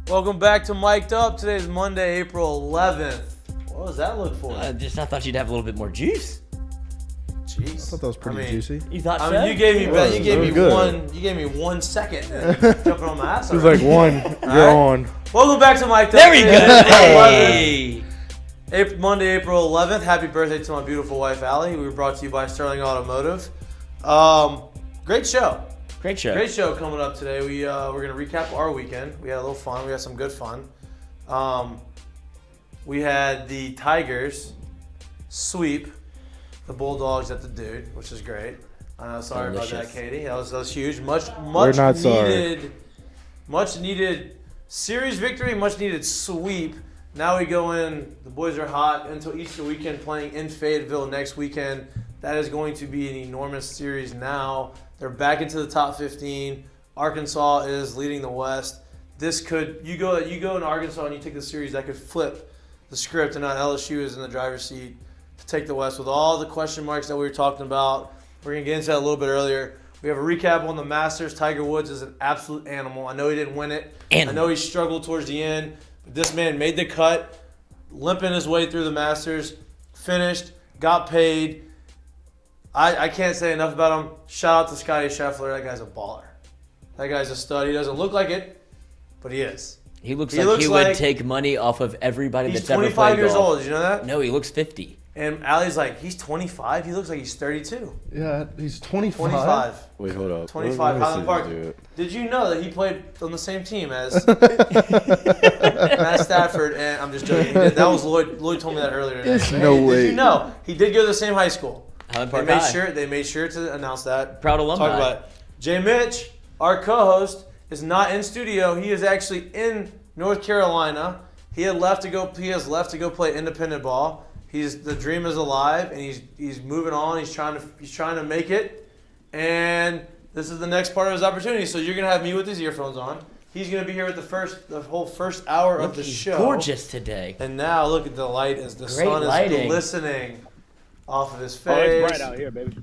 Welcome back to Mik'd Up. Today is Monday, April 11th. What does that look for? I thought you'd have a little bit more juice. Jeez. I thought that was pretty juicy. You thought so? You gave me You gave me 1 second jumping on my ass. It was like one. You're on. Welcome back to Mik'd Up. There we go. Hey. Monday, April 11th. Happy birthday to my beautiful wife, Allie. We were brought to you by Sterling Automotive. Great show. Great show coming up today. We're going to recap our weekend. We had a little fun. We had some good fun. We had the Tigers sweep the Bulldogs at the Dude, which is great. Sorry about that, Katie. That was huge. Much needed series victory, much needed sweep. Now we go in. The boys are hot until Easter weekend, playing in Fayetteville next weekend. That is going to be an enormous series now. They're back into the top 15. Arkansas is leading the West. This could you go in Arkansas and you take the series, that could flip the script, and now LSU is in the driver's seat to take the West with all the question marks that we were talking about. We're gonna get into that a little bit earlier. We have a recap on the Masters. Tiger Woods is an absolute animal. I know he didn't win it. I know he struggled towards the end, but this man made the cut, limping his way through the Masters, finished, got paid. I can't say enough about him. Shout out to Scotty Scheffler. That guy's a baller. That guy's a stud. He doesn't look like it, but he is. He looks like he would take money off of everybody that's ever played golf. He's 25 years old. Did you know that? No, he looks 50. And Allie's like, he's 25? He looks like he's 32. Yeah, he's 25. 25. Wait, hold up. 25, Highland Park. Did you know that he played on the same team as Matt Stafford? And I'm just joking. That was Lloyd. Lloyd told me that earlier today. There's no way. Did you know he did go to the same high school? Highland Park High. They made sure to announce that. Proud alumni. Talk about it. J Mitch, our co-host, is not in studio. He is actually in North Carolina. He has left to go play independent ball. The dream is alive, and he's moving on. He's trying to make it, and this is the next part of his opportunity. So you're gonna have me with his earphones on. He's gonna be here with the whole first hour of the show. Gorgeous today. And now look at the light as the sun is glistening off of his face. Oh, it's bright out here, baby.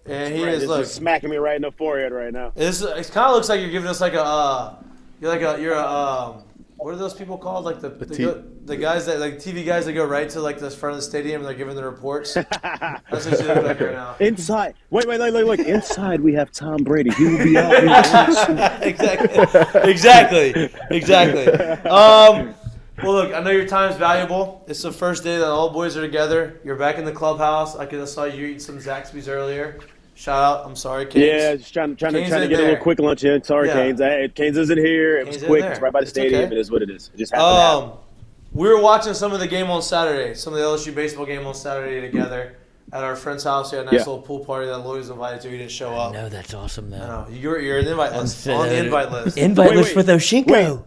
And This is smacking me right in the forehead right now. It kind of looks like you're giving us like what are those people called? Like the guys that like TV guys that go right to like the front of the stadium and they're giving the reports. That's what you look like right now. Inside, wait, look. Inside we have Tom Brady. He will be out here. Exactly. Well, look, I know your time's valuable. It's the first day that all boys are together. You're back in the clubhouse. I saw you eat some Zaxby's earlier. Shout out. I'm sorry, Canes. Yeah, just trying to get a little quick lunch in. Sorry, Canes. Canes isn't here. It was quick. It's right by the stadium. Okay. It is what it is. It just happened. We were watching some of the game on Saturday, some of the LSU baseball game on Saturday together. at our friend's house. He had a nice little pool party that Lloyd was invited to. He didn't show up. No, that's awesome, though. No, you're in the invite list. On the invite list. Invite list for Oshinko.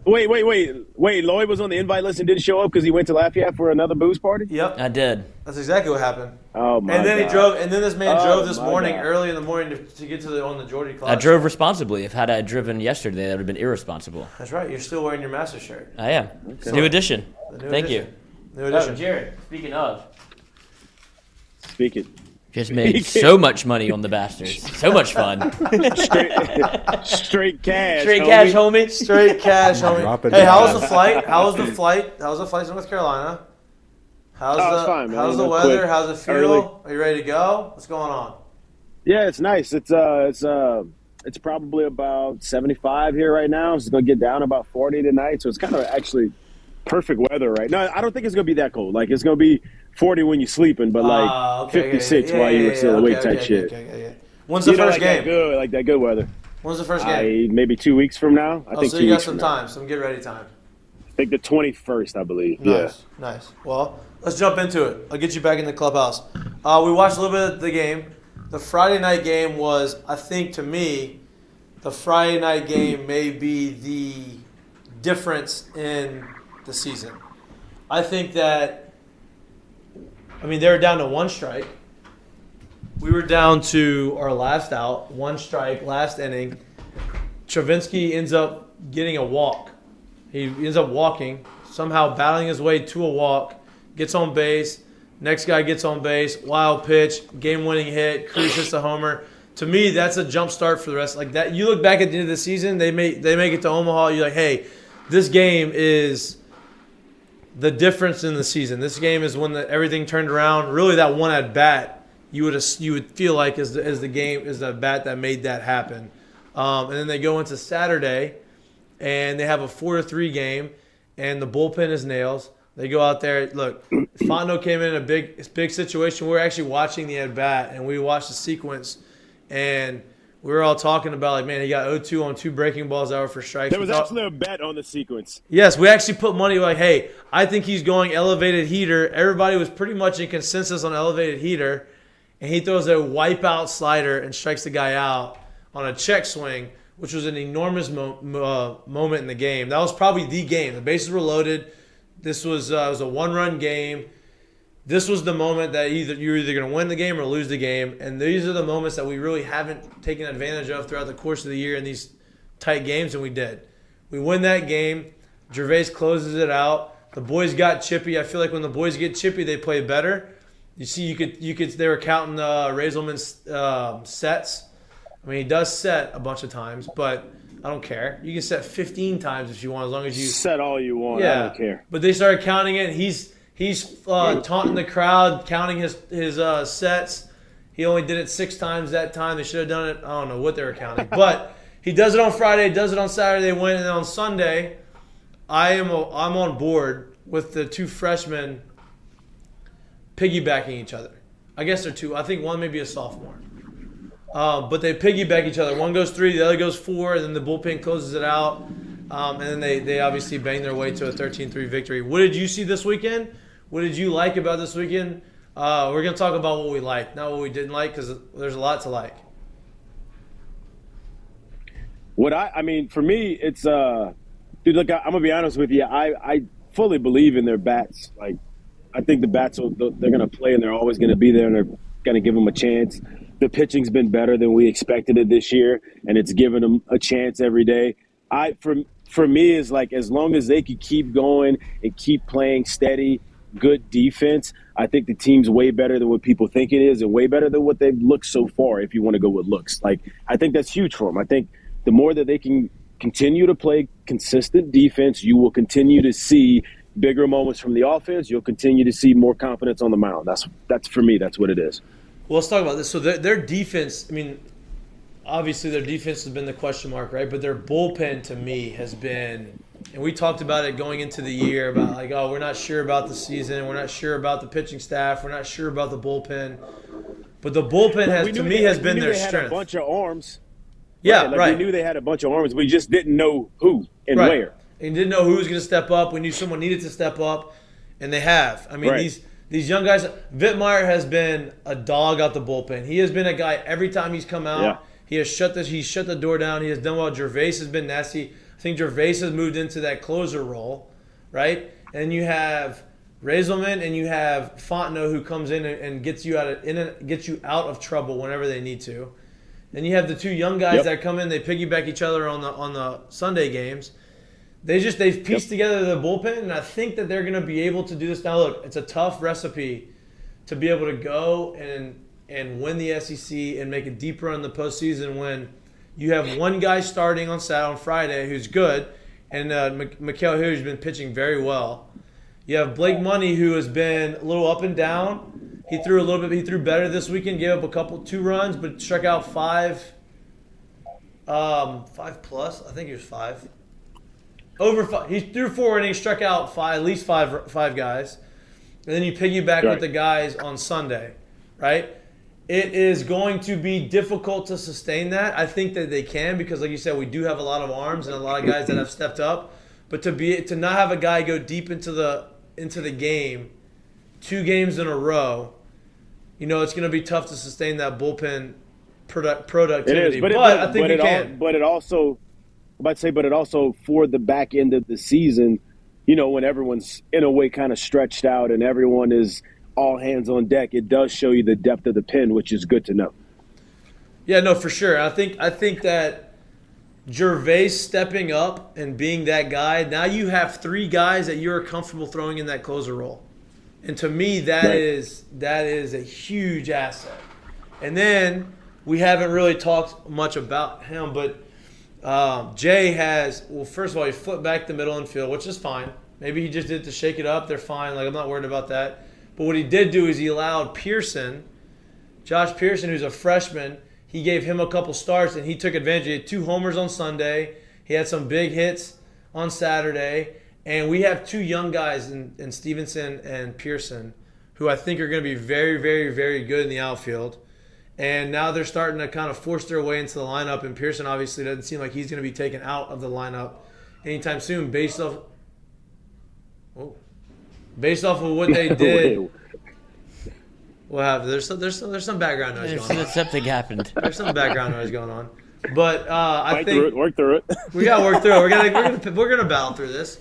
Wait. Lloyd was on the invite list and didn't show up because he went to Lafayette for another booze party? Yep. I did. That's exactly what happened. Oh, my And then God. he drove, and then this man drove this morning, God. early in the morning, to get to on the Geordie class. I drove responsibly. If I had driven yesterday, that would have been irresponsible. That's right. You're still wearing your master shirt. I am. New edition. Thank you. New edition. Jared, speaking of. Speaking. Just made so much money on the bastards. So much fun. Straight cash. Straight cash, homie. Straight cash, homie. Drop it Hey, how down. was the flight? How was the flight? How was the flight to North Carolina? How's it's fine, man. How's the Real weather? quick. How's it feel? Early. Are you ready to go? What's going on? Yeah, it's nice. It's probably about 75 here right now. It's going to get down about 40 tonight, so it's kind of actually perfect weather right now. I don't think it's going to be that cold. Like, it's going to be 40 when you're sleeping, but like 56 while you were still awake type shit. When's the first game? That good weather. When's the first game? Maybe 2 weeks from now. I think so 2 you got weeks some from time, now. some get ready time. I think the 21st, I believe. Nice, nice. Well, let's jump into it. I'll get you back in the clubhouse. We watched a little bit of the game. The Friday night game was, I think, to me, the Friday night game may be the difference in the season. I think that, they were down to one strike. We were down to our last out, one strike, last inning. Travinsky ends up getting a walk. He ends up walking, somehow battling his way to a walk, gets on base. Next guy gets on base, wild pitch, game-winning hit, Cruz hits a homer. To me, that's a jump start for the rest. Like that, you look back at the end of the season, they make it to Omaha. You're like, hey, this game is the difference in the season. This game is when everything turned around. Really, that one at bat, you would feel like is the bat that made that happen. And then they go into Saturday, and they have a 4-3 game, and the bullpen is nails. They go out there. Look, Fondo came in a big situation. We were actually watching the at bat, and we watched the sequence, and we were all talking about like, man, he got 0-2 on 2 breaking balls that were for strikes. There was actually a bet on the sequence. Yes, we actually put money like, hey, I think he's going elevated heater. Everybody was pretty much in consensus on elevated heater, and he throws a wipeout slider and strikes the guy out on a check swing, which was an enormous moment in the game. That was probably the game. The bases were loaded. This was it was a one-run game. This was the moment that you're either going to win the game or lose the game. And these are the moments that we really haven't taken advantage of throughout the course of the year in these tight games, and we did. We win that game. Gervais closes it out. The boys got chippy. I feel like when the boys get chippy, they play better. You see, they were counting Raiselman's sets. He does set a bunch of times, but I don't care. You can set 15 times if you want, as long as you set all you want. Yeah, I don't care. But they started counting it. He's taunting the crowd, counting his sets. He only did it 6 times that time. They should have done it. I don't know what they were counting, but he does it on Friday, does it on Saturday. They win, and then on Sunday, I'm on board with the 2 freshmen piggybacking each other. I guess they're 2. I think one may be a sophomore. But they piggyback each other. One goes 3, the other goes 4, and then the bullpen closes it out. And then they obviously bang their way to a 13-3 victory. What did you see this weekend? What did you like about this weekend? We're going to talk about what we liked, not what we didn't like, because there's a lot to like. For me, it's dude. Look, I'm gonna be honest with you. I fully believe in their bats. Like, I think the bats they're gonna play, and they're always gonna be there, and they're gonna give them a chance. The pitching's been better than we expected it this year, and it's given them a chance every day. For me, is like, as long as they can keep going and keep playing steady, good defense, I think the team's way better than what people think it is, and way better than what they've looked so far. If you want to go with looks, like, I think that's huge for them. I think the more that they can continue to play consistent defense, you will continue to see bigger moments from the offense. You'll continue to see more confidence on the mound. That's for me. That's what it is. Well, let's talk about this. So their defense, obviously their defense has been the question mark, right? But their bullpen, to me, has been, and we talked about it going into the year, about like, oh, we're not sure about the season. We're not sure about the pitching staff. We're not sure about the bullpen. But the bullpen has been their strength. Had a bunch of arms. Yeah, right. We knew they had a bunch of arms. We just didn't know who and where. And didn't know who was going to step up. We knew someone needed to step up, and they have. These young guys, Vittmeyer has been a dog out the bullpen. He has been a guy every time he's come out. Yeah. He's shut the door down. He has done well. Gervais has been nasty. I think Gervais has moved into that closer role, right? And you have Raiselman and you have Fontenot who comes in and gets you out of trouble whenever they need to. Then you have the two young guys that come in. They piggyback each other on the Sunday games. They've pieced together the bullpen, and I think that they're going to be able to do this. Now, look, it's a tough recipe to be able to go and win the SEC and make a deep run in the postseason when you have one guy starting on Friday who's good, and Mikal who's been pitching very well. You have Blake Money, who has been a little up and down. He threw a little bit. He threw better this weekend. Gave up 2 runs, but struck out 5 plus. I think he was 5. Over 5. He threw 4 innings, struck out at least five guys, and then you piggyback with the guys on Sunday, right? It is going to be difficult to sustain that. I think that they can because, like you said, we do have a lot of arms and a lot of guys that have stepped up. But to not have a guy go deep into the game, 2 games in a row, it's going to be tough to sustain that bullpen productivity. It is, but I think we can. But it also for the back end of the season, when everyone's in a way kind of stretched out and everyone is all hands on deck, it does show you the depth of the pen, which is good to know. Yeah, no, for sure. I think that Gervais stepping up and being that guy, now you have 3 guys that you're comfortable throwing in that closer role. And to me, that is a huge asset. And then we haven't really talked much about him, but Jay first of all, he flipped back the middle infield, which is fine. Maybe he just did it to shake it up. They're fine. I'm not worried about that. But what he did do is he allowed Josh Pearson, who's a freshman, he gave him a couple starts, and he took advantage. He had 2 homers on Sunday. He had some big hits on Saturday. And we have 2 young guys in Stevenson and Pearson who I think are going to be very, very, very good in the outfield. And now they're starting to kind of force their way into the lineup, and Pearson obviously doesn't seem like he's going to be taken out of the lineup anytime soon based off of what they did. What happened? There's some background noise going on. Something happened. There's some background noise going on. But I Fight think through it, work through it. we gotta work through it. We're gonna battle through this.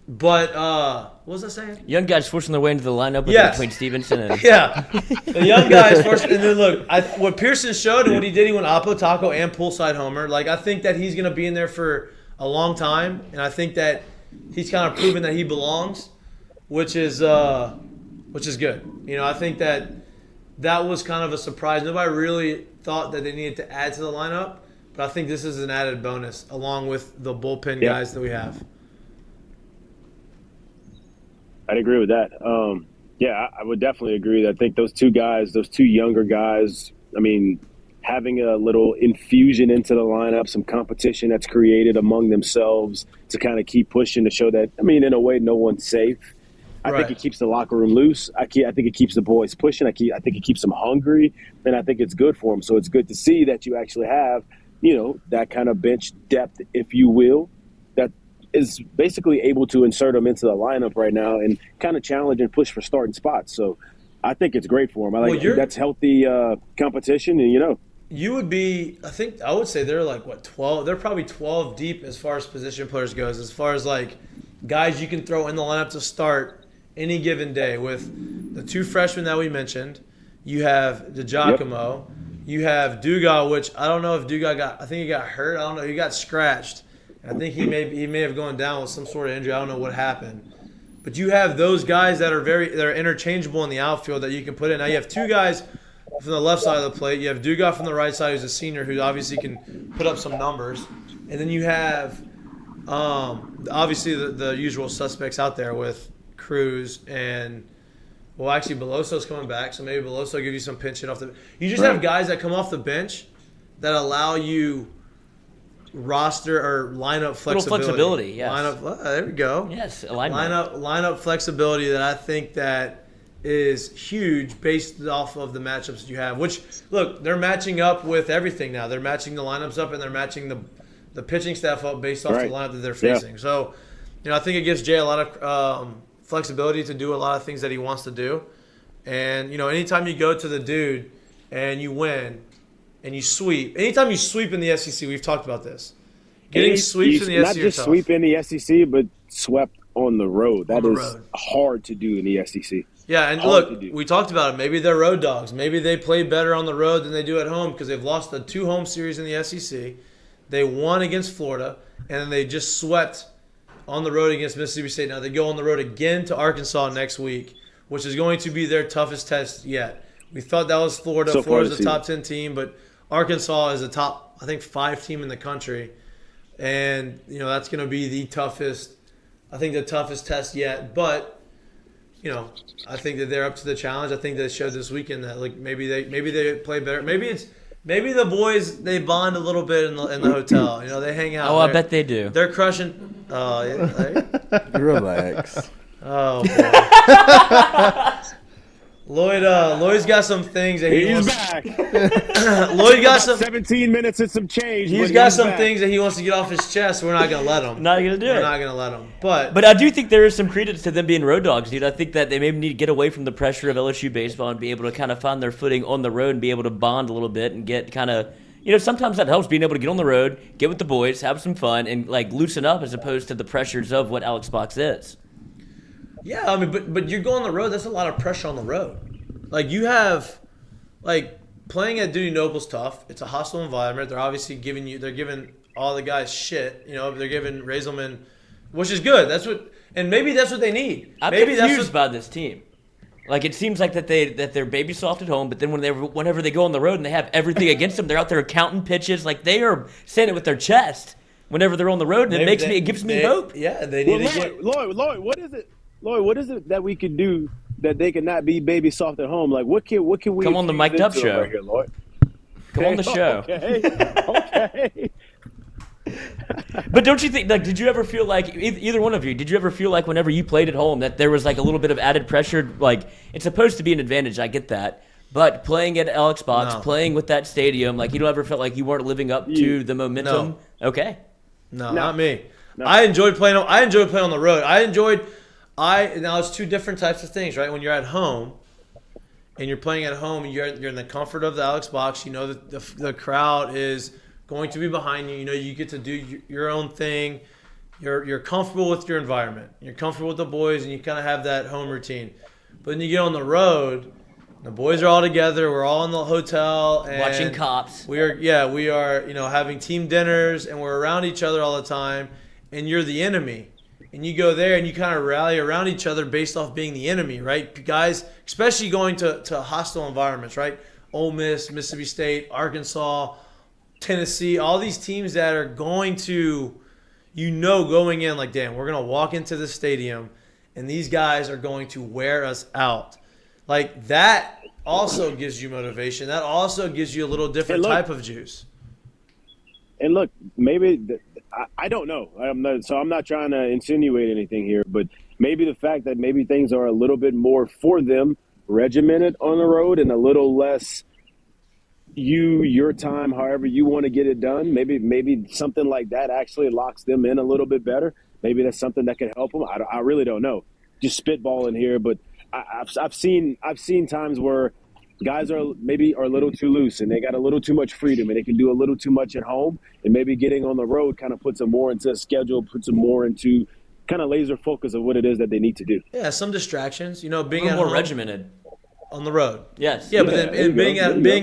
But what was I saying? Young guys forcing their way into the lineup between Stevenson and the young guys forcing. And then look, what Pearson showed and what he did, he went Oppo Taco and poolside homer. Like I think that he's gonna be in there for a long time, and I think that he's kind of proven that he belongs, which is good. I think that was kind of a surprise. Nobody really thought that they needed to add to the lineup, but I think this is an added bonus along with the bullpen guys that we have. I'd agree with that. I would definitely agree. I think those 2 guys, those 2 younger guys, having a little infusion into the lineup, some competition that's created among themselves to kind of keep pushing to show that, in a way, no one's safe. I think it keeps the locker room loose. I think it keeps the boys pushing. I think it keeps them hungry, and I think it's good for them. So it's good to see that you actually have, that kind of bench depth, if you will, that is basically able to insert them into the lineup right now and kind of challenge and push for starting spots. So I think it's great for them. That's healthy competition, and You would be, I would say they're like, 12? They're probably 12 deep as far as position players goes, as far as like guys you can throw in the lineup to start any given day. With the 2 freshmen that we mentioned, you have DiGiacomo, you have Dugas, which I don't know if Dugas he got hurt. I don't know. He got scratched. I think he may have gone down with some sort of injury. I don't know what happened. But you have those guys that are interchangeable in the outfield that you can put in. Now you have 2 guys from the left side of the plate. You have Dugas from the right side, who's a senior, who obviously can put up some numbers. And then you have obviously the usual suspects out there with Cruz and actually Beloso's coming back, so maybe Beloso will give you some pinch hit off the. You just have guys that come off the bench that allow you roster or lineup flexibility. Little flexibility, yes. There we go. Yes, alignment. Lineup flexibility that I think that is huge based off of the matchups that you have. Which, look, they're matching up with everything now. They're matching the lineups up and they're matching the pitching staff up based off the lineup that they're facing. So, I think it gives Jay a lot of flexibility to do a lot of things that he wants to do. And, anytime you go to the dude and you win and you sweep, anytime you sweep in the SEC, we've talked about this. Getting sweeps in the SEC not just sweep in the SEC, but swept on the road. That is hard to do in the SEC. Yeah, and look, we talked about it. Maybe they're road dogs. Maybe they play better on the road than they do at home because they've lost the 2 home series in the SEC. They won against Florida, and then they just swept on the road against Mississippi State. Now they go on the road again to Arkansas next week, which is going to be their toughest test yet. We thought that was Florida. So Florida's a top 10 team, but Arkansas is a top, I think, 5 team in the country. And, that's going to be the toughest test yet. But, I think that they're up to the challenge. I think they showed this weekend that maybe they play better. Maybe the boys, they bond a little bit in the hotel. They hang out. Oh, I bet they do. They're crushing. Oh, yeah. Relax. Oh, boy. Lloyd's got some things that he's back. Lloyd got some 17 minutes and some change. He's got some things that he wants to get off his chest. We're not gonna let him. Not gonna do it. We're not gonna let him. But I do think there is some credence to them being road dogs, dude. I think that they maybe need to get away from the pressure of LSU baseball and be able to kind of find their footing on the road and be able to bond a little bit and get kind of. Sometimes that helps being able to get on the road, get with the boys, have some fun, and loosen up as opposed to the pressures of what Alex Box is. Yeah, I mean, but you're going on the road. That's a lot of pressure on the road. You have, playing at Dudy Noble's tough. It's a hostile environment. They're obviously giving all the guys shit. They're giving Raiselman, which is good. Maybe that's what they need. I'm confused by this team. It seems like that they're baby soft at home, but then whenever they go on the road and they have everything against them, they're out there counting pitches. They are saying it with their chest whenever they're on the road, and it gives me hope. Yeah, they need to get Lloyd, what is it? Lloyd, what is it that we could do that they could not be baby soft at home? What can we come on the Mik'd Up show right here, Lloyd? Come on the show. Okay. But don't you think, did you ever feel like, either one of you, did you ever feel like whenever you played at home that there was a little bit of added pressure? It's supposed to be an advantage, I get that. But playing at Alex Box, playing with that stadium, you don't ever felt like you weren't living up to the momentum? No. Okay. No, not me. No. I enjoyed playing on the road. Now it's 2 different types of things, right? When you're at home and you're playing at home, you're in the comfort of the Alex Box. That the crowd is going to be behind you. You get to do your own thing. You're comfortable with your environment. You're comfortable with the boys, and you kind of have that home routine. But then you get on the road, the boys are all together. We're all in the hotel and watching cops. We are having team dinners, and we're around each other all the time. And you're the enemy. And you go there and you kind of rally around each other based off being the enemy, right? Guys, especially going to hostile environments, right? Ole Miss, Mississippi State, Arkansas, Tennessee, all these teams that are going to, going in damn, we're going to walk into the stadium and these guys are going to wear us out. That also gives you motivation. That also gives you a little different type of juice. And look, maybe I don't know. I'm not trying to insinuate anything here, but maybe the fact that maybe things are a little bit more for them regimented on the road and a little less your time, however you want to get it done. Maybe something like that actually locks them in a little bit better. Maybe that's something that could help them. I really don't know. Just spitballing here, but I've seen times where guys are a little too loose and they got a little too much freedom and they can do a little too much at home, and maybe getting on the road kind of puts them more into a schedule, puts them more into kind of laser focus of what it is that they need to do. Yeah, some distractions, being at more regimented on the road. Yes. Yeah, but then being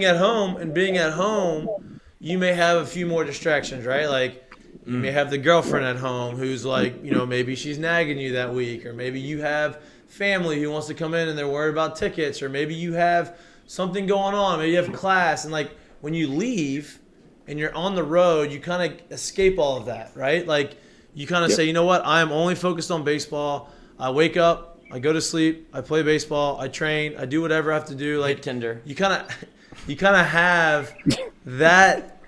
at home, you may have a few more distractions, right? You may have the girlfriend at home who's maybe she's nagging you that week, or maybe you have family who wants to come in and they're worried about tickets, or maybe you have something going on, maybe you have class, and when you leave and you're on the road, you kind of escape all of that, right? You kind of say, you know what, I am only focused on baseball. I wake up, I go to sleep, I play baseball, I train, I do whatever I have to do. Hit Tinder. You kind of have that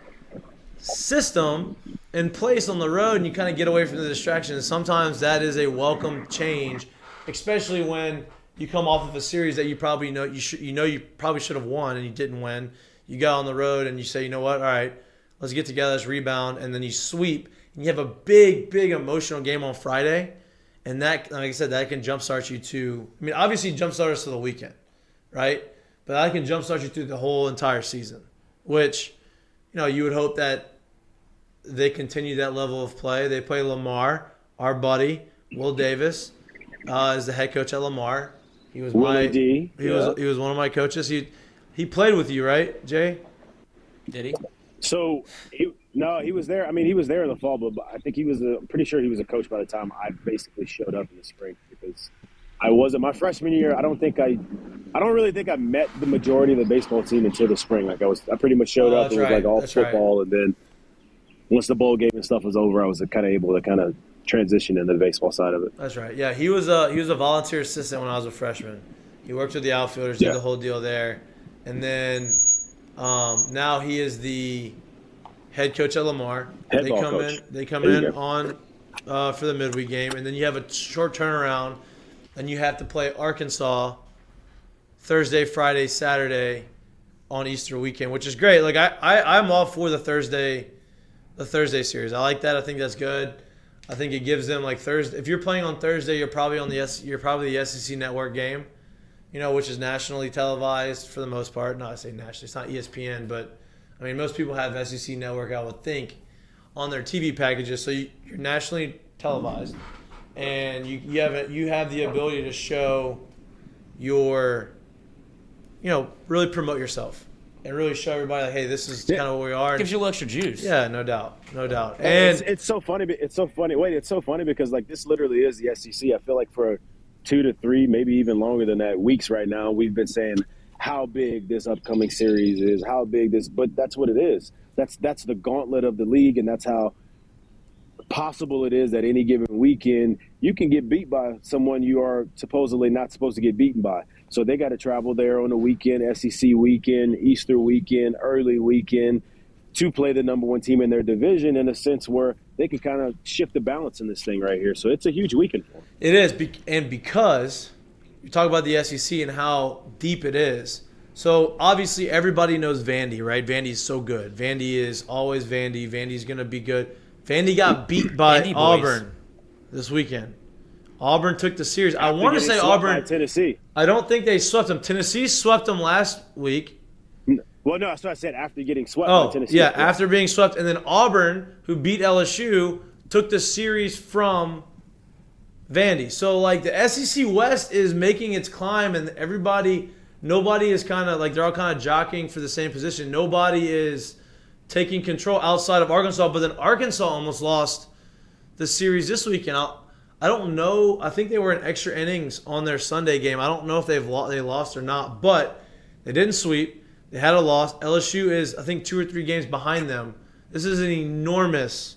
system in place on the road, and you kind of get away from the distractions. Sometimes that is a welcome change, especially when you come off of a series that you probably know you probably should have won and you didn't win. You go on the road and you say, you know what, all right, let's get together, let's rebound, and then you sweep. And you have a big, big emotional game on Friday, And that, like I said, that can jumpstart you to. I mean, obviously, jumpstart us to the weekend, right? But that can jumpstart you through the whole entire season, which, you would hope that they continue that level of play. They play Lamar, our buddy Will Davis, is the head coach at Lamar. He was Willie D. He was one of my coaches. He played with you, right, Jay? Did he? So he was there. I mean, he was there in the fall, but I think I'm pretty sure he was a coach by the time I basically showed up in the spring, because I wasn't my freshman year. I don't really think I met the majority of the baseball team until the spring. Like I pretty much showed up. It was like all football, and then once the bowl game and stuff was over, I was kind of able to kind of transition into the baseball side of it. That's right. Yeah, he was a volunteer assistant when I was a freshman. He worked with the outfielders, did the whole deal there, and then now he is the head coach at Lamar. They come in on for the midweek game, and then you have a short turnaround, and you have to play Arkansas Thursday, Friday, Saturday on Easter weekend, which is great. Like I'm all for the Thursday series. I like that. I think that's good. I think it gives them like Thursday. If you're playing on Thursday, you're probably the SEC network game, which is nationally televised for the most part. No, I say nationally. It's not ESPN, but I mean most people have SEC network, I would think, on their TV packages. So you're nationally televised, and you have the ability to show your, really promote yourself. And really show everybody, like, hey, this is kind of what we are. Gives you a little extra juice. Yeah, no doubt. And it's so funny. It's so funny. Wait, it's so funny because like this literally is the SEC. I feel like for 2 to 3, maybe even longer than that, weeks right now, we've been saying how big this upcoming series is, but that's what it is. That's the gauntlet of the league, and that's how possible it is that any given weekend you can get beat by someone you are supposedly not supposed to get beaten by. So they got to travel there on the weekend, SEC weekend, Easter weekend, early weekend, to play the number one team in their division in a sense where they can kind of shift the balance in this thing right here. So it's a huge weekend for them. It is, and because you talk about the SEC and how deep it is. So obviously everybody knows Vandy, right? Vandy's so good. Vandy is always Vandy. Vandy's going to be good. Vandy got beat by Auburn this weekend. Auburn took the series. I want to say Auburn. Tennessee. I don't think they swept them. Tennessee swept them last week. Well, no, that's what I said after getting swept by Tennessee. Yeah, after being swept. And then Auburn, who beat LSU, took the series from Vandy. So, like, the SEC West is making its climb, and nobody is kind of, like, they're all kind of jockeying for the same position. Nobody is taking control outside of Arkansas. But then Arkansas almost lost the series this weekend. I don't know. I think they were in extra innings on their Sunday game. I don't know if they lost or not, but they didn't sweep. They had a loss. LSU is, I think, 2 or 3 games behind them. This is an enormous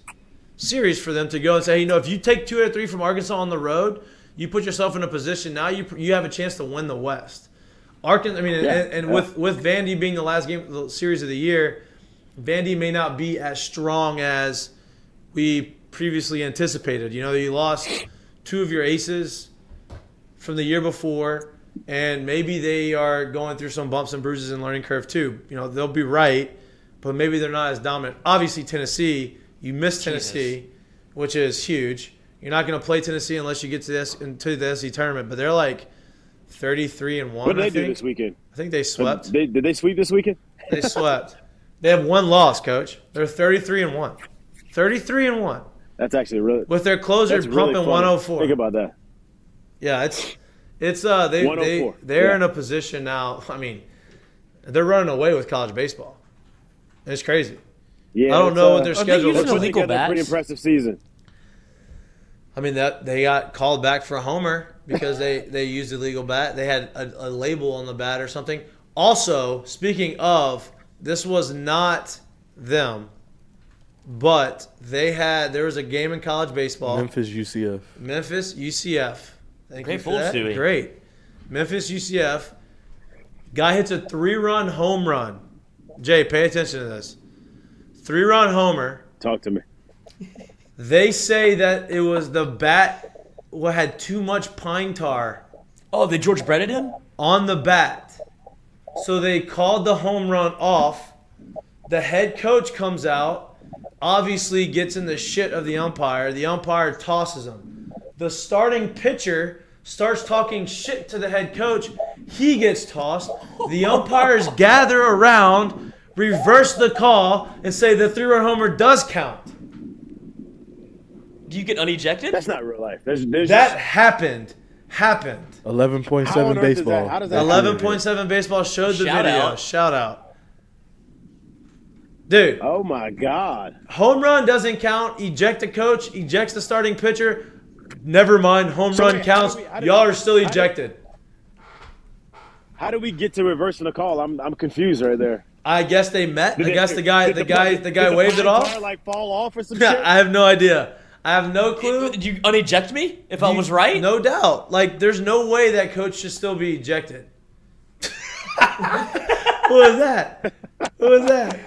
series for them to go and say, if you take 2 out of 3 from Arkansas on the road, you put yourself in a position now you have a chance to win the West. With Vandy being the last game of the series of the year, Vandy may not be as strong as we previously anticipated. You lost 2 of your aces from the year before, and maybe they are going through some bumps and bruises and learning curve too. They'll be right, but maybe they're not as dominant. Obviously, Tennessee, you missed Tennessee, which is huge. You're not going to play Tennessee unless you get to the SEC tournament, but they're like 33-1. What did they do this weekend? I think they swept. Did they sweep this weekend? They swept. They have 1 loss, Coach. They're 33-1. 33-1. That's actually really with their closer pumping really 104. Think about that. Yeah, they're in a position now. I mean, they're running away with college baseball. It's crazy. Yeah, I don't know what their schedule looks like. Pretty impressive season. I mean, that they got called back for a homer because they used a legal bat. They had a label on the bat or something. Also, speaking of, this was not them, but there was a game in college baseball. Memphis UCF. Thank Great you for that. Stewie. Great. Memphis UCF. Guy hits a 3-run home run. Jay, pay attention to this. 3-run homer. Talk to me. They say that it was the bat had too much pine tar. Oh, they George Breaded him? On the bat. So they called the home run off. The head coach comes out, obviously gets in the shit of the umpire. The umpire tosses him. The starting pitcher starts talking shit to the head coach. He gets tossed. The umpires gather around, reverse the call, and say the 3-run homer does count. Do you get unejected? That's not real life. There's That just, happened. 11.7 How on earth is baseball. that? How does that 11.7 baseball showed the Shout video. out. Shout out. Dude, Oh my God. home run doesn't count. Eject the coach. Ejects the starting pitcher. Never mind. Home So run wait, how counts. do we- Y'all are still ejected. How do we get to reversing the call? I'm confused right there. I guess they met. I guess the guy Did the wayed it flying off. tire, like fall off or some shit? I have no idea. I have no clue. Did you uneject me if I was right? No doubt. Like, there's no way that coach should still be ejected. Who was that? Who was that?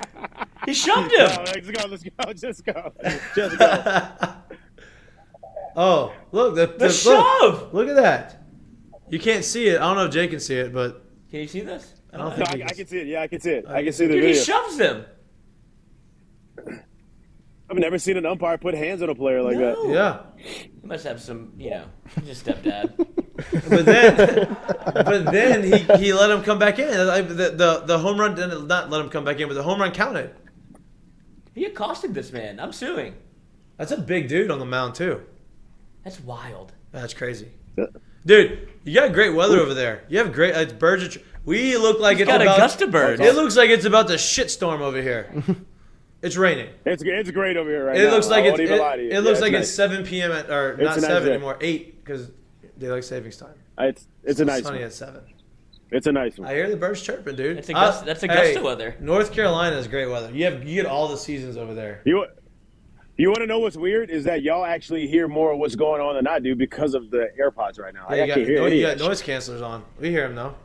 He shoved No, him. let's go. Just go. Just go. Oh, look. The Look, shove. look at that. You can't see it. I don't know if Jay can see it, but Can you see this? I don't No, think I he can. can see it. Yeah, I can see it. I can see the Dude, he video. shoves him. I've never seen an umpire put hands on a player like that. No. Yeah. He must have some, he's a stepdad. But then he let him come back in. Like, the home run didn't not let him come back in, but the home run counted. He accosted this man. I'm suing. That's a big dude on the mound too. That's wild. That's crazy. Dude, you got great weather over there. You have great birds. We look like He's it's got about Augusta birds. It looks like it's about to shitstorm over here. It's raining. It's great over here right It now. looks like I won't even lie to it you. looks Yeah, like nice. it's 7 p.m. or It's not a nice 7 day. anymore, 8 because daylight savings time. It's a nice sunny one. at 7. It's a nice one. I hear the birds chirping, dude. That's Augusta weather. North Carolina is great weather. You get all the seasons over there. You want to know what's weird is that y'all actually hear more of what's going on than I do because of the AirPods right now. I Yeah, can't hear you any got of that noise cancelers on. We hear them though.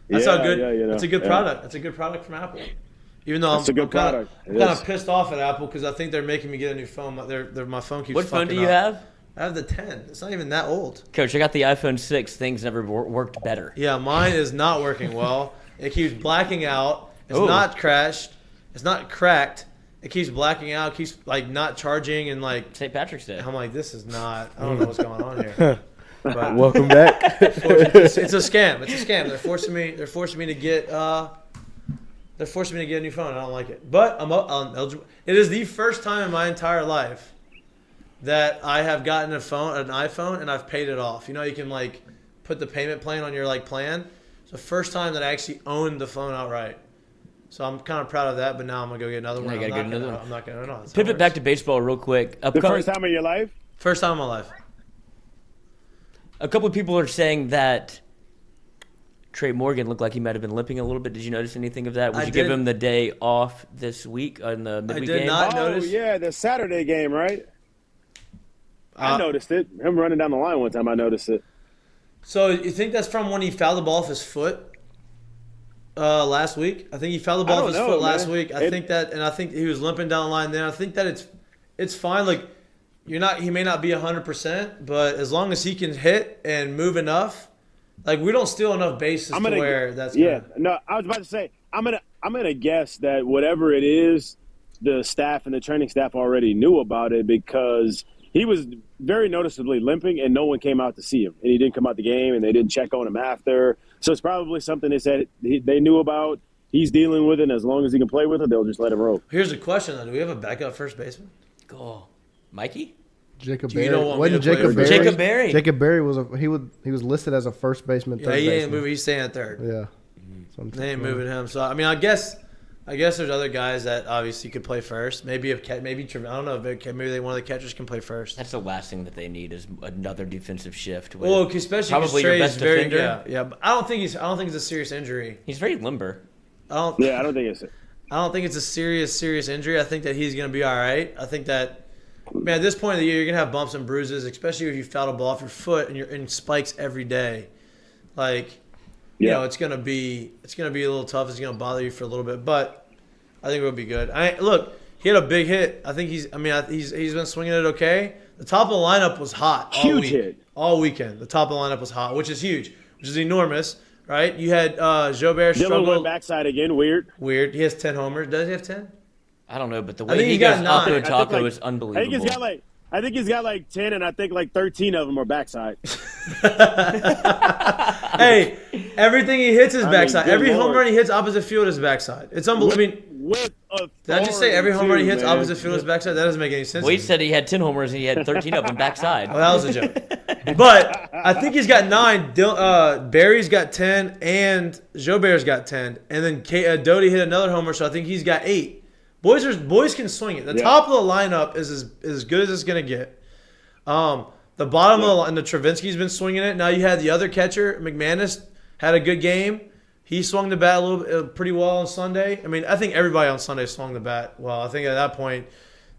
That's how good. That's a good product. That's a good product from Apple. Even though It's a good product. I'm It kind is. of pissed off at Apple because I think they're making me get a new phone. My phone keeps. What phone do fucking you up. have? I have the 10. It's not even that old. Coach, I got the iPhone 6. Things never worked better. Yeah, mine is not working well. It keeps blacking out. It's Ooh. not crashed. It's not cracked. It keeps blacking out. It keeps like not charging and like. St. Patrick's Day. I'm like, this is not. I don't know what's going on here. But Welcome back. it's a scam. It's a scam. They're forcing me. They're forcing me to get. They're forcing me to get a new phone. I don't like it. But I'm eligible. It is the first time in my entire life that I have gotten an iPhone, and I've paid it off. You know, you can like put the payment plan on your like plan. It's the first time that I actually owned the phone outright. So I'm kind of proud of that. But now I'm gonna go get another one. you gotta get another one. I'm not gonna. No, Pivot back to baseball real quick. The first time in your life? First time in my life. A couple of people are saying that Trey Morgan looked like he might have been limping a little bit. Did you notice anything of that? Would I you give did. him the day off this week in the midweek did game? not. Oh, noticed? yeah, the Saturday game, right? I Uh, noticed it. Him running down the line one time, I noticed it. So you think that's from when he fouled the ball off his foot last week? I think he fouled the ball I off his don't know, foot last man. week. I think he was limping down the line then. I think that it's fine. Like he may not be 100%, but as long as he can hit and move enough, like we don't steal enough bases to where that's yeah. gonna, No, I was about to say I'm gonna guess that whatever it is, the staff and the training staff already knew about it because he was very noticeably limping and no one came out to see him and he didn't come out the game and they didn't check on him after. So it's probably something they said they knew about. He's dealing with it, and as long as he can play with it, they'll just let him roll. Here's the question though: do we have a backup first baseman? Oh, Mikey? Jacob You Berry. don't want me Wasn't to play Jacob with Berry? Jacob Berry. Jacob Berry he was listed as a first baseman. Yeah, Third he ain't baseman. moving. He's staying at third. Yeah. They ain't moving him. So I mean, I guess there's other guys that obviously could play first. Maybe I don't know if maybe one of the catchers can play first. That's the last thing that they need is another defensive shift. With Well, especially probably your Trey's best very defender. yeah. But I don't think it's a serious injury. He's very limber. I don't think it's a serious injury. I think that he's gonna be all right. I think that man, at this point of the year, you're gonna have bumps and bruises, especially if you foul a ball off your foot and you're in spikes every day. Like, you know, it's gonna be a little tough. It's gonna bother you for a little bit, but I think it'll be good. Look, he had a big hit. I think he's been swinging it okay. The top of the lineup was hot all weekend. The top of the lineup was hot, which is huge, which is enormous, right? You had Jobert Dylan struggle. went backside again. Weird. Weird. He has 10 homers. Does he have 10? I don't know, but the I think way he he got goes 9. Taco I Taco think, is unbelievable. I think I think he's got like 10, and I think like 13 of them are backside. Hey, everything he hits is backside. good Every home Lord. run he hits opposite field is backside. It's unbelievable. With Did I just say every home run he hits man. opposite field is backside? That doesn't make any sense. Well, he to me. said he had 10 homers and he had 13 of them backside. Oh, that was a joke. But I think he's got 9. Barry's got 10, and Jobert's got 10, and then Doty hit another homer, so I think he's got 8. Boys can swing it. The top of the lineup is as good as it's gonna get. The bottom of the line, the Travinsky's been swinging it. Now you had the other catcher, McManus, had a good game. He swung the bat a little pretty well on Sunday. I mean, I think everybody on Sunday swung the bat well. I think at that point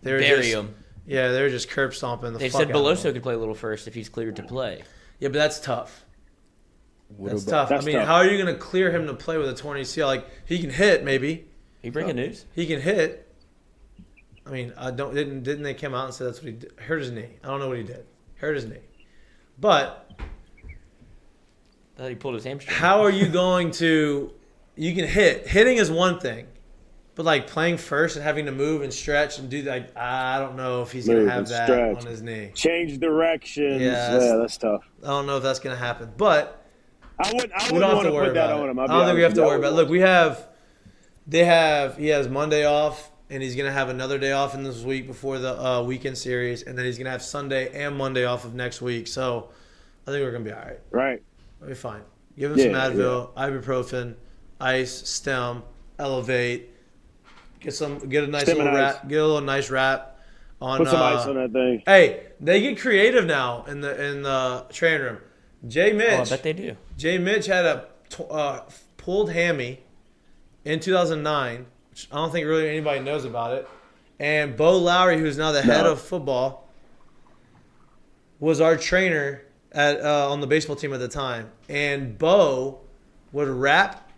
they were Bury him. Yeah, they were just curb stomping the They fuck said out of him. Beloso could play a little first if he's cleared to play. Yeah, but that's tough. That's That's tough. I mean, tough. how are you going to clear him to play with a torn ACL? Like, he can hit, maybe. You breaking news? He can hit. I mean, didn't they come out and say that's what he did? Hurt his knee. I don't know what he did. Hurt his knee. But I thought he pulled his hamstring. how are you going to – you can hit. Hitting is one thing. But, like, playing first and having to move and stretch and do that, I don't know if he's going Move to have and that stretch. on his knee. Change directions. Yeah, Yeah, that's tough. I don't know if that's going to happen. But I we wouldn't don't have want to to worry put that about on it. him. I don't think we have to worry about it. Look, he has Monday off, and he's going to have another day off in this week before the weekend series, and then he's going to have Sunday and Monday off of next week. So I think we're going to be all right. Right. We'll be fine. Give him some Advil, ibuprofen, ice, stem, elevate. Get a nice Stem little and wrap. ice. Get a little nice wrap on. Put some ice on that thing. Hey, they get creative now in the training room. J Mitch. Oh, I bet they do. J Mitch had a pulled hammy in 2009, which I don't think really anybody knows about it. And Bo Lowry, who's now the head of football, was our trainer at on the baseball team at the time. And Bo would wrap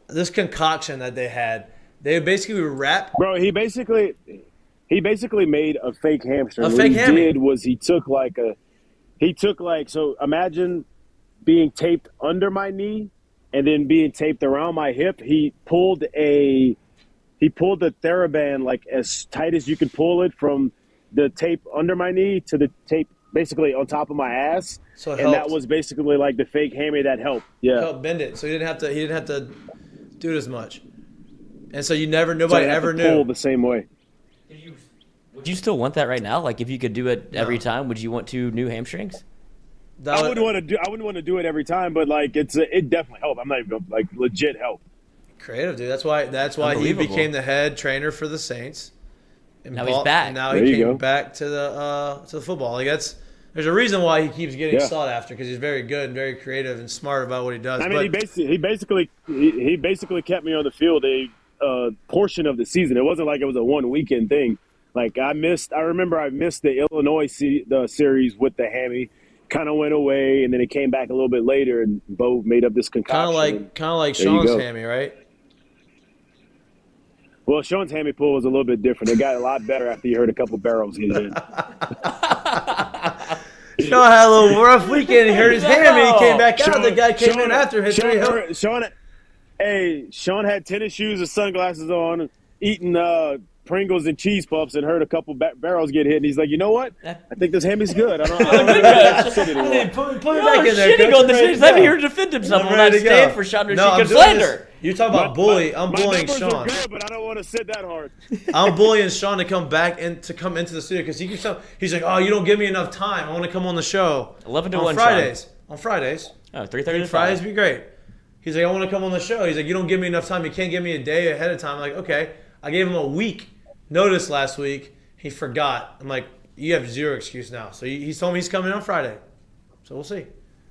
this concoction that they had. They basically would wrap. Bro, he basically made a fake hamstring. A What fake he hammy. did was so imagine being taped under my knee and then being taped around my hip. He pulled the TheraBand like as tight as you could pull it from the tape under my knee to the tape basically on top of my ass. So it and that helped. was basically like the fake hammy that helped. Yeah. Help bend it, so he didn't have to do it as much. And so nobody So I had ever to pull knew. the same way. Would you still want that right now? Like, if you could do it every time, would you want 2 new hamstrings? That I would- wouldn't want to do it every time, but like it definitely helped. I'm not even like legit help. creative, dude. That's why he Unbelievable. became the head trainer for the Saints. And Now he's back. And now There he you came go. back to the football. Like there's a reason why he keeps getting Yeah. sought after, because he's very good and very creative and smart about what he does. I mean, he basically kept me on the field a portion of the season. It wasn't like it was a 1 weekend thing. Like I remember I missed the Illinois series with the hammy. Kind of went away, and then it came back a little bit later, and Bo made up this concoction. kind of like There you Sean's go. hammy, right? Well, Sean's hammy pull was a little bit different. It got a lot better after you heard a couple barrels get in. Sean had a little rough weekend. He hurt his hammy. He came back out. Sean- The guy came Sean- in after him. Hit 3 hits. Sean had tennis shoes and sunglasses on, eating Pringles and cheese puffs, and heard a couple barrels get hit. And he's like, you know what? I think this hammy's good. I don't know. Sit anymore. Hey, put me Oh, back in there. shitting Coach. on the I'm ready Saints. to Let me go. hear to defend himself. I'm I'm ready not to go. stand for Sean No, I'm Sheik doing slander. this. You're talking about bully. I'm My bullying numbers are Sean. good, but I don't want to sit that hard. I'm bullying Sean to come back and to come into the studio because he's like, oh, you don't give me enough time. I want to come on the show 11 to on 1, Fridays. On Fridays, Oh, 3:30 I think to Fridays 5. be great. He's like, I want to come on the show. He's like, you don't give me enough time. You can't give me a day ahead of time. I'm like, okay. I gave him a week notice last week. He forgot. I'm like, you have zero excuse now. So he's told me he's coming on Friday. So we'll see.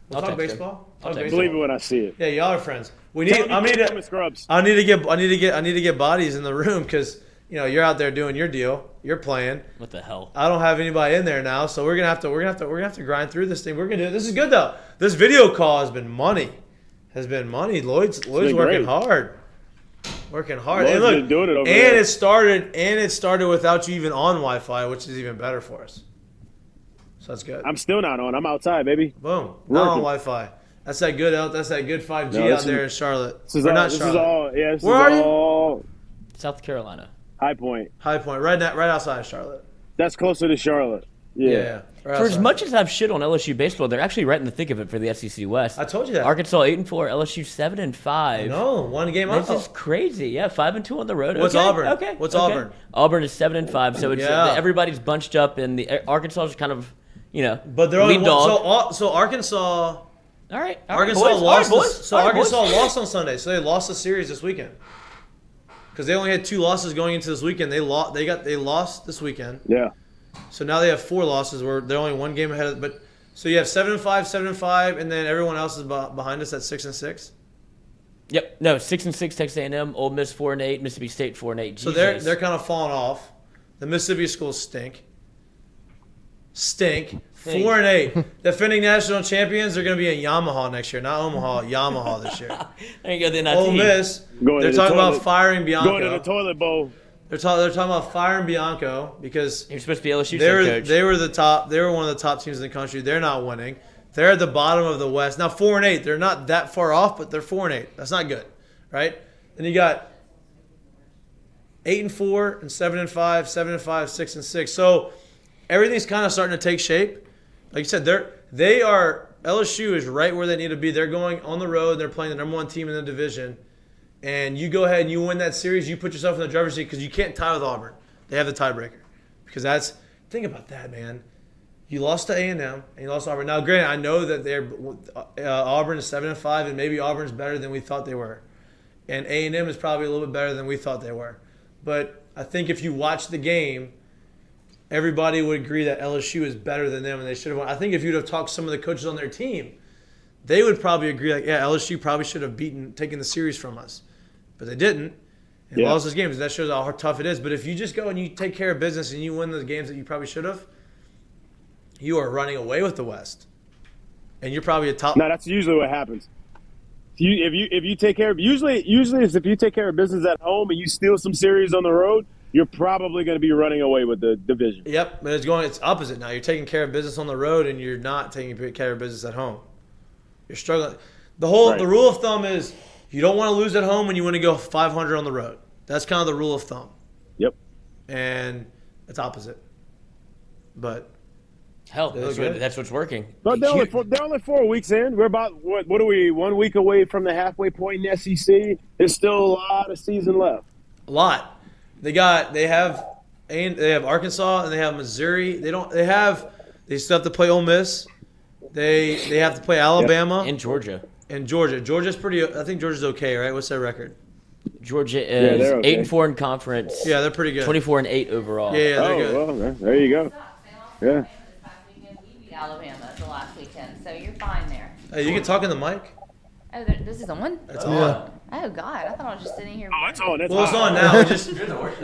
We'll I'll talk text him. baseball. I'll Talk text baseball. Believe it when I see it. Yeah, y'all are friends. Tell him I you need can't come to. in scrubs. I need to get bodies in the room because you're out there doing your deal. You're playing. What the hell? I don't have anybody in there now, so we're gonna have to grind through this thing. We're gonna do it. This is good though. This video call has been money. Lloyd's been working great. hard. Working hard. Lloyd's And look, been doing it over and there. it started without you even on Wi-Fi, which is even better for us. So that's good. I'm still not on. I'm outside, baby. Boom. Not on working. Wi-Fi. That's that good 5G No, out there in Charlotte. This is Or all. not This Charlotte. is all. Yeah. This Where is are you? all South Carolina. High Point. High Point, right outside of Charlotte. That's closer to Charlotte. Yeah. Right For as outside. much as I've shit on LSU baseball, they're actually right in the thick of it for the SEC West. I told you that. Arkansas 8-4, LSU 7-5. No, one game up. This is crazy. Yeah, 5-2 on the road. What's Okay, Auburn? Okay. What's okay. Auburn? Auburn is 7-5. So it's Yeah. everybody's bunched up, and the Arkansas is kind of, But they're only lead one. dog. So Arkansas. All right, Arkansas boys. lost. All right, boys. So All right, Arkansas boys. lost on Sunday. So they lost the series this weekend. Because they only had 2 losses going into this weekend. They lost this weekend. Yeah. So now they have 4 losses. Where they're only 1 game ahead of. But so you have 7-5, 7-5, and then everyone else is behind us at 6-6. Yep. No, 6-6 Texas A&M, Ole Miss 4-8, Mississippi State 4-8. So they're kind of falling off. The Mississippi schools stink. 4-8. Defending national champions are going to be in Yamaha next year, not Omaha. Yamaha this year. There you go. The NIT. Ole Miss. Going to They're the talking about toilet. firing Bianco. Going to the toilet bowl. They're talking about firing Bianco because You're supposed to be LSU's head coach. they were one of the top teams in the country. They're not winning. They're at the bottom of the West now. 4-8. They're not that far off, but they're 4-8. That's not good, right? Then you got 8-4 and 7-5, 7-5, 6-6. So everything's kind of starting to take shape. Like you said, LSU is right where they need to be. They're going on the road. They're playing the number 1 team in the division. And you go ahead and you win that series, you put yourself in the driver's seat because you can't tie with Auburn. They have the tiebreaker. Because think about that, man. You lost to A&M and you lost to Auburn. Now, granted, I know that Auburn is 7-5 and maybe Auburn's better than we thought they were. And A&M is probably a little bit better than we thought they were. But I think if you watch the game, everybody would agree that LSU is better than them and they should have won. I think if you'd have talked to some of the coaches on their team, they would probably agree, LSU probably should have taken the series from us. But they didn't. And lost those games. That shows how tough it is. But if you just go and you take care of business and you win the games that you probably should have, you are running away with the West. And you're probably a top. No, that's usually what happens. If you take care of usually it's if you take care of business at home and you steal some series on the road, you're probably going to be running away with the division. Yep, but it's opposite now. You're taking care of business on the road and you're not taking care of business at home. You're struggling. The rule of thumb is you don't want to lose at home and you want to go 500 on the road. That's kind of the rule of thumb. Yep. And it's opposite. But Hell, that's what's working. But they're only 4 weeks in. We're about what are we? 1 week away from the halfway point in the SEC. There's still a lot of season left. A lot. They have Arkansas and they have Missouri. They still have to play Ole Miss. They have to play Alabama And Georgia. and Georgia. Georgia's I think Georgia's okay, right? What's their record? Georgia is they're okay. 8-4 in conference. Yeah, they're pretty good. 24-8 overall. Yeah, they're good. Well, there you go. Yeah. We beat Alabama the last weekend, so you're fine there. Hey, you can talk in the mic. Oh, this is on? It's on. Oh, God. I thought I was just sitting here. Oh, it's on. Well, it's on now.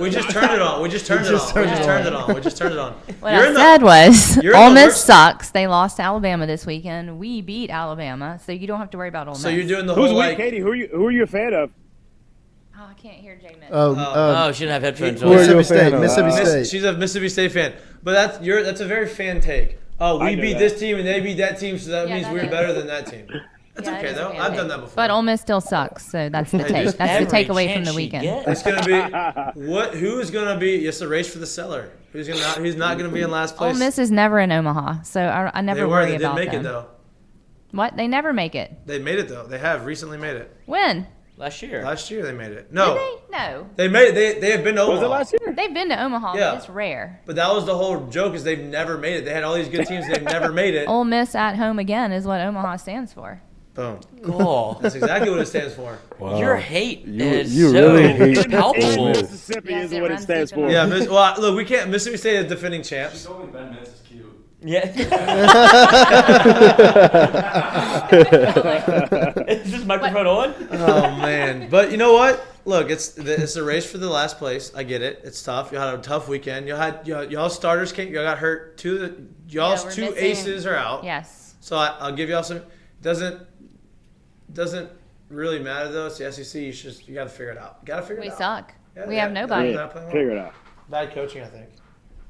We just turned it on. We just turned it on. What You're I in the- said was, you're in Ole the Miss worst- sucks. They lost to Alabama this weekend. We beat Alabama, so you don't have to worry about Ole Miss. So you're doing the Who's whole weak, like. Katie? Who are you a fan of? Oh, I can't hear J Mitch. Oh, she didn't have headphones Who are on. you a Mississippi fan State, of? Mississippi State. She's a Mississippi State fan, but that's a very fan take. Oh, I we know beat that. this team and they beat that team, so that Yeah, means that we're is. better than that team. That's Yeah, okay it is though. okay, I've okay. done that before. But Ole Miss still sucks, so that's the take. That's the Every takeaway from chance the she weekend. gets. It's gonna be who's gonna be? It's a race for the cellar. Who's not gonna be in last place? Ole Miss is never in Omaha, so I They never were. worry They didn't about make them. it though. What? They never make it. They made it though. They have recently made it. When? Last year. Last year they made it. Did No, they? No. they made it. They have been to Omaha. Was it last year? They've been to Omaha, Yeah. but it's rare. But that was the whole joke is they've never made it. They had all these good teams. They've never made it. Ole Miss at home again is what Omaha stands for. Boom. Cool. That's exactly what it stands for. Wow. Your hate You- is you so really hate palpable. Mississippi Yes, is it what it runs stands deep in for. Yeah. Well, look, we can't. Mississippi State is defending champs. Yeah. Is this microphone on? Oh man. But you know what? Look, it's a race for the last place. I get it. It's tough. You had a tough weekend. Y'all starters y'all got hurt. Y'all's we're two missing- aces are out. Yes. So I'll give y'all some. Doesn't really matter though. It's the SEC. You got to figure it out. You got to figure We it out. suck. Yeah, We yeah, have nobody. yeah. Not playing well. Figure it out. Bad coaching, I think.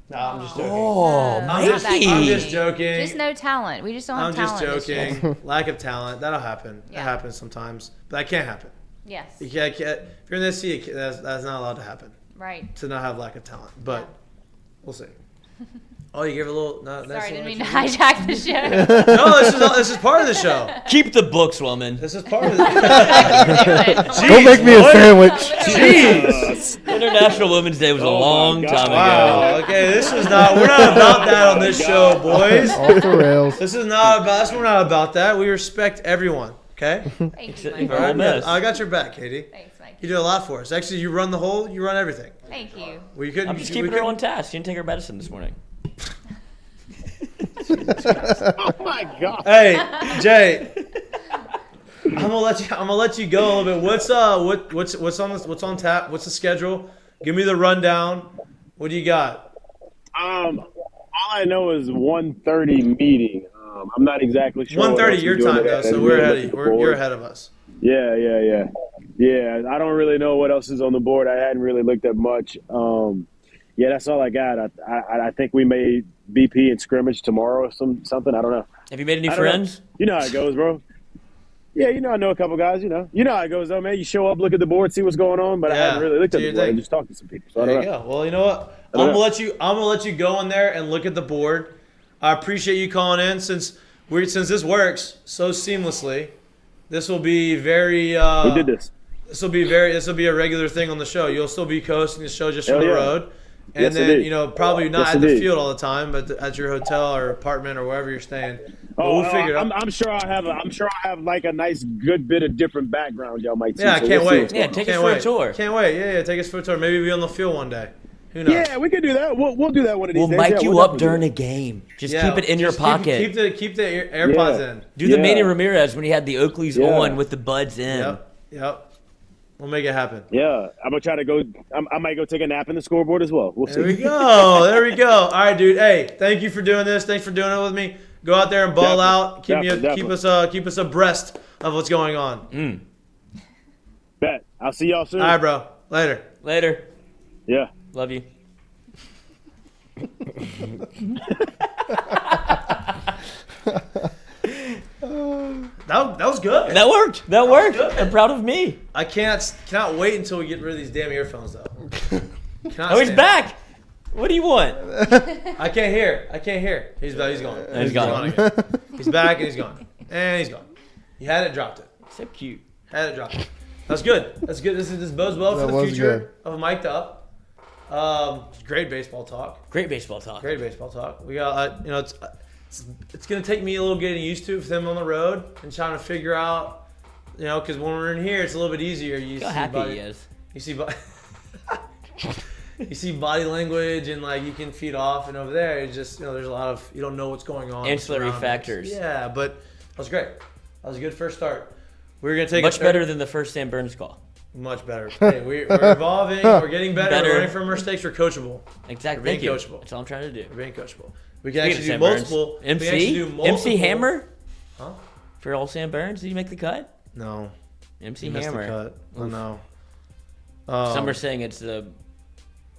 No, I'm just joking. Oh, I'm just Mikey. joking. Just no talent. We just don't have I'm just talent. this year. joking. Lack of talent. That'll happen. It Yeah. happens sometimes, but that can't happen. Yes. You can't. If you're in the SEC, that's not allowed to happen. Right. To not have lack of talent, but Yeah. we'll see. Oh, you gave a little. No, Sorry, I didn't mean to hijack the show. No, this is part of the show. Keep the books, woman. This is part of the Don't make me a sandwich. Jeez. International Women's Day was a long time ago. Wow. Okay, we're not about that on this show, boys. Off the rails. We're not about that. We respect everyone. Okay. Thank you, All Mike. right. Miss. I got your back, Katie. Thanks, Mike. You do a lot for us. Actually, you run everything. Thank you. Well, you couldn't. I'm just keeping her on task. She didn't take her medicine this morning. Oh my God. Hey, Jay. I'm gonna let you go a little bit. What's on tap? What's the schedule? Give me the rundown. What do you got? All I know is 1:30 meeting. I'm not exactly sure. 1:30 your time though, so you're ahead of us. Yeah. I don't really know what else is on the board. I hadn't really looked at much. Yeah, that's all I got. I think we may BP and scrimmage tomorrow or something. I don't know. Have you made any friends? You know how it goes, bro. Yeah, I know a couple guys. You know how it goes, though, man. You show up, look at the board, see what's going on, but I haven't really looked at the board. I just talked to some people. So I There don't you know. go. Well, you know what? I'm gonna let you go in there and look at the board. I appreciate you calling in since this works so seamlessly. This will be very. We did this. This will be a regular thing on the show. You'll still be coasting the show just from the yeah. road. And Yes, then, indeed. probably not Yes, at the indeed. field all the time, but at your hotel or apartment or wherever you're staying. But Oh, we'll figure it out. I'm sure I have like a nice good bit of different background y'all might see. Yeah, I so can't we'll see wait. what's Yeah, going on. take us Can't for a wait. tour. Can't wait. Yeah, take us for a tour. Maybe be on the field one day. Who knows? Yeah, we can do that. We'll do that one of these We'll days. mic Yeah, you we'll up definitely during do a game. Just Yeah, keep it in your just pocket. Keep the AirPods Yeah. in. Do the Yeah. Manny Ramirez when he had the Oakleys Yeah. on with the buds in. Yep. We'll make it happen. that. Yeah, I'm gonna try to go. I might go take a nap in the scoreboard as well. We'll see. There we go. All right, dude. Hey, thank you for doing this. Thanks for doing it with me. Go out there and ball out. Keep us abreast of what's going on. Bet. I'll see y'all soon. All right, bro. Later. Later. Yeah. Love you. That was good. That worked. That worked. good. I'm proud of me. I cannot wait until we get rid of these damn earphones though. Oh, he's back. What do you want? I can't hear. He's gone. He's gone. Again. He's back and he's gone. And he's gone. You had it, dropped it. So cute. Had it, dropped it. That's good. That's good. This bodes well for That the was future good. of Mik'd Up. Great baseball talk. Great baseball talk. Great baseball talk. We got, it's going to take me a little getting used to with them on the road and trying to figure out, because when we're in here, it's a little bit easier. You Look how see happy body, he is. You see, you see body language and you can feed off. And over there, it's just there's a lot of you don't know what's going on. Ancillary surroundings. factors. Yeah, but that was great. That was a good first start. We're gonna take Much better than the first Sam Burns call. Much better. Hey, we're evolving. We're getting better. Better. We're learning from our mistakes. We're coachable. Exactly. We're being Thank you. coachable. That's all I'm trying to do. We're being coachable. We can Speaking actually of do Sam multiple. Burns, We can actually do multiple. MC Hammer Huh? for all Sam Burns. Did you make the cut? No. MC He missed the Hammer. cut. Oh no. Some are saying it's the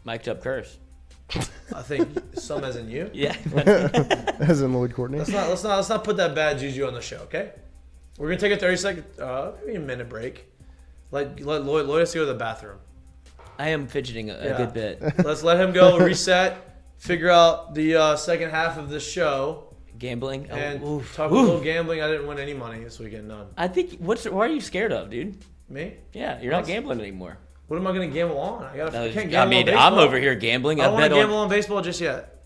mic'd up curse. I think some as in you. Yeah. As in Lloyd Courtney. Let's not put that bad juju on the show, okay? We're gonna take a 30-second, maybe a minute break. Let Lloyd us go to the bathroom. I am fidgeting a Yeah. good bit. Let's let him go, reset, figure out the second half of the show, Gambling. and Oh, talk a little gambling. I didn't win any money this weekend, none. I think. Why are you scared of, dude? Me? Yeah, you're not gambling anymore. What am I gonna gamble on? I I can't gamble on mean, baseball. I'm over here gambling. I don't want bet to on. gamble on baseball just yet.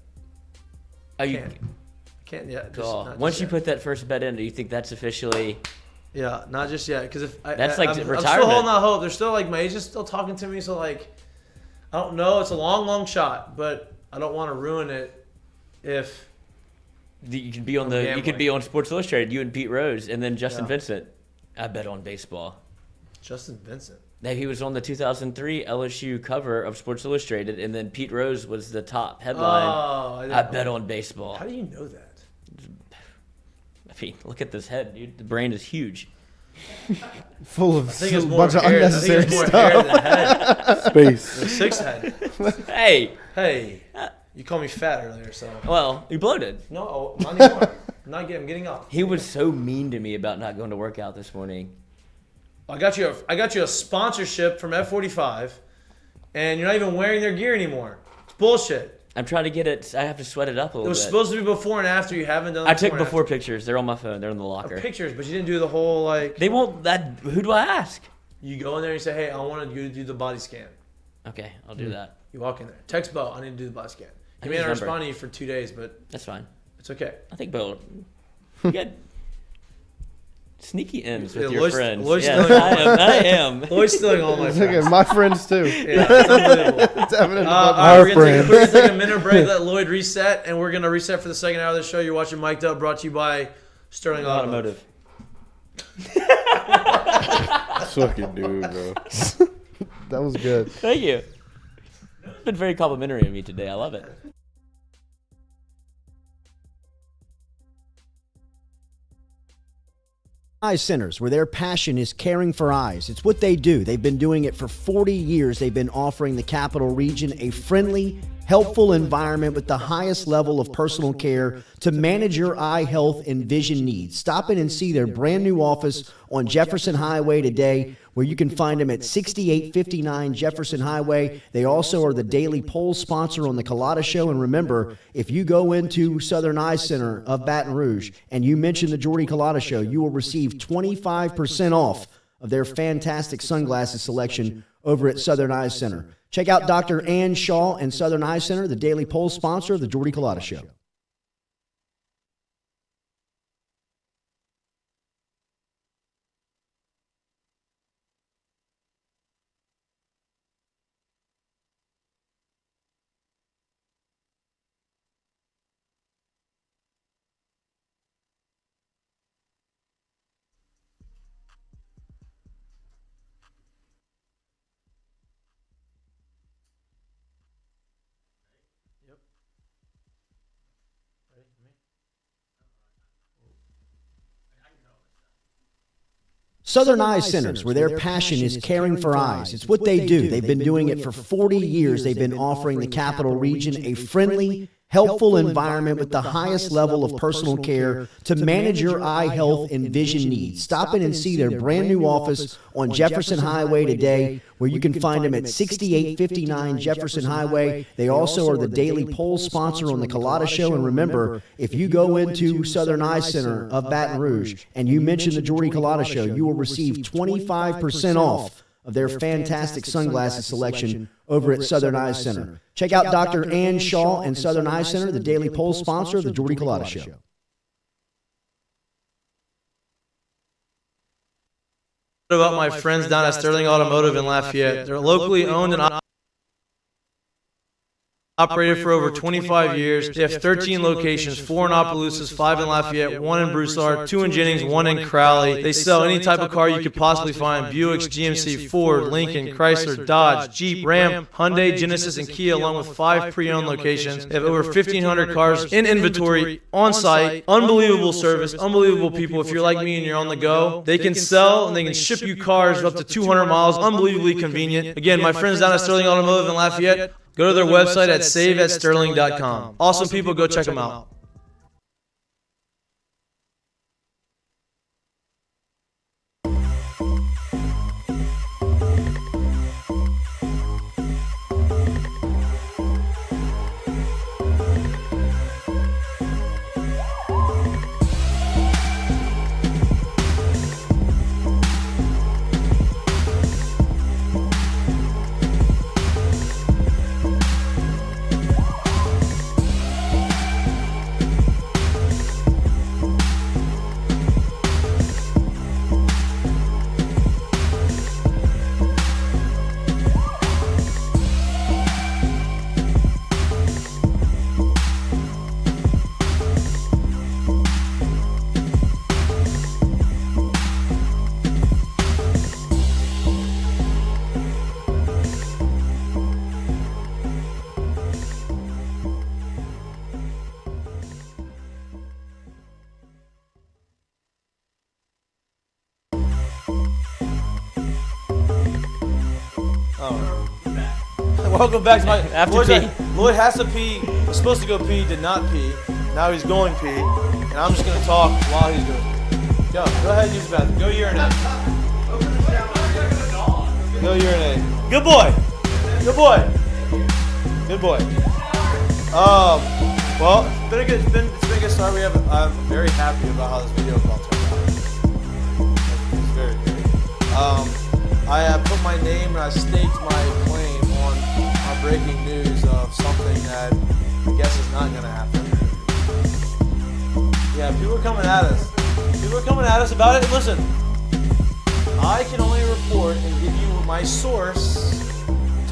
Are you? Can't yet. Once you put that first bet in, do you think that's officially? Yeah, not just yet. Because if That's like I'm still retirement. holding out hope. They're still my agent's still talking to me. So I don't know. It's a long shot, but I don't want to ruin it. If You could be on I'm you could gambling. be on Sports Illustrated. You and Pete Rose, and then Justin Yeah. Vincent. I bet on baseball. Justin Vincent. That he was on the 2003 LSU cover of Sports Illustrated, and then Pete Rose was the top headline. Oh, I bet on baseball. How do you know that? I mean, look at this head, dude. The brain is huge. Full of I think it's a more bunch of hair. I unnecessary think it's more hair stuff. than head. Space. The sixth head. Hey, Hey, you called me fat earlier, so well, you bloated. no, not anymore. I'm getting off. He was so mean to me about not going to work out this morning. I got you a sponsorship from F45, and you're not even wearing their gear anymore. It's bullshit. I'm trying to get it. I have to sweat it up a little bit. It was supposed to be before and after. You haven't done. I took before pictures. They're on my phone. They're in the locker. Pictures, but you didn't do the whole like. They won't. Who do I ask? You go in there and you say, "Hey, I want you to do the body scan." Okay, I'll do that. You walk in there. Text Bo. I need to do the body scan. He may his not number. respond to you for 2 days, but That's fine. it's okay. I think Bo. You got sneaky ends with Yeah, your Lloyd's- friends. Lloyd's Yes, stealing- I am. Lloyd's stealing all my Look friends. at my friends too. Yeah, it's unbelievable. It's evident. All about right, our we're gonna friends. take a minute break, let Lloyd reset, and we're gonna reset for the second hour of the show. You're watching Mik'd Up, brought to you by Sterling Automotive. Fucking dude, bro. That was good. Thank you. It's been very complimentary of me today. I love it. Eye centers, where their passion is caring for eyes. It's what they do. They've been doing it for 40 years. They've been offering the Capital Region a friendly, helpful environment with the highest level of personal care to manage your eye health and vision needs. Stop in and see their brand new office on Jefferson Highway today, where you can find them at 6859 Jefferson Highway. They also are the daily poll sponsor on the Colada Show. And remember, if you go into Southern Eye Center of Baton Rouge and you mention the Jordy Colada Show, you will receive 25% off of their fantastic sunglasses selection over at Southern Eye Center. Check out Dr. Ann Shaw and Southern Eye Center, the daily poll sponsor of the Jordy Colada Show. Southern Eye Centers, where their passion is caring for eyes. It's what they do. They've been doing it for 40 years. They've been offering the Capital Region a friendly, helpful environment with the highest level of personal care to manage your eye health and vision needs. Stop in and see their brand new office on Jefferson Highway today, where you can find them at 6859 Jefferson Highway. They also are the daily poll sponsor on the Colada Show. And remember, if you go into Southern Eye Center of Baton Rouge and you mention the Jordy Colada Show, you will receive 25% off of their fantastic sunglasses selection over at Southern Eye Center. Check out Dr. Ann Shaw and Southern Eye Center, the daily poll sponsor of the Jordy Colada Show. What about my friends down at Sterling Automotive in Lafayette? They're locally owned and operated for over 25 years. They have 13 locations, 4 in Opelousas, 5 in Lafayette, 1 in Broussard, 2 in Jennings, 1 in Crowley. They sell any type of car you could possibly find: Buicks, GMC, Ford, Lincoln, Chrysler, Dodge, Jeep, Ram, Hyundai, Genesis, and Kia, along with 5 pre-owned locations. They have over 1,500 cars in inventory, on site. Unbelievable service, unbelievable people. If you're like me and you're on the go, they can sell and they can ship you cars up to 200 miles. Unbelievably convenient. Again, my friends down at Sterling Automotive in Lafayette, go to their website at saveatsterling.com. Awesome people, go check them out. Welcome back to my After pee. Lloyd has to pee. Was supposed to go pee, did not pee. Now he's going pee, and I'm just gonna talk while he's doing it. Go ahead, use the bathroom. Go urinate. Go urinate. Good boy. Good boy. Good boy. Well, it's been a good start. I'm very happy about how this video call turned out. It's very good. I have put my name and I staked my claim on breaking news of something that I guess is not going to happen. Yeah, people are coming at us. People are coming at us about it. Listen, I can only report and give you what my source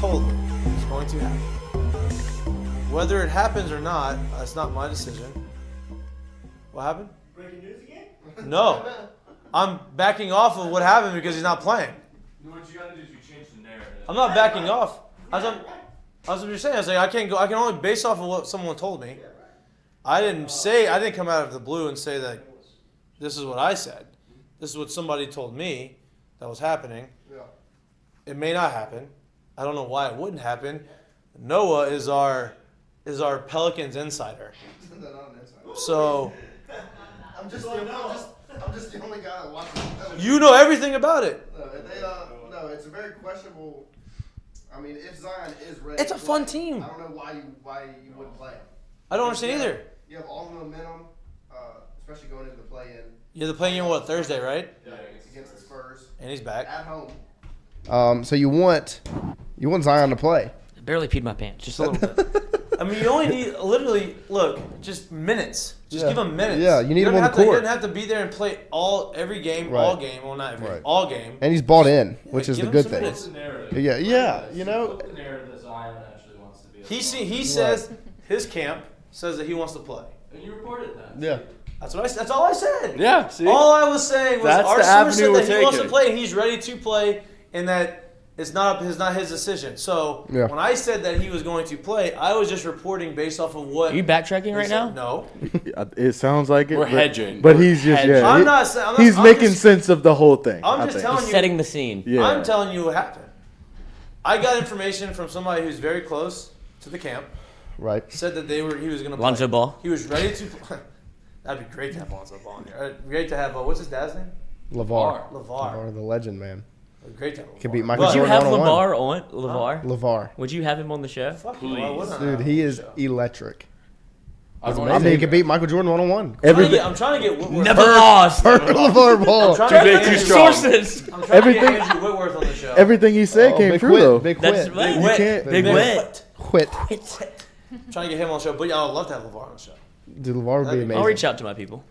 told me is going to happen. Whether it happens or not, that's not my decision. What happened? Breaking news again? No. I'm backing off of what happened because he's not playing. What you gotta do is you change the narrative. I'm not backing off. I was just saying, I was like, I can only base off of what someone told me. I didn't come out of the blue and say that this is what I said. This is what somebody told me that was happening. It may not happen. I don't know why it wouldn't happen. Noah is our Pelicans insider. So I'm just the only guy that watches Pelicans. you know everything about it. No, it's a very questionable. I mean, if Zion is ready, It's a fun team. I don't know why you wouldn't play him. I don't understand either. You have all the momentum, especially going into the play-in. Yeah, they're playing in Thursday, right? Yeah, against the Spurs And he's back. at home. So you want Zion to play. I barely peed my pants, just a little bit. I mean, you only need just minutes. Just give him minutes. Yeah, you need him on the He court. doesn't have to be there and play every game, Right. all game. Well, not every, Right. all game. And he's bought in, which is give the him good some thing. minutes. The narrative. Yeah, you know. Flip the narrative that Zion actually wants to be. He says his camp says that he wants to play. And you reported that. Yeah. That's all I said. Yeah, see? All I was saying was That's our the source avenue said we're that he wants to taking. play and he's ready to play, and that it's not his decision. So Yeah. when I said that he was going to play, I was just reporting based off of what. Are you backtracking right he now? said. No. It sounds like it. We're but- hedging. But he's just, hedging. yeah. I'm not. He's I'm making just, sense of the whole thing. I'm I just think. telling He's you. setting the scene. Yeah. I'm telling you what happened. I got information from somebody who's very close to the camp. Right. Said that he was going to play. Lonzo Ball. He was ready to play. That'd be great to have Lonzo Ball in here. Great to have, what's his dad's name? LeVar. LeVar. The legend, man. Great to have LeVar. Could beat Michael Would you Jordan have one-on-one. LeVar on LeVar? LeVar. Would you have him on the show? Fuck you, why wouldn't I Dude, have he him on is the show? electric. I was I mean, he could beat Michael Jordan one-on-one. I'm trying to get Whitworth. Never lost. LeVar Ball. I'm trying to get too Andrew- strong. Sources. I'm trying to Everything- get Andrew Whitworth on the show. Everything he said came Big true, quit. though. Big That's quit. right. You can't. Big wit. Quit. I'm trying to get him on the show, but yeah, I would love to have LeVar on the show. Dude, LeVar would be That'd be- amazing. I'll reach out to my people.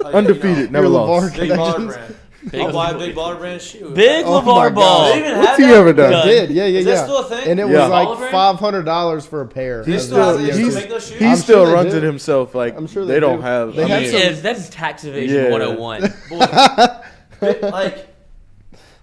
Undefeated, never You're lost. LeVar Big baller connections. brand. Big I'll buy a big baller brand shoe. Big Oh my LeVar God. Ball. They even What's have he that? ever done? Done. He did, yeah. Is that still a thing? And it Yeah. was like Oliver? $500 for a pair. He Of still those has it. DOTs. Make those shoes? He I'm still sure they runs do. it himself. Like I'm sure they they don't do. have. They I have mean, some- That's tax evasion Yeah. 101. Like,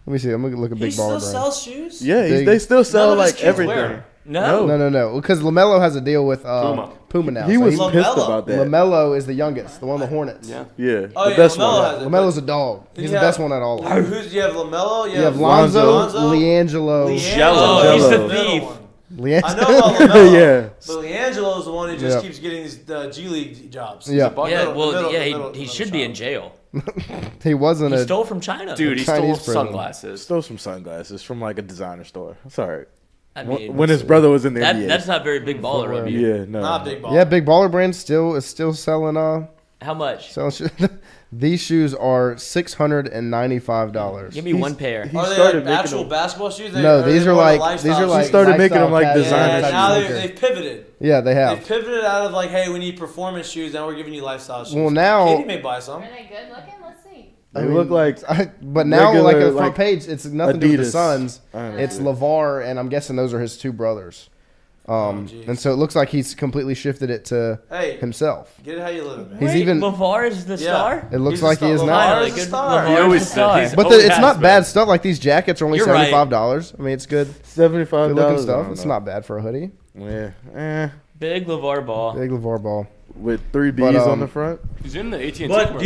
Let me see. I'm going to look at he Big still Baller Brand. sells shoes? yeah, Big- they still sell None of his like kids everything. wear 'em. No. No. Because LaMelo has a deal with Puma now. He so was LaMelo. pissed about that. LaMelo is the youngest, the one with the Hornets. Yeah. Yeah, Oh, the yeah, best LaMelo one. has it. LaMelo's a dog. Then He's you the best have- one at all. of them. Who's you have LaMelo? You have Lonzo, Lonzo, LiAngelo. Oh, he's the the middle thief. one. Leang- I know about LaMelo. Yeah. But LiAngelo's the one who just Yeah. keeps getting these G League jobs. Yeah. Yeah, well, The he middle should be in jail. He wasn't He a. stole from China. Dude, he stole Chinese prison. sunglasses. Stole some sunglasses from like a designer store. That's all right. I mean, When his brother was in the NBA. that's not very big baller of you. Yeah, no. Not big ball. Yeah, Big Baller Brand is still selling How much? These shoes are $695. Give me one pair. He Are they started like making actual them. basketball shoes? No, these they are more like lifestyle He started shoes? making them like lifestyle designer Yeah, casual now sneaker. they've pivoted. Yeah, they They've have. pivoted out of like, hey, we need performance shoes. Now we're giving you lifestyle shoes. Well, now- Katie may buy some. Are they good looking? Let's see. They look like but now, regular, like on the front like, page, it's nothing to do with the Adidas. Suns. I don't know. It's LeVar, and I'm guessing those are his two brothers. jeez. And so it looks like he's completely shifted it to Hey, himself. get it how you live it, man. He's Wait, even- LeVar is the Yeah. star? It looks He's the like he is star. now. LeVar Finally, is the good. star. LeVar He is always the star. he's- But always it's has not been. bad stuff. Like these jackets are only You're right. $75. I mean, it's good, $75. good looking I stuff. don't It's know. not bad for a hoodie. Yeah, Big LeVar Ball. Big LeVar Ball. with 3 B's But, on the front. He's in the AT&T But commercial.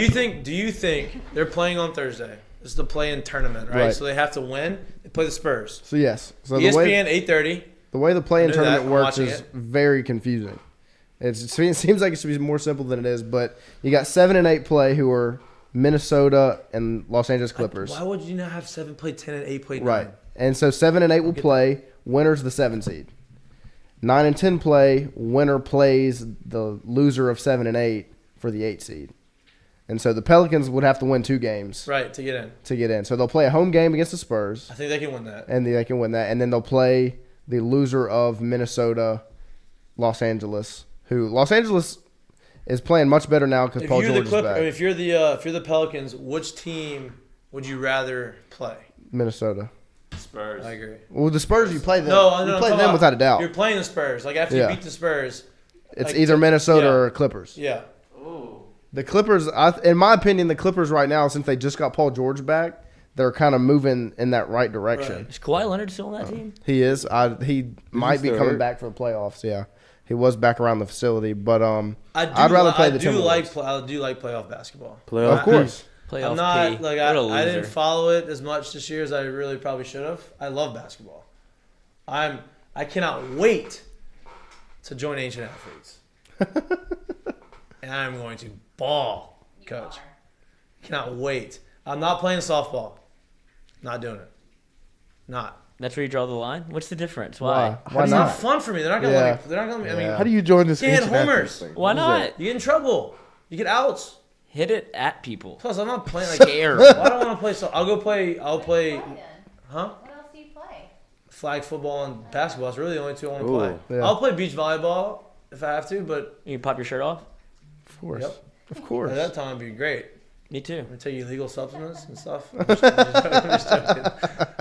do you think they're playing on Thursday? This is the play-in tournament, right? Right. So they have to win. They play the Spurs. So yes, so ESPN 8:30. the way the play-in I knew that. tournament I'm works watching is it. very confusing. It seems like it should be more simple than it is, but you got 7 and 8 play who are Minnesota and Los Angeles Clippers. Why would you not have 7 play 10 and 8 play 9? Right. And so 7 and 8 will play. Winner's the 7 seed. 9 and 10 play. Winner plays the loser of 7 and 8 for the 8 seed. And so the Pelicans would have to win 2 games Right, to get in. to get in. So they'll play a home game against the Spurs, I think they can win that. and they can win that. And then they'll play the loser of Minnesota, Los Angeles, who Los Angeles is playing much better now because Paul George is back. If you're the Pelicans, which team would you rather play? Minnesota. Spurs. I agree. Well, the Spurs, you play them. No, you I'm play talking them about- without a doubt. You're playing the Spurs. Like after Yeah. you beat the Spurs, It's like, either Minnesota yeah. or Clippers. yeah. Ooh. The Clippers, in my opinion, the Clippers right now, since they just got Paul George back, they're kind of moving in that right direction. Right. Is Kawhi Leonard still on that team? He is. He might be still coming hurt? back for the playoffs. Yeah, he was back around the facility, but I'd I rather play the do Timberwolves. I do like playoff basketball. Playoff Of course. Playoff I'm not P. like What a I didn't loser. follow it as much this year as I really probably should have. I love basketball. I cannot wait to join Ancient Athletes, and I'm going to ball, coach. Cannot wait. I'm not playing softball. Not doing it. Not. That's where you draw the line. What's the difference? Why? Why? Why It's not not? fun for me. They're not gonna Yeah. let me. They're not gonna. I mean, Yeah. How do you join this? Can't hit ancient athletes homers. thing? Why What is not? that? you get in trouble. You get outs. Hit it at people. Plus, I'm not playing like. Scare. Why do I want to play? So I'll go play. I'll play. Huh? What else do you play? Flag football and basketball. It's really the only two I want to Ooh. play. Yeah. I'll play beach volleyball if I have to, but You can pop your shirt off? Of course. Yep. Of course. at that time it'd be great. Me too. I'm gonna take illegal supplements and stuff. I'm just joking.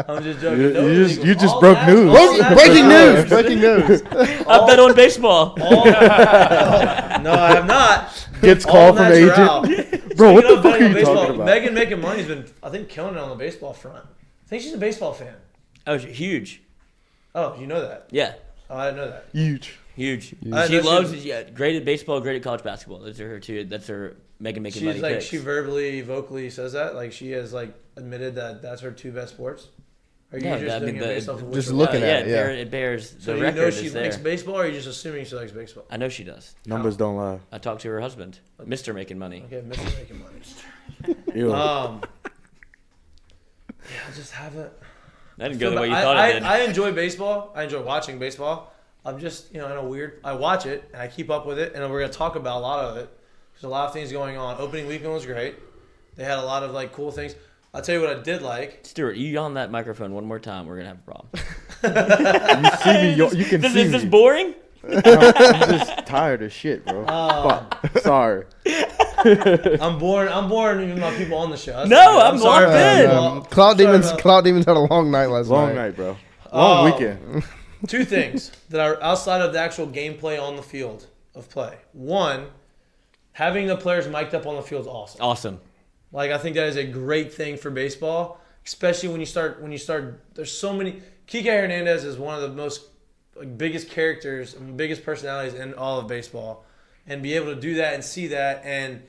I'm just joking. You- No you just- illegal- you just all broke nat- news. all natural. Breaking news! Breaking news! I bet on baseball. No, I have not. Gets All called from natural. agent. Bro, what Speaking the of fuck betting are on you baseball, talking about? Megan making money's been, I think, killing it on the baseball front. I think she's a baseball fan. Oh, huge. Oh, you know that? Yeah. Oh, I didn't know that. Huge. Huge. I She know she loves was- great at baseball, great at college basketball. Those are her two. That's her making She's money like picks. she verbally, vocally says that. Like she has like admitted that that's her two best sports. Are you No, just I doing mean, it based off of just which looking one? at it, yeah. It bears So the you record know is she there. likes baseball, or are you just assuming she likes baseball? I know she does. Numbers don't lie. I talked to her husband, Mr. Making Money. Okay, Mr. Making Money. Ew. Yeah, I just haven't. That didn't go the way you I, thought it did. I enjoy baseball. I enjoy watching baseball. I'm just, in a weird. I watch it and I keep up with it, and we're gonna talk about a lot of it. There's a lot of things going on. Opening weekend was great. They had a lot of like cool things. I'll tell you what I did like. Stuart, you yawn that microphone one more time, we're gonna have a problem. You see me? You can see Is this me. boring? I'm just tired of shit, bro. Fuck. Sorry. I'm boring even my people on the show. That's No, okay. I'm sorry locked about in. that. Um, Cloud Sorry Demons. about- Cloud Demons had a long night last Long night. night, bro. Long Oh. weekend. Two things that are outside of the actual gameplay on the field of play. One, having the players mic'd up on the field is awesome. Awesome. Like I think that is a great thing for baseball, especially when you start. There's so many. Kike Hernandez is one of the most biggest characters, and biggest personalities in all of baseball, and be able to do that and see that, and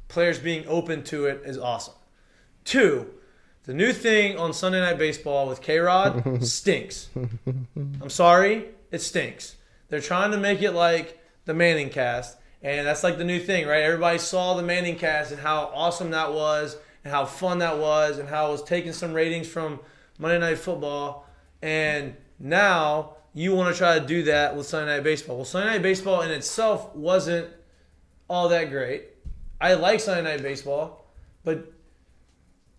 players being open to it is awesome. Two, the new thing on Sunday Night Baseball with K-Rod stinks. I'm sorry, it stinks. They're trying to make it like the Manning cast, and that's like the new thing, right? Everybody saw the Manning cast and how awesome that was, and how fun that was, and how it was taking some ratings from Monday Night Football, and now you want to try to do that with Sunday Night Baseball. Well, Sunday Night Baseball in itself wasn't all that great. I like Sunday Night Baseball, but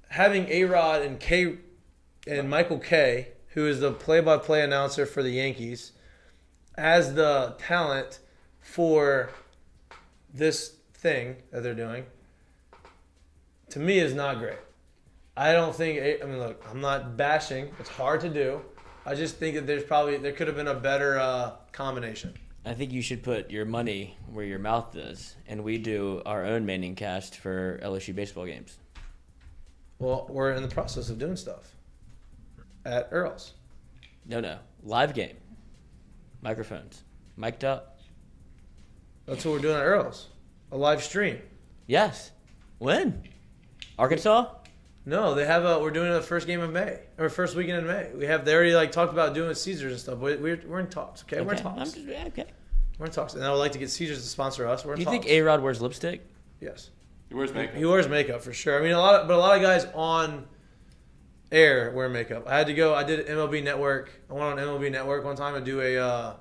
having A-Rod and Michael Kay, who is the play-by-play announcer for the Yankees, as the talent for this thing that they're doing, to me is not great. I don't think. I mean, look, I'm not bashing. It's hard to do. I just think that there could have been a better combination. I think you should put your money where your mouth is, and we do our own Manning cast for LSU baseball games. Well, we're in the process of doing stuff at Earl's. No. Live game. Microphones. Mic'd up. That's what we're doing at Earl's. A live stream. Yes. When? Arkansas? No, they have we're doing the first game of May, or first weekend in May. They already talked about doing Caesars and stuff. But we're in talks. Okay, we're in talks. Okay. We're in talks, and I would like to get Caesars to sponsor us. We're in Do you talks. think A-Rod wears lipstick? Yes, He wears makeup. he wears makeup for sure. I mean, a lot of guys on air wear makeup. I had to go. I did MLB Network. I went on MLB Network one time to do a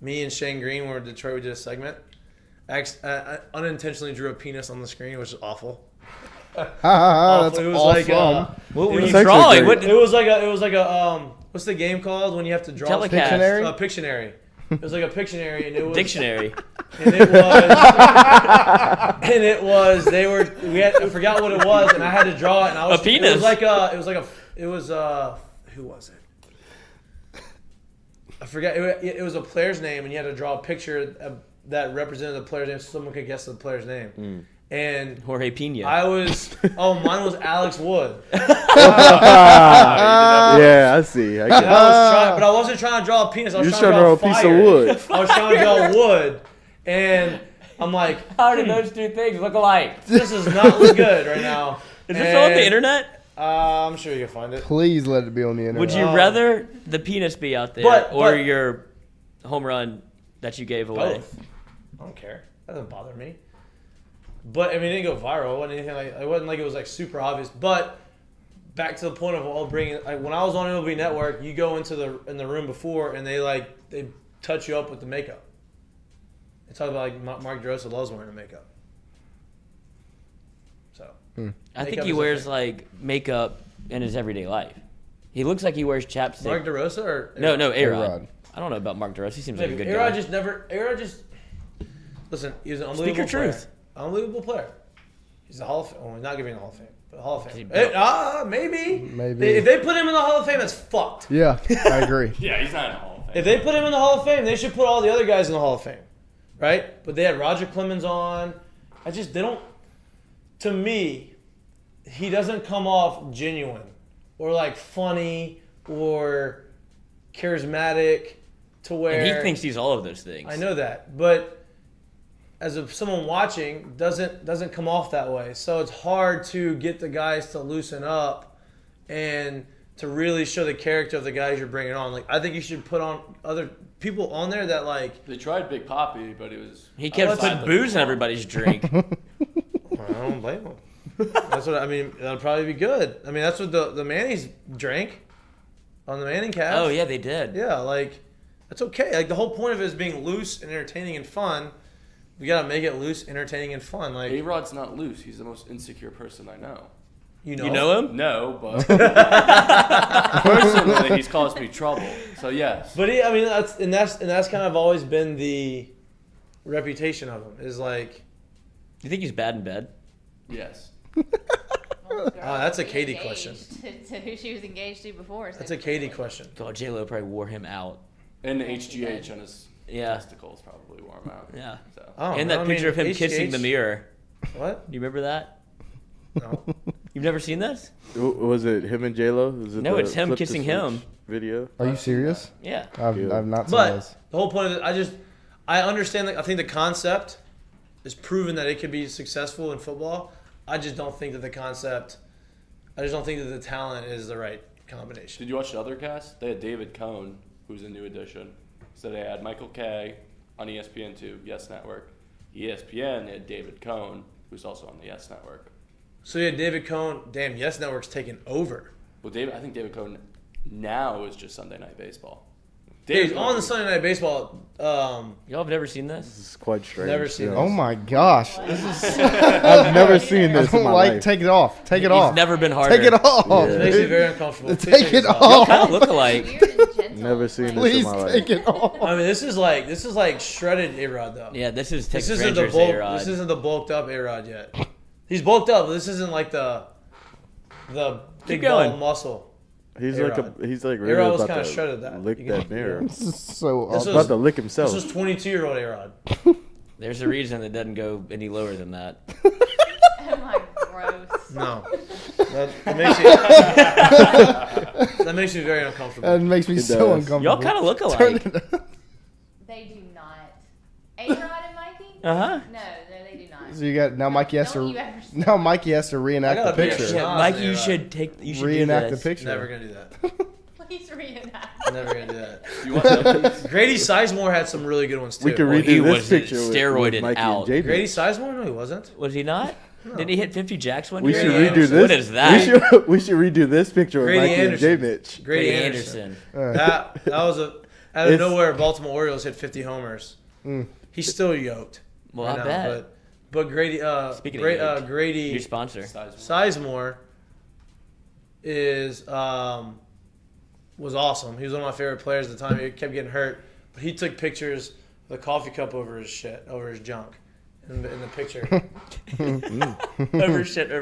Me and Shane Green were in Detroit. We did a segment. I unintentionally drew a penis on the screen, which is awful. That's It was awesome. like What were you That's actually drawing? great. What, it was like a what's the game called when you have to draw Telecast. Pictionary? Pictionary. It was like a Pictionary, and it was dictionary. and it was I forgot what it was, and I had to draw it, and I was A penis. Who was it? I forgot. It was a player's name, and you had to draw a picture that represented the player's name, so someone could guess the player's name. And Jorge Pina. mine was Alex Wood. Yeah, I see. I And get but I wasn't trying to draw a penis. I was You're trying to draw a piece fire. of wood. I was trying to draw wood, and I'm like, How did those two things look alike? this does not look good right now. Is this on the internet? I'm sure you can find it. Please let it be on the internet. Would you rather the penis be out there or but- your home run that you gave away? Both. I don't care. That doesn't bother me. But I mean, it didn't go viral. It wasn't anything like it wasn't like it was like super obvious. But back to the point of all bringing like when I was on MLB Network, you go into the room before and they touch you up with the makeup. They talk about like Mark DeRosa loves wearing the makeup. So I think makeup he is a wears thing. like makeup in his everyday life. He looks like he wears chapstick. Mark DeRosa or No, A-Rod. A-Rod. I don't know about Mark DeRosa. He seems like a good A-Rod guy. A-Rod just listen. He's an Speak unbelievable your player. truth. Unbelievable player. He's a Hall of Fame. Well, he's not giving the Hall of Fame, but Hall of Fame. Maybe. Maybe. If they put him in the Hall of Fame, that's fucked. Yeah, I agree. Yeah, he's not in the Hall of Fame. If they put him in the Hall of Fame, they should put all the other guys in the Hall of Fame, right? But they had Roger Clemens on. They don't. To me, he doesn't come off genuine or like funny or charismatic to where And he thinks he's all of those things. I know that, but as someone watching doesn't come off that way. So it's hard to get the guys to loosen up and to really show the character of the guys you're bringing on. Like I think you should put on other people on there that like. They tried Big Poppy, but it was. He kept that's putting not booze in everybody's drink. I don't blame him. That's what I mean. That'll probably be good. I mean, that's what the Mannies drank on the Manning cast. Oh, yeah, they did. Yeah, like that's okay. Like the whole point of it is being loose and entertaining and fun. We gotta make it loose, entertaining, and fun. Like A-Rod's not loose. He's the most insecure person I know. you You know him? No, but personally, he's caused me trouble. So yes. But I mean, that's kind of always been the reputation of him. Is like, Do you think he's bad in bed? Yes. that's a Katie question. To who she was engaged to before. So That's a Katie question. God, J-Lo probably wore him out. And the HGH on his Yeah. testicles probably wore him out. Yeah. So. Oh, And that picture of him kissing the mirror. What? Do you remember that? No. You've never seen this? Was it him and J-Lo? No, it's him kissing him. Video. Are you serious? Yeah. I've not seen But this. the whole point of it, I understand. I think the concept is proven that it could be successful in football. I just don't think that the talent is the right combination. Did you watch the other cast? They had David Cohn, who's a new addition. So they had Michael Kay on ESPN2, Yes Network. ESPN had David Cohn, who's also on the Yes Network. So you had David Cohn. Damn, Yes Network's taken over. Well, I think David Cohn now is just Sunday Night Baseball. Dude, on the Sunday Night Baseball, Y'all have never seen this? This is quite strange. Never seen yeah. it. Oh my gosh. I've never seen I this in don't my like. life. Take it off. Take it He's off. never been harder. Take it off. Yeah. it makes me very uncomfortable. Please Take it this off. Kind of look alike. weird and gentle. Never seen this Please in my life. take it off. I mean, this is like shredded A-Rod though. Yeah, this is This Texas isn't the Rangers bulk. A-Rod. This isn't the bulked up A-Rod yet. He's bulked up, but this isn't like the big going. ball muscle. He's A-Rod. really A-Rod was about kinda to shredded that. lick You that can- mirror. This is so This awesome. About to lick himself. This was 22-year-old A-Rod. There's a reason it doesn't go any lower than that. Oh my, gross. No, that makes me very uncomfortable. That makes me It so does. uncomfortable. Y'all kind of look Turn alike. it up. They do not. A-Rod and Mikey? Uh-huh. No, they do not. So you got now Mikey has Don't to you ever say now Mikey has to reenact I the got a big picture. shot. Yeah, Nah, Mikey, you A-Rod. should do Reenact the this. picture. Never gonna do that. Please reenact. Never gonna do that. You want that? Grady Sizemore had some really good ones too. We could Well, redo he this was picture steroided with Mikey out. and J Grady Mitch. Sizemore? No, he wasn't. Was he not? Didn't he hit 50 jacks one We year? should Grady redo Anderson. this. What is that? We should redo this picture with Grady Mikey and J Anderson. Mitch. Grady Grady Anderson. Anderson. That was a. out of nowhere, Baltimore Orioles hit 50 homers. Mm. He's still yoked. Well, right I now, bet. But Grady, Speaking Grady, of yoked, Grady new sponsor. Sizemore is was awesome. He was one of my favorite players at the time. He kept getting hurt, but he took pictures with a coffee cup over his junk. In the picture, Over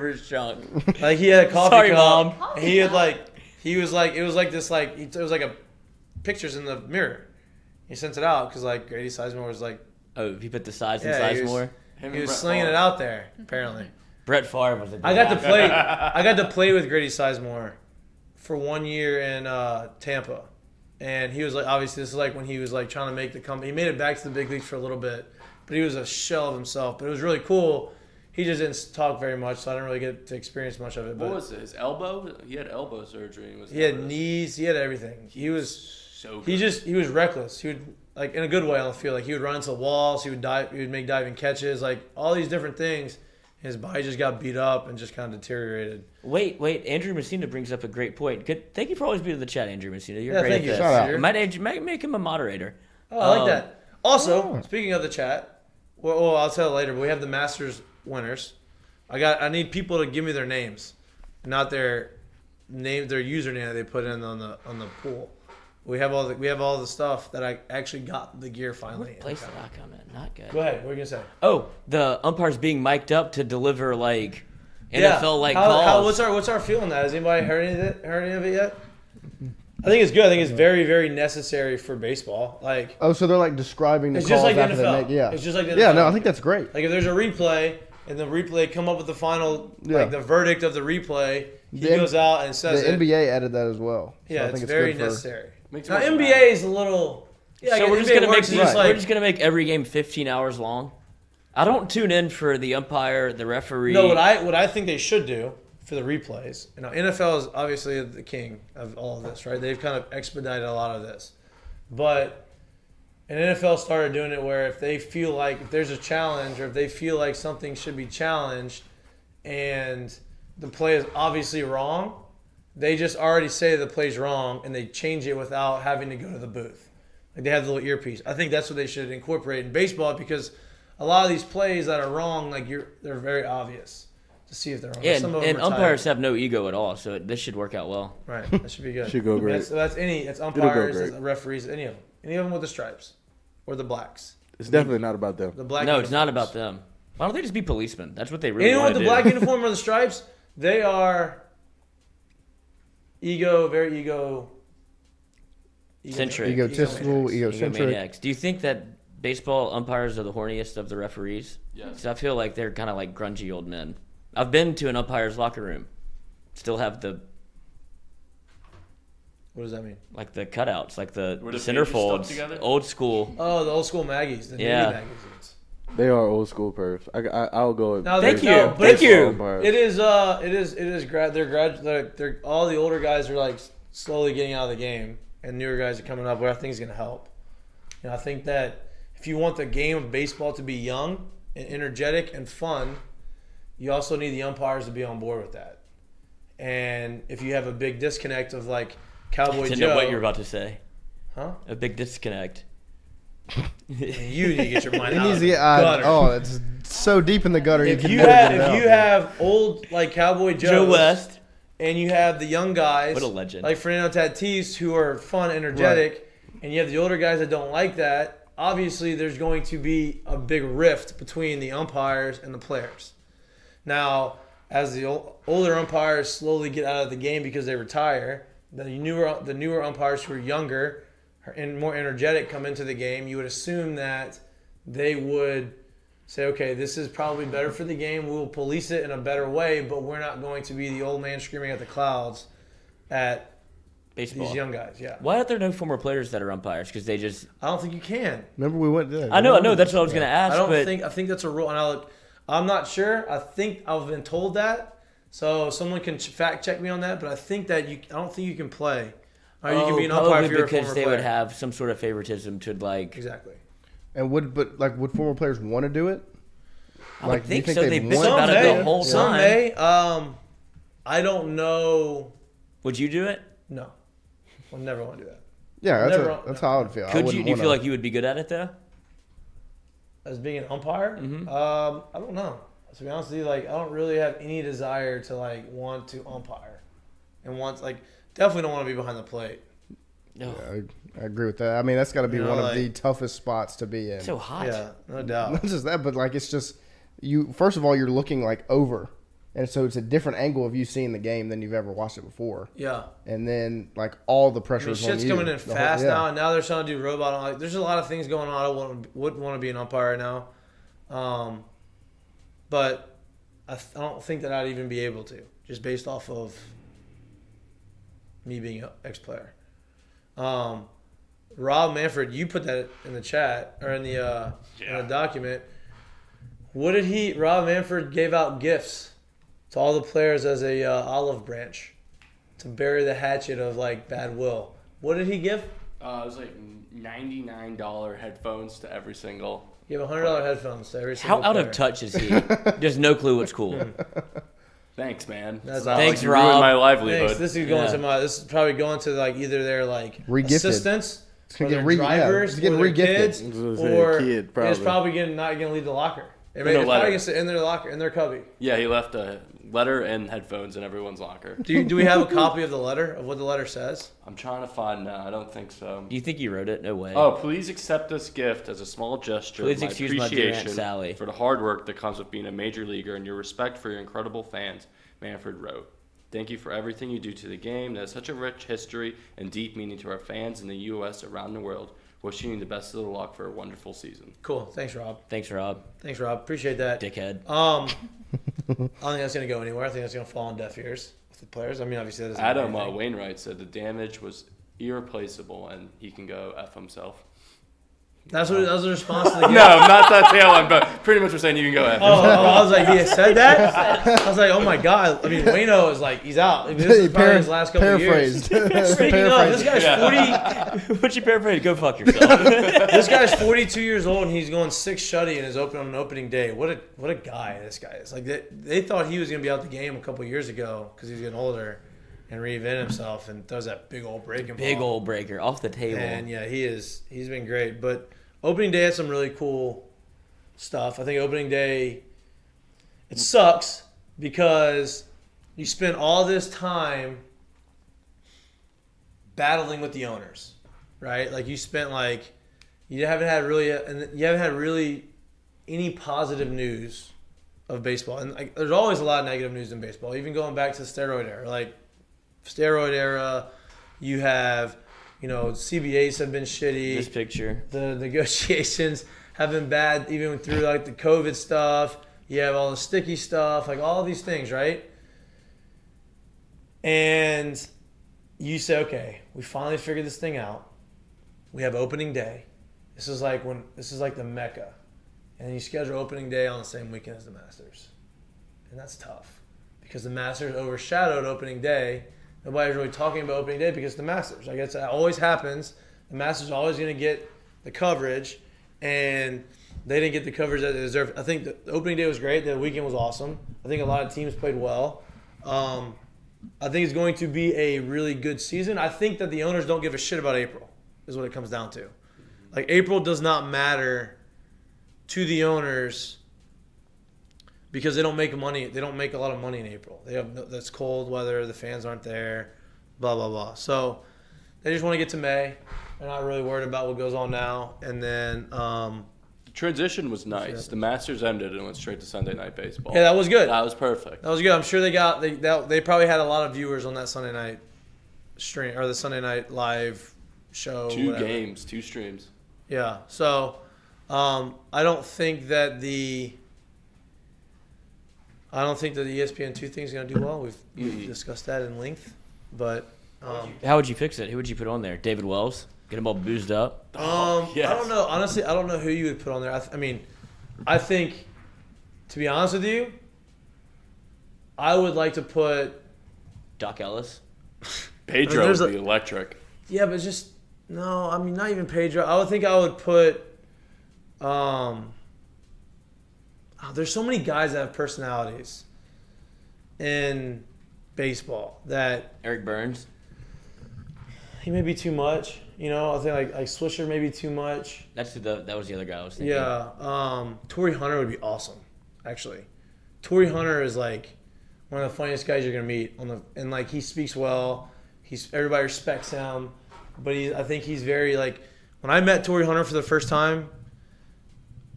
his junk. like he had a coffee Sorry, cup. Mom. And he had it was like a pictures in the mirror. He sent it out because like Grady Sizemore was like, Oh, he put the size in Yeah, he size was- more. he was slinging it out there. Apparently, Brett Favre was a good I got to guy. play. I got to play with Grady Sizemore for 1 year in Tampa, and he was like, obviously, this is like when he was like trying to make the company. He made it back to the big leagues for a little bit, but he was a shell of himself. But it was really cool. He just didn't talk very much, so I didn't really get to experience much of it. But What was it? His elbow? He had elbow surgery. he had knees. He had everything. He was so good. he was reckless. He would like in a good way on the field. Like he would run into the walls. He would dive. He would make diving catches. Like all these different things. His body just got beat up and just kind of deteriorated. Wait. Andrew Messina brings up a great point. Good. Thank you for always being in the chat, Andrew Messina. You're Yeah, great thank at you. this. Shout out. Might make him a moderator. Oh, I like that. Also, speaking of the chat, well, I'll tell you later. But we have the Masters winners. I need people to give me their names, not their username that they put in on the pool. We have all the stuff that I actually got the gear finally. What place did I come in? Not good. Go ahead. What are you gonna say? Oh, the umpires being mic'd up to deliver like NFL like calls. What's our feel on that? Has anybody heard any of it yet? I think it's good. I think it's very, very necessary for baseball. Like, Oh, so they're like describing the it's calls just like the after they NFL. make. Yeah, It's just like the yeah. NFL. No, I think that's great. Like if there's a replay and the replay come up with the final, Yeah. like the verdict of the replay, he The N- goes out and The says it. NBA added that as well. So Yeah, I it's think very good for- necessary. Makes Now it more NBA is a little. Yeah, So I we're guess just gonna NBA make works just we're like just gonna make every game 15 hours long. I don't tune in for the umpire, the referee. no. What I think they should do for the replays. You know, NFL is obviously the king of all of this, right? They've kind of expedited a lot of this, but an NFL started doing it where if they feel like if there's a challenge or if they feel like something should be challenged, and the play is obviously wrong, they just already say the play's wrong and they change it without having to go to the booth. Like they have the little earpiece. I think that's what they should incorporate in baseball because a lot of these plays that are wrong, like they're very obvious to see if they're wrong. Yeah, Some of them and are tied. umpires have no ego at all, so this should work out well. Right, that should be good. Should go great. That's go umpires, great. that's referees, any of them with the stripes or the blacks. It's definitely not about them. The black. No, it's not uniforms. about them. Why don't they just be policemen? That's what they really Anyone want with to the do. black uniform or the stripes, they are very Centric. Egotistical, egocentric. Egomaniacs. Do you think that baseball umpires are the horniest of the referees? Yes. Because I feel like they're kind of like grungy old men. I've been to an umpire's locker room. Still have the What does that mean? like the cutouts, like the Were the center pages stuck folds, together? old school. Oh, the old school Maggies, the Yeah. Navy magazines. They are old school perfs. I'll go. With Now, Thank they- you. no, but Thank it's- you. umpires. It is they're all the older guys are like slowly getting out of the game, and newer guys are coming up. What I think is going to help. You know, I think that if you want the game of baseball to be young and energetic and fun, you also need the umpires to be on board with that. And if you have a big disconnect of like Cowboy To Joe, know what you're about to say. huh? A big disconnect. You need to get your mind He out needs of to the get. gutter. Oh, it's so deep in the gutter. If can you never have get it out. if you have old like Cowboy Joe West. and you have the young guys, What a legend. like Fernando Tatis, who are fun, energetic, and you have the older guys that don't like that. Obviously, there's going to be a big rift between the umpires and the players. Now, as the older umpires slowly get out of the game because they retire, the newer umpires who are younger and more energetic come into the game. You would assume that they would say, okay, this is probably better for the game. We'll police it in a better way, but we're not going to be the old man screaming at the clouds at Baseball. these young guys. Yeah, Why are there no former players that are umpires? Because they just. I don't think you can. Remember we went there. I know. That's what I was gonna ask. but I think that's a rule. And I'm not sure. I think I've been told that. So someone can fact check me on that. But I think that I don't think you can play. Or you can be an umpire probably if you're a because former they player. would have some sort of favoritism to like. Exactly. And would former players want to do it? I would do you think so. they'd They've been want- about it Some the whole Some time. may. I don't know. Would you do it? No. I'll never want to do that. Yeah, Never- that's how I would feel. Do you feel like you would be good at it though? As being an umpire, I don't know. To be honest with you, like I don't really have any desire to like want to umpire, and definitely don't want to be behind the plate. No. Yeah, I agree with that. I mean, that's got to be You know, one of like- the toughest spots to be in. So hot. Yeah, no doubt. Not just that, but like it's just you. First of all, you're looking like over, and so it's a different angle of you seeing the game than you've ever watched it before. Yeah. And then like all the I pressure mean, is on shit's you. coming in The whole- fast yeah. now, and now they're trying to do robot. Like, there's a lot of things going on. I wouldn't want to be an umpire right now, but I don't think that I'd even be able to, just based off of me being an ex-player. Rob Manfred, you put that in the chat or in the document. What did Rob Manfred gave out gifts to all the players as a olive branch to bury the hatchet of like bad will. What did he give? It was like $99 headphones to every single. He gave $100 headphones to every single How out player. of touch is he? There's no clue what's cool. Thanks, man. That's It's not Thanks, like you ruined Rob. my livelihood. Thanks. This is going to this is probably going to like either their like Re-gifted. assistants, It's or gonna their get drivers, it's getting or their re-gifted. kids, I was gonna say or a kid, it's probably. probably not going to leave the locker. It's No probably letter. going to sit in their locker, in their cubby. Yeah, he left a letter and headphones in everyone's locker. Do we have a copy of the letter, of what the letter says? I'm trying to find now. I don't think so. Do you think he wrote it? No way. Oh, please accept this gift as a small gesture Please of my excuse my dear Aunt appreciation Sally. for the hard work that comes with being a major leaguer and your respect for your incredible fans, Manfred wrote. Thank you for everything you do to the game that has such a rich history and deep meaning to our fans in the U.S. around the world. Wishing you the best of the luck for a wonderful season. Cool. Thanks, Rob. Thanks, Rob. Thanks, Rob. Appreciate that. Dickhead. I don't think that's going to go anywhere. I think that's going to fall on deaf ears with the players. I mean, obviously, that doesn't Adam mean anything. Wainwright said the damage was irreplaceable and he can go F himself. That was the response to the game. No, not that tail one, but pretty much we're saying you can go F Oh, yourself. I was like, he said that? I was like, oh my God. I mean, Wayno is like, he's out. I mean, this is probably his last couple of years. Paraphrased. Speaking of, this guy's Paraphrased. 40. What's your paraphrase? Go fuck yourself. This guy's 42 years old and he's going 6 shutty and is open on opening day. What a guy this guy is. Like they thought he was gonna be out the game a couple years ago because he's getting older and reinvent himself and does that big old breaking Big ball. old breaker off the table. And yeah, he's been great. But opening day had some really cool stuff. I think opening day, it sucks because you spend all this time battling with the owners, right? Like you spent you haven't had really any positive news of baseball. And like, there's always a lot of negative news in baseball, even going back to the steroid era. Like steroid era, you have, CBAs have been shitty. This picture. The negotiations have been bad, even through like the COVID stuff. You have all the sticky stuff, like all these things, right? And you say, okay, we finally figured this thing out. We have opening day. This is like the Mecca. And then you schedule opening day on the same weekend as the Masters. And that's tough because the Masters overshadowed opening day. Nobody's really talking about opening day because the Masters. I guess that always happens. The Masters are always going to get the coverage, and they didn't get the coverage that they deserved. I think the opening day was great. The weekend was awesome. I think a lot of teams played well. I think it's going to be a really good season. I think that the owners don't give a shit about April, is what it comes down to. Like, April does not matter to the owners because they don't make money. They don't make a lot of money in April. That's cold weather. The fans aren't there. Blah blah blah. So they just want to get to May. They're not really worried about what goes on now. And then The transition was nice. The Masters ended and went straight to Sunday Night Baseball. yeah, that was good. That was perfect. That was good. I'm sure they probably had a lot of viewers on that Sunday night stream or the Sunday night live show. 2 whatever. games, 2 streams. Yeah. So I don't think that the ESPN2 thing is going to do well. We've discussed that in length, but How would you fix it? Who would you put on there? David Wells? Get him all boozed up? yes. I don't know. Honestly, I don't know who you would put on there. I think, to be honest with you, I would like to put. Doc Ellis? Pedro there's would be electric. Yeah, but just no. I mean, not even Pedro. I would put. There's so many guys that have personalities in baseball that Eric Burns? he may be too much. You know, I think like Swisher maybe too much. That was the other guy I was thinking. Yeah. Torrey Hunter would be awesome, actually. Torrey Hunter is like one of the funniest guys you're gonna meet and like he speaks well. Everybody respects him, but I think he's very like when I met Torrey Hunter for the first time,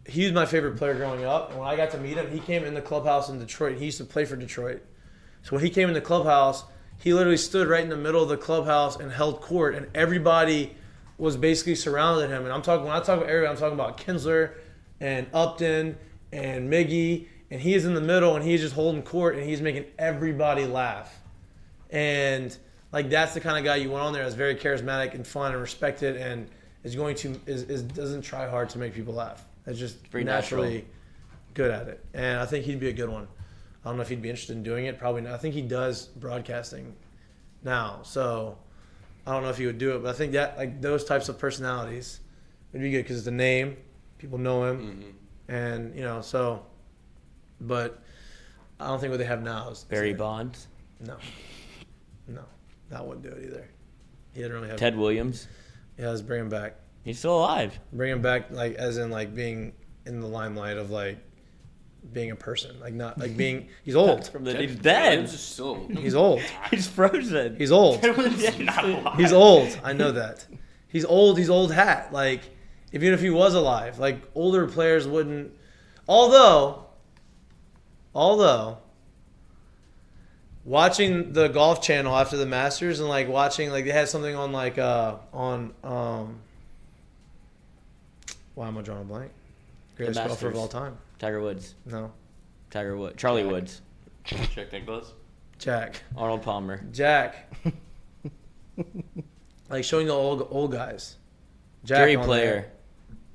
he was my favorite player growing up. And when I got to meet him, he came in the clubhouse in Detroit. He used to play for Detroit. So when he came in the clubhouse, he literally stood right in the middle of the clubhouse and held court, and everybody was basically surrounding him. And when I talk about everybody, I'm talking about Kinsler and Upton and Mik'd, and he is in the middle and he's just holding court and he's making everybody laugh. And like that's the kind of guy you want on there that's very charismatic and fun and respected and doesn't try hard to make people laugh. It's just very naturally natural. Good at it. And I think he'd be a good one. I don't know if he'd be interested in doing it. Probably not. I think he does broadcasting now. So I don't know if he would do it. But I think that like those types of personalities would be good because it's a name. People know him. Mm-hmm. And, you know, so. But I don't think what they have now is. Barry Bonds? No. That wouldn't do it either. He didn't really have. Ted Williams? Yeah, let's bring him back. He's still alive. Bring him back, like, as in, like, being in the limelight of, like, being a person, like not like being. He's old. He's dead. He's old. He's frozen. He's old. He's old. I know that. He's old. He's old hat. Like even if he was alive, like older players wouldn't. Although, watching the Golf Channel after the Masters and like watching like they had something on like why am I drawing a blank? Greatest golfer of all time. Tiger Woods. No. Tiger Woods. Charlie Woods. Jack Nicklaus. Jack. Arnold Palmer. Jack. Like showing the old guys. Jack Gary Player. There.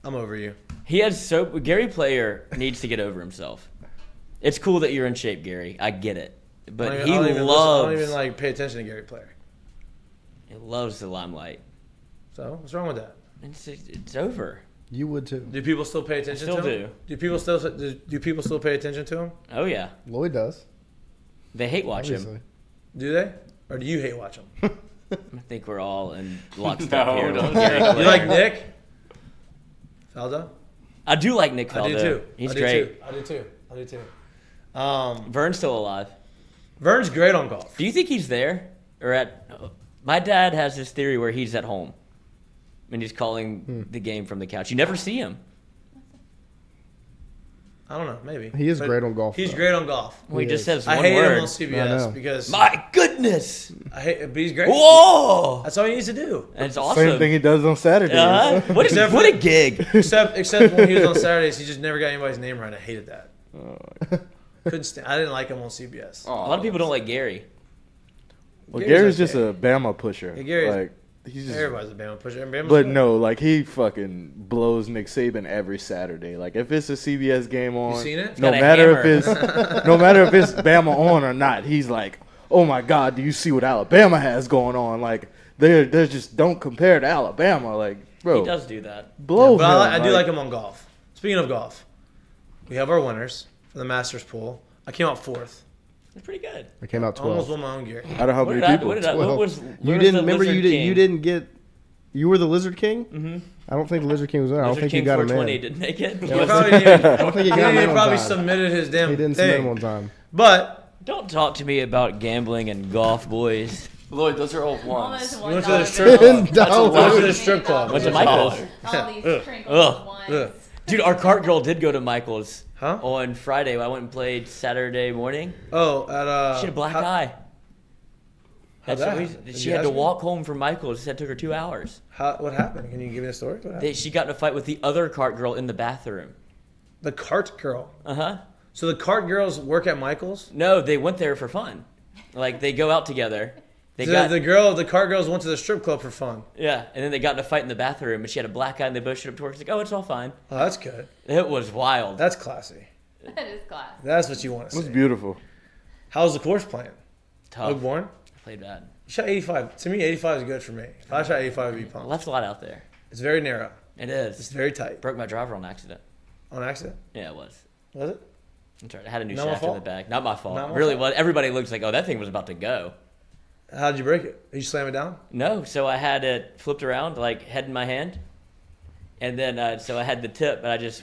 I'm over you. Gary Player needs to get over himself. It's cool that you're in shape, Gary. I get it. But I don't even like pay attention to Gary Player. He loves the limelight. So what's wrong with that? It's over. You would too. Do people still pay attention to him? Do. Do people still pay attention to him? Oh yeah. Lloyd does. They hate watch him. Do they? Or do you hate watch him? I think we're all in lockstep here. You like Nick Faldo? I do like Nick Faldo. I do too. He's great. I do too. Vern's still alive. Vern's great on golf. Do you think he's there or at? My dad has this theory where he's at home, and he's calling the game from the couch. You never see him. I don't know. Maybe he is great on golf. He's great on golf. Well, he just says one word. I hate word. him on CBS because my goodness. But he's great. Whoa! That's all he needs to do. And it's awesome. Same thing he does on Saturdays. What a gig. Except when he was on Saturdays, he just never got anybody's name right. I hated that. Couldn't stand. I didn't like him on CBS. A lot of people don't like Gary. Well, Gary's just a Bama pusher. Yeah, Gary's like he's just, everybody's a Bama pusher. But no, like he fucking blows Nick Saban every Saturday. Like if it's a CBS game on, you seen it? no matter if it's Bama on or not, he's like, oh my God, do you see what Alabama has going on? Like they're just don't compare to Alabama. Like bro, he does do that. Blow but him. I do like him on golf. Speaking of golf, we have our winners for the Masters pool. I came out 4th. That's pretty good. I came out 12th. Almost won my own gear. Out of how many people? You didn't remember you didn't get. You were the Lizard King. Mm-hmm. I don't think the Lizard King was there. I don't think he got him in. Didn't make it. He probably didn't. I don't think he got him in. He probably submitted his damn. He didn't thing. submit him on time. But don't talk to me about gambling and golf, boys. Lloyd, those are all ones. You went to the strip club. Went to the strip club. Went to Michael's. All these trinkles ones. Dude, our cart girl did go to Michael's. Huh? On Friday, I went and played Saturday morning. Oh, at she had a black eye. She had to walk home from Michael's. It took her 2 hours. What happened? Can you give me a story? She got in a fight with the other cart girl in the bathroom. The cart girl? Uh-huh. So the cart girls work at Michael's? No, they went there for fun. Like, they go out together. The cart girls went to the strip club for fun. Yeah, and then they got in a fight in the bathroom, and she had a black eye, and they both showed up to work. She's like, oh, it's all fine. Oh, that's good. It was wild. That's classy. That is classy. That's what you want to see. It was beautiful. How's the course playing? Tough. Oakborn? I played bad. You shot 85. To me, 85 is good for me. If I shot 85, I'd be pumped. Left a lot out there. It's very narrow. It is. It's very tight. Broke my driver on accident. On accident? Yeah, it was. Was it? That's right. I had a new Not my shaft in fault? the back. Not my fault. Not my Really fault. was. Everybody looks like, oh, that thing was about to go. How did you break it? Did you slam it down? No, so I had it flipped around, like head in my hand, and then so I had the tip, and I just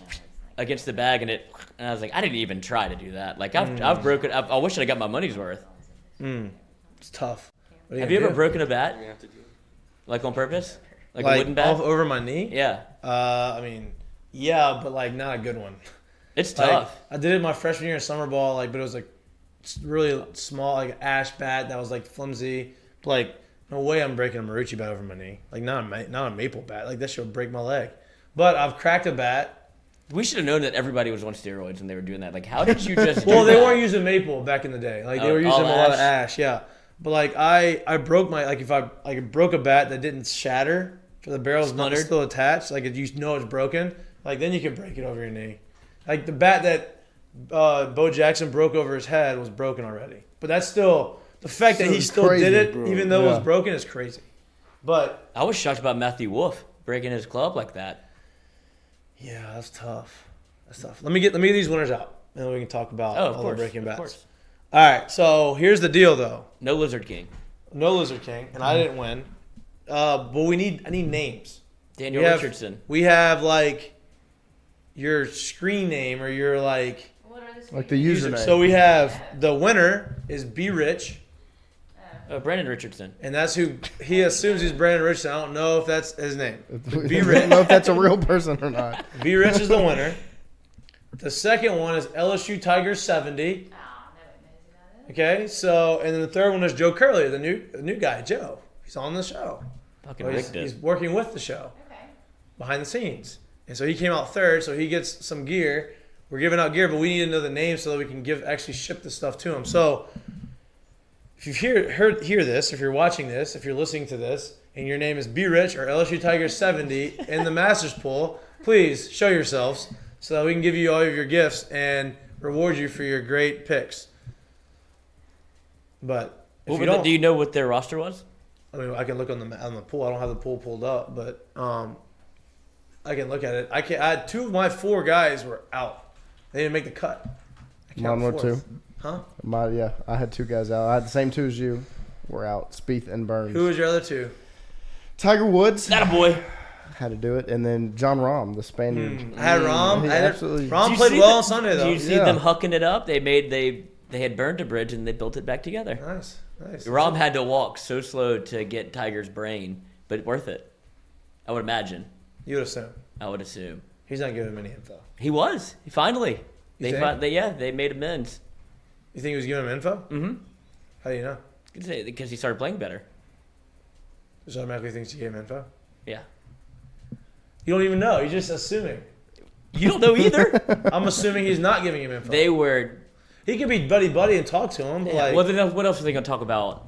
against the bag, and I was like, I didn't even try to do that. Like I've broken. I wish I got my money's worth. It's tough. Have you ever broken a bat? Like on purpose? Like a wooden bat? Over my knee? Yeah. I mean, yeah, but like not a good one. It's Like, tough. I did it my freshman year in summer ball, like, but it was like really small, like ash bat that was like flimsy. Like, no way I'm breaking a Marucci bat over my knee. Like, not a maple bat. Like, that shit would break my leg. But I've cracked a bat. We should have known that everybody was on steroids when they were doing that. Like, how did you just? Well, do they that? weren't using maple back in the day. Like, they were using all a lot of ash? ash. Yeah. But like, I broke my if I broke a bat that didn't shatter, for the barrel's not Splintered? still attached. Like, if you know it's broken, like then you can break it over your knee. Like the bat that Bo Jackson broke over his head was broken already. But that's still the fact that he still crazy, did it, bro. even though it Yeah. was broken, is crazy. But I was shocked about Matthew Wolf breaking his club like that. yeah, that's tough. That's tough. Let me get these winners out, and then we can talk about Oh, of all course, the breaking of bats. course. All right, so here's the deal, though. No Lizard King. No Lizard King, and I didn't win. But I need names. Daniel We have- Richardson. We have like your screen name or your like What are the Like the user. username. So we have the winner is Be Rich, Brandon Richardson. and that's who he assumes he's Brandon Richardson. I don't know if that's his name. We don't know if that's a real person or not. Be Rich is the winner. The second one is LSU Tigers 70. Oh, no one knows who that is. Okay, so and then the third one is Joe Curley, the new guy, Joe. He's on the show. Fucking Well, Mik'd. he's working with the show. Okay. Behind the scenes. And so he came out third, so he gets some gear. We're giving out gear, but we need to know the name so that we can actually ship the stuff to him. So if you hear this, if you're watching this, if you're listening to this, and your name is Be Rich or LSU Tigers 70 in the Masters pool, please show yourselves so that we can give you all of your gifts and reward you for your great picks. But if you don't, Do you know what their roster was? I mean, I can look on the pool. I don't have the pool pulled up, but I can look at it. I had 2 of my 4 guys were out. They didn't make the cut. I count Mine were fourth. 2. Huh? I had 2 guys out. I had the same 2 as you. We're out. Spieth and Burns. Who was your other 2? Tiger Woods That a boy. had to do it, and then John Rahm, the Spaniard. I had Rom. He absolutely- Rom Did you played see well the- on Sunday though. Did you see Yeah. them hucking it up? They had burned a bridge and they built it back together. Nice. Rom had to walk so slow to get Tiger's brain, but worth it. I would imagine. You would assume. I would assume. He's not giving him any info. He was. Finally. You think? They made amends. You think he was giving him info? Mm-hmm. How do you know? Because he started playing better. Just automatically thinks you gave him info? Yeah. You don't even know. You're just assuming. You don't know either. I'm assuming he's not giving him info. They were. He could be buddy and talk to him. But Yeah. like, What else are they going to talk about?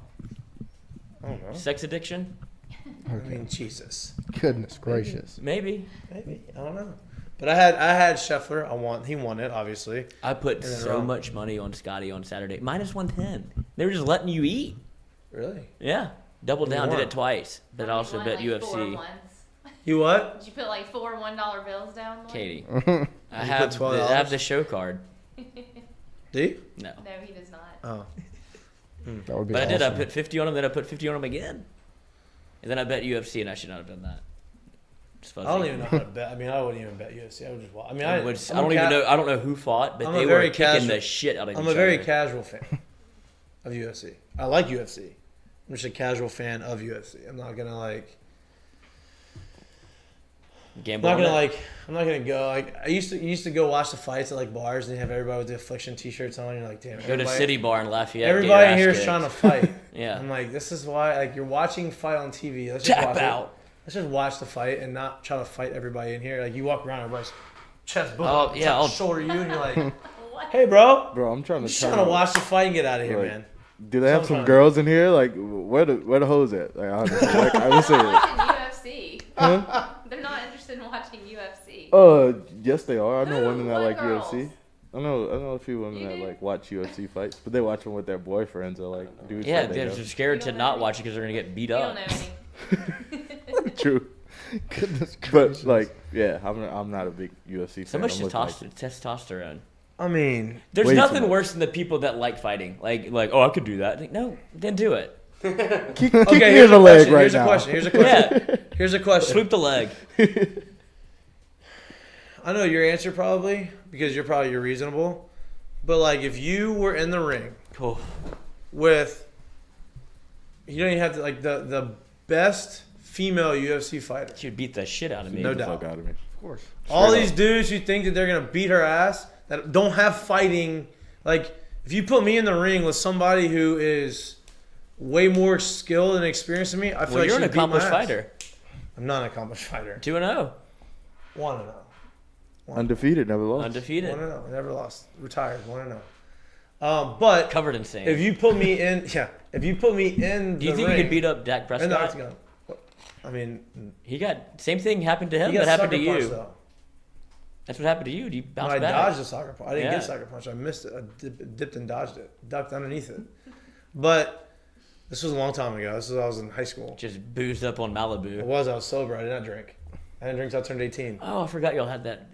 I don't know. Sex addiction? I mean, Jesus. Goodness gracious. Maybe. Maybe. I don't know. But I had Scheffler. He won it, obviously. I put And then so Rom. much money on Scotty on Saturday. Minus 110. They were just letting you eat. Really? Yeah. Double You down. Did won. it twice. But I also Won, bet like, UFC. 4 ones. You what? Did you put like 4 $1 bills down? Lloyd? Katie. I You have, put $12? I have the show card. Do you? No. No, he does not. Oh. That would be But I did. I awesome. put 50 on him, then I put 50 on him again. And then I bet UFC, and I should not have done that. It's fuzzy. I don't even know how to bet. I mean, I wouldn't even bet UFC. I would just watch. I mean, I don't even know. I don't know who fought, but I'm they a were very kicking casual- the shit out of I'm each a very other. casual fan of UFC. I like UFC. I'm just a casual fan of UFC. I'm not gonna like. Gamble I'm not on gonna it. like. I'm not gonna go like. I used to go watch the fights at like bars and they have everybody with the Affliction T-shirts on. You're like, damn. Go to everybody- City Bar in Lafayette. Everybody get here your is ass trying to kicked. fight. Yeah. I'm like, this is why like you're watching fight on TV. Let's just Tap watch it. out. Let's just watch the fight and not try to fight everybody in here. Like you walk around, everybody's chest boom, Oh, yeah, I'll- shoulder you, and you're like, What? hey, bro, Bro, I'm trying I'm to just turn trying to up. watch the fight and get out of here, Like, man. Do they have some Sometimes. girls in here? Like, where the hoes at? Like, honestly, like, I would They're say, not watching UFC. huh? They're not interested in watching UFC. Yes, they are. I know Who? women that What like girls? UFC. I know a few women You that do? like watch UFC fights, but they watch them with their boyfriends or like dudes. Yeah, that they they're know. just scared You to don't not know watch it because they're gonna get beat You up. don't know any. True, Goodness but gracious. like, yeah, I'm not a big UFC fan. So much I'm with testosterone. I mean, There's Way too nothing much. worse than the people that like fighting. Like, oh, I could do that. Like, no, then do it. Kick me in the leg right now. Here's a question. Yeah. Here's a question. Sweep the leg. I know your answer probably because you're reasonable, but like if you were in the ring Cool. with, you don't even have to like the best female UFC fighter. She would beat the shit out of me. No Get the fuck doubt. out of me. Of course. All these dudes who think that they're gonna beat her ass that don't have fighting. Like if you put me in the ring with somebody who is way more skilled and experienced than me, I feel like You're an she'd beat my accomplished ass. fighter. I'm not an accomplished fighter. 2-0. 1-0. Undefeated, never lost. Undefeated. 1-0. Never lost. Retired. 1-0. But Covered in sand. if you put me in, if you put me in, Do you think you could beat up Dak in the Prescott? octagon? I mean, He got same thing happened to him he got that happened to sucker punched, you. though. That's what happened to you. You No, bounced I back. dodged a soccer punch. I didn't Yeah. get a soccer punch. I missed it. I dipped and dodged it. Ducked underneath it. But this was a long time ago. This was I was in high school. Just boozed up on I Malibu. was sober. I did not drink. I didn't drink until I turned 18. Oh, I forgot y'all had that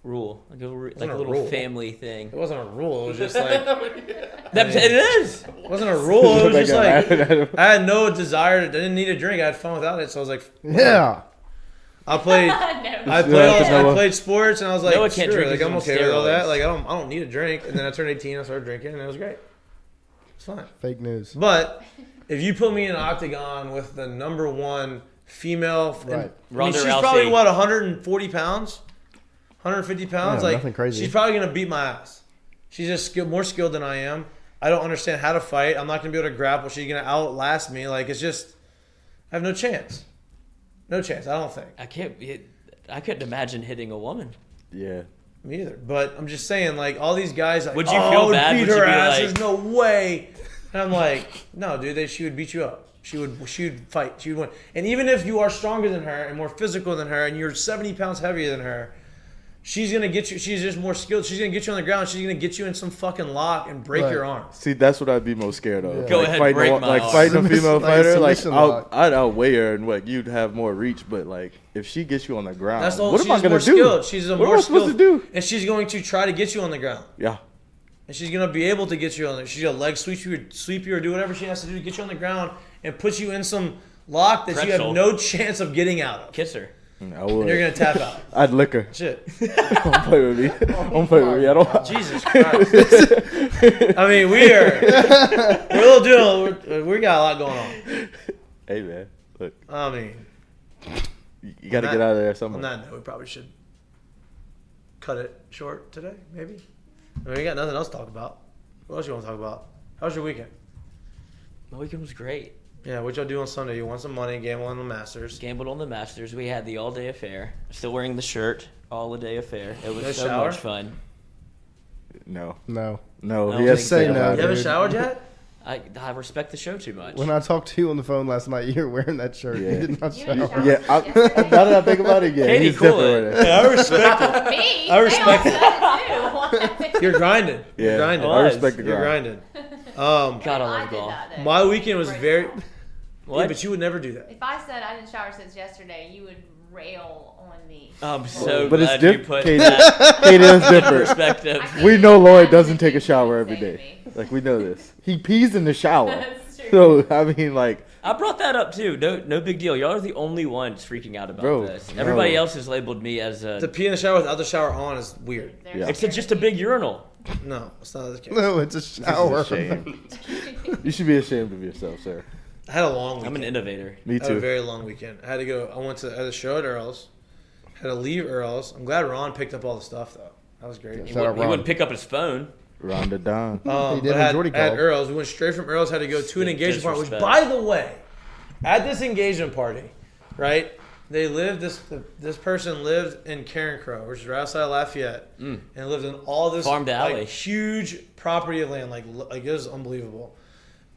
rule, like a a little rule. family thing. It wasn't a rule. It was just like It is. it wasn't a rule. It was just like That guy- I had no desire. I didn't need a drink. I had fun without it. So I was like, Yeah. I played. No. I Noah. played sports, and I was like, Noah can't screw it, drink like because I'm he's on okay with all that. steroids. Like I don't need a drink. And then I turned 18, I started drinking, and it was great. It's fine. Fake news. But if you put me in an octagon with the number one female, Right. I mean, Ronda she's Rousey. probably what 140 pounds, 150 pounds. Yeah, like nothing crazy. she's probably gonna beat my ass. She's just more skilled than I am. I don't understand how to fight. I'm not gonna be able to grapple. She's gonna outlast me. Like it's just, I have no chance. No chance. I don't think. I couldn't imagine hitting a woman. Yeah. Me either. But I'm just saying, like all these guys, like, Would you I feel would bad? beat Would you her be ass. like- There's no way. And I'm like, no, dude. She would beat you up. She would fight. She would win. And even if you are stronger than her and more physical than her, and you're 70 pounds heavier than her, she's gonna get you. She's just more skilled. She's gonna get you on the ground. She's gonna get you in some fucking lock and break Right. your arm. See, that's what I'd be most scared of. Yeah. Go ahead, fighting break a, my like arm. fighting a female Like a fighter. Like submission lock. I'd outweigh her and like you'd have more reach. But like if she gets you on the ground, That's the whole. what am I she's gonna more do? skilled. She's a What am more I supposed skilled. to do? And she's going to try to get you on the ground. Yeah. And she's gonna be able to get you on there. She's gonna leg sweep you or do whatever she has to do to get you on the ground and put you in some lock that you Pretzel. have no chance of getting out of. Kiss her. I would. And you're gonna tap out. I'd lick her. Shit. Don't play with me. Don't play with me. I don't. Jesus Christ. I mean, we're a little doing. We got a lot going on. Hey man, look, I mean, you got to On get that- out of there on somehow. that note, we probably should cut it short today. Maybe. I mean, we got nothing else to talk about. What else you want to talk about? How was your weekend? My weekend was great. Yeah, what y'all do on Sunday? You won some money, gamble on the Masters. Gambled on the Masters. We had the all-day affair. Still wearing the shirt. All-day affair. It was No so shower? much fun. No, No. no, No, he has just to say think no, about You it. haven't dude. showered yet? I respect the show too much. When I talked to you on the phone last night, you were wearing that shirt. Yeah. You did not You shower. didn't shower. Yeah, now that I think about it, yeah, Katie, he's cool definitely it. right there. I respect it. Me? I respect they all said it too. You're grinding. You're Yeah, grinding. I respect the You're grind. grinding. God, I I love did golf. that, though. My weekend was very. What? Yeah, but you would never do that. If I said I didn't shower since yesterday, you would rail on me. I'm so But it's glad you different. put Katie, that Katie is in different. perspective. We know Lloyd doesn't take a shower every day. Like we know this. He pees in the shower. That's true. So I mean, like, I brought that up too. No big deal. Y'all are the only ones freaking out about Bro, this. no. Everybody else has labeled me as To a. pee in the shower without the shower on is weird. They're Yeah. It's just a big urinal. No, it's not the case. No, it's a shower. shame. You should be ashamed of yourself, sir. I had a long I'm weekend. an innovator. Me I had a too. very long weekend. I had to go. I had a show at Earl's. Had to leave Earl's. I'm glad Ron picked up all the stuff though. That was great. He Shout out wouldn't, he Ron. wouldn't pick up his phone. Rhonda Don. He did but when had, Jordy at called. Earl's. We went straight from Earl's. Had to go to an engagement party. Which, Disrespect. by the way, at this engagement party, right? They lived. This person lived in Karen Crow, which is right outside of Lafayette, and lived in all this Farm to alley. like, huge property of land. Like it was unbelievable.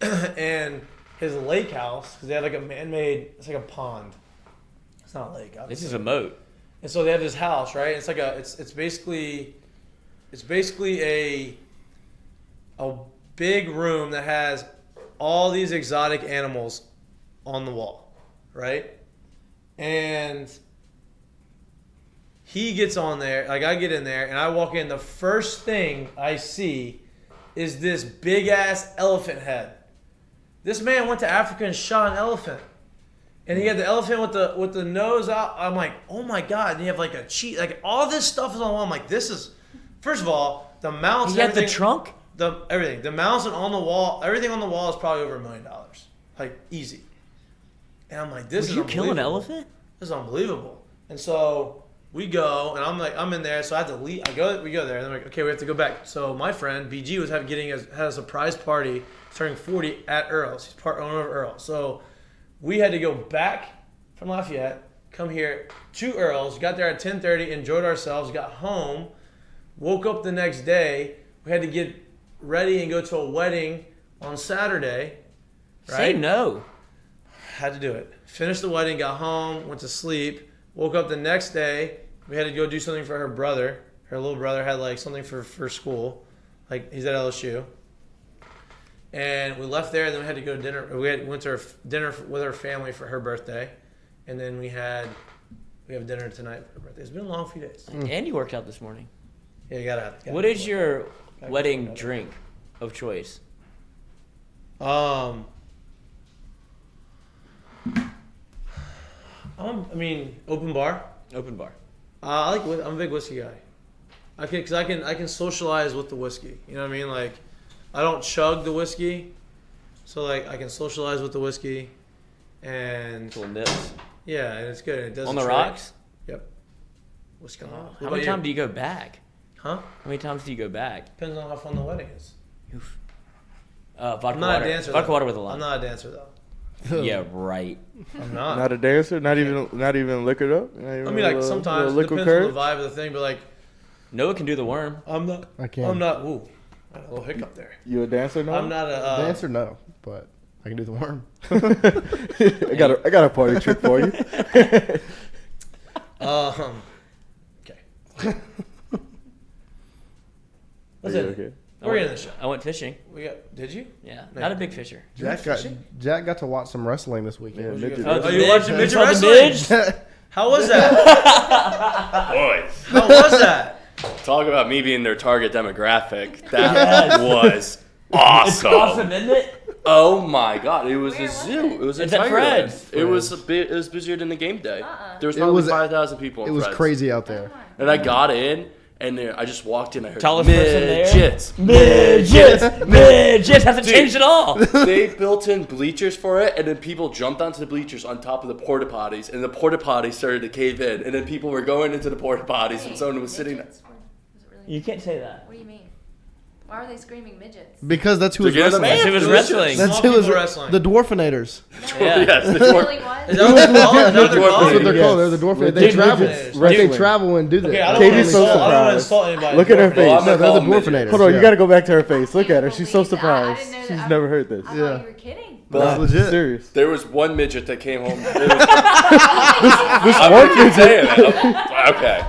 And his lake house, because they had like a man-made. It's like a pond. It's not a lake. Obviously. This is a moat. And so they have this house, right? It's like it's basically a big room that has all these exotic animals on the wall, right? And he gets on there, like I get in there and I walk in, the first thing I see is this big ass elephant head This man went to Africa and shot an elephant. And he had the elephant with the nose out. I'm like, oh my God. And you have like a cheat. Like all this stuff is on the wall. I'm like, this is, first of all, the mounts. He had the trunk? Everything. The mounts and on the wall, everything on the wall is probably over $1 million. Like easy. And I'm like, this is Would you kill an unbelievable. elephant? This is unbelievable. And so we go, and I'm in there, so I have to leave. We go there, and I'm like, okay, we have to go back. So my friend BG was had a surprise party, turning 40 at Earl's. He's part owner of Earl's. So we had to go back from Lafayette, come here to Earl's, got there at 10:30, enjoyed ourselves, got home, woke up the next day. We had to get ready and go to a wedding on Saturday. Right? Say no. Had to do it. Finished the wedding, got home, went to sleep, woke up the next day. We had to go do something for her brother. Her little brother had like something for school. Like he's at LSU. And we left there, and then we had to go to dinner. Went to her dinner with her family for her birthday. And then we have dinner tonight for her birthday. It's been a long few days. And you worked out this morning. Yeah, you gotta What is your wedding drink of choice? Open bar. Open bar. I'm a big whiskey guy. I can socialize with the whiskey. You know what I mean? Like, I don't chug the whiskey, so like I can socialize with the whiskey, and Little nips. yeah, and it's good. And it doesn't On the drink. rocks? Yep. What's going on? How many times do you go back? Huh? How many times do you go back? Depends on how fun the wedding is. Vodka I'm not water. a dancer. Vodka though. water with a lime. I'm not a dancer though. Yeah, right. I'm not. Not a dancer. Not even liquored up. I mean, like sometimes it depends on the vibe of the thing, but like Noah can do the worm. I'm not. I can't. I'm not. Ooh, I had a little hiccup there. You a dancer now? I'm not a Dancer, no, but I can do the worm. I got a party trick for you. Okay. Listen, Okay. we're getting the show. I went fishing. Did you? Yeah, No. not a big fisher. Jack got to watch some wrestling this weekend. Yeah, midget. Oh, you midge. watching midget Saw the wrestling? midge? How was that? Boys, How was that? talk about me being their target demographic. That was awesome. Awesome, isn't it? Oh my God! It was Where a was zoo. It was a It's at Tigerland. Fred's. It was it was busier than the game day. There was It probably was- 5,000 people. It in was Fred's. crazy out there. And I got in, and I just walked in. I heard Tallest person there? midgets. Midgets! Midgets! Hasn't changed at all. They built in bleachers for it, and then people jumped onto the bleachers on top of the porta potties, and the porta potties started to cave in, and then people were going into the porta potties, and someone was sitting. Midgets? Was it really You can't say that. What do you mean? Why are they screaming midgets? Because that's who was They're getting wrestling. the It was It wrestling. That's Small who was people wrestling. the Dwarfinators. Yeah. Yes, the Really what? Is that what they're called? Is that what they're Dwarf called? That's what they're Yes. called. They're the Dwarfinators. They Dude, travel. midgets They wrestling. travel and do that. Okay, I don't Katie's want to so insult. I don't want to surprised. insult anybody. Look at her Well, face. I'm No, gonna they're call the them midgets. Dwarfinators. Hold on, yeah. you got to go back to her face. Look at her. She's so Believe that. I surprised. didn't know She's that. never heard this. I Yeah. thought you were kidding. That's legit. Serious. There was one midget that came home. I'm gonna keep saying it. Okay,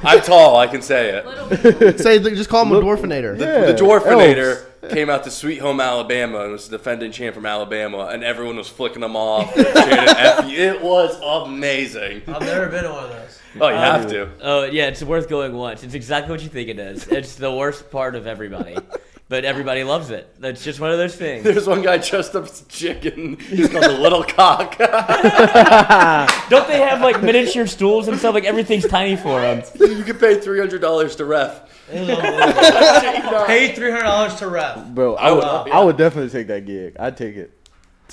I'm tall. I can say it. Little bit. Say, just call him a Dwarfinator. Yeah. The Dwarfinator came out to Sweet Home Alabama and was the defending champ from Alabama, and everyone was flicking them off. And chanting F you. It was amazing. I've never been to one of those. Oh, you have to. Oh, yeah, it's worth going once. It's exactly what you think it is. It's the worst part of everybody. But everybody loves it. That's just one of those things. There's one guy dressed up as a chicken. He's called the Little Cock. Don't they have like miniature stools and stuff? Like everything's tiny for them. You can pay $300 to ref. It was unbelievable. Pay $300 to ref. Bro, I would definitely take that gig. I'd take it.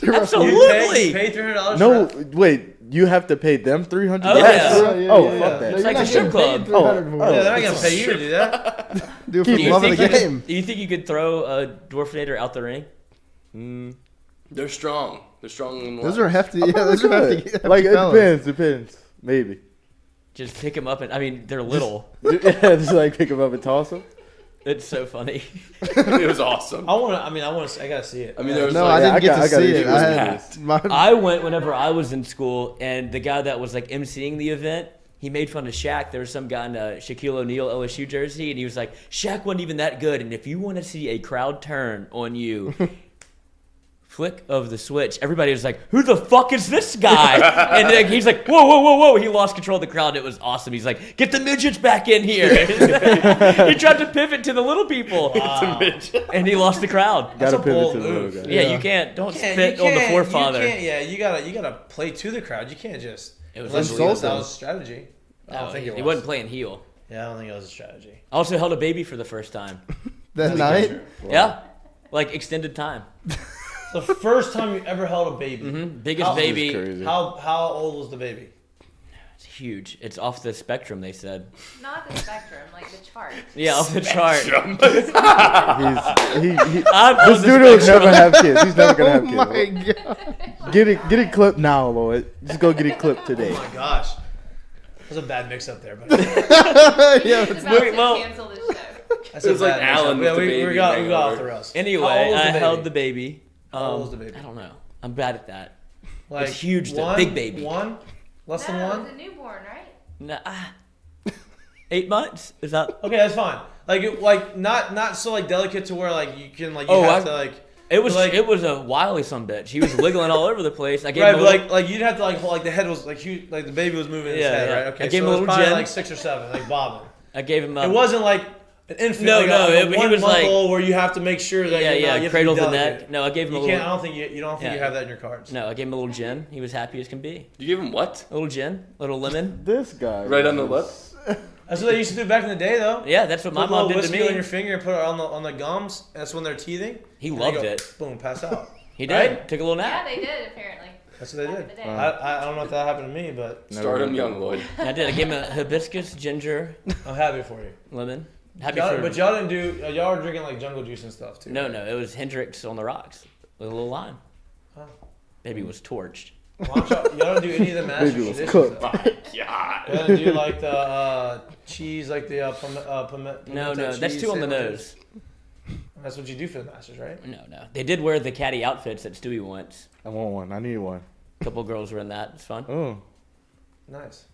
Absolutely. You pay $300 No, to ref? wait. You have to pay them $300? Oh, Yes. yeah. Oh, yeah. fuck that. It's like a strip club. Oh, Yeah, they're not going to pay you to do that. do it for Do the you love of think the you game. could- do you think you could throw a Dwarfinator out the ring? They're strong. They're strong in Those life. are hefty. Yeah, those are hefty. Like, it fellas. depends. Maybe. Just pick them up and I mean they're little. Yeah, just like pick them up and toss them. It's so funny. It was awesome. I gotta see it. I mean, there was No, like, I didn't get I to gotta see issue it. with I had packed. my, I went whenever I was in school, and the guy that was like emceeing the event, he made fun of Shaq. There was some guy in a Shaquille O'Neal LSU jersey, and he was like, "Shaq wasn't even that good, and if you want to see a crowd turn on you, flick of the switch, everybody was like, "Who the fuck is this guy?" And like, he's like, "Whoa, whoa, whoa, whoa!" He lost control of the crowd. It was awesome. He's like, "Get the midgets back in here!" He tried to pivot to the little people, and he lost the crowd. Got to pivot bold to the move. little guy. Yeah, you can't. Don't spit on the forefather. You gotta play to the crowd. You can't just. It was Unless unbelievable. that was a strategy. I don't think it was. He wasn't playing heel. Yeah, I don't think it was a strategy. I also held a baby for the first time. That night? Wow. Yeah, like extended time. The first time you ever held a baby. Biggest baby. Crazy. How old was the baby? It's huge. It's off the spectrum, they said. Not the spectrum, like the chart. Yeah, off the chart. This This dude will never have kids. He's never gonna have Oh kids. my god. Get it clipped now, Lloyd. Just go get it clipped today. Oh my gosh. That was a bad mix up there, but Yeah, It's about to well- cancel this show. that's It was a like bad mix-up. Alan with Yeah, the we baby got hangover. off the rails. How Anyway, old was I the held baby? the baby. How old was the baby? I don't know. I'm bad at that. Like It's huge, though. one, Big baby. One? Less than No, one? it's a newborn, right? Nah. 8 months? Is that? Okay, that's fine. Like not so like delicate to where like you can like you Oh, have I- to like It was like- it was a wily sumbitch. He was wiggling all over the place. I gave right, him a but little, like you'd have to like hold like the head was like huge, like the baby was moving his Yeah, head, yeah. right? Okay, I gave so him a it was little probably gin. like 6 or 7, like bobbing. I gave him. It wasn't like an infant. No, like no, a he 1 was month like- old where you have to make sure that Yeah, you yeah. have to be Cradle the delicate. neck. No, I gave him a You little. can't. I don't think you Yeah. have that in your cards. No, I gave him a little gin. He was happy as can be. You give him what? A little gin, a little lemon. This guy. Right on the lip? That's what they used to do back in the day, though. Yeah, that's what my Put a mom little did to whiskey on me. your finger and put it on the gums. That's when they're teething. He And loved they go, it. Boom, pass out. He did. Right? Took a little Yeah, nap. they did apparently. That's what they Back did. in the day. I don't know if that happened to me, but Start him young, Lloyd. I did. I gave him a hibiscus, ginger, I'm happy for you. lemon. Happy Y'all, for. but y'all didn't do. Y'all were drinking like jungle juice and stuff too. No, no, it was Hendrix on the rocks with a little lime. Oh. Baby was torched. Why don't y'all don't do any of the mashed Baby was traditions, cooked. though. God. Y'all don't do like the cheese, like the pimento No, no, that's cheese too on the sandwiches. nose. That's what you do for the masters, right? No, no. They did wear the caddy outfits that Stewie wants. I want one. I need one. A couple girls were in that. It's fun. Oh. Nice.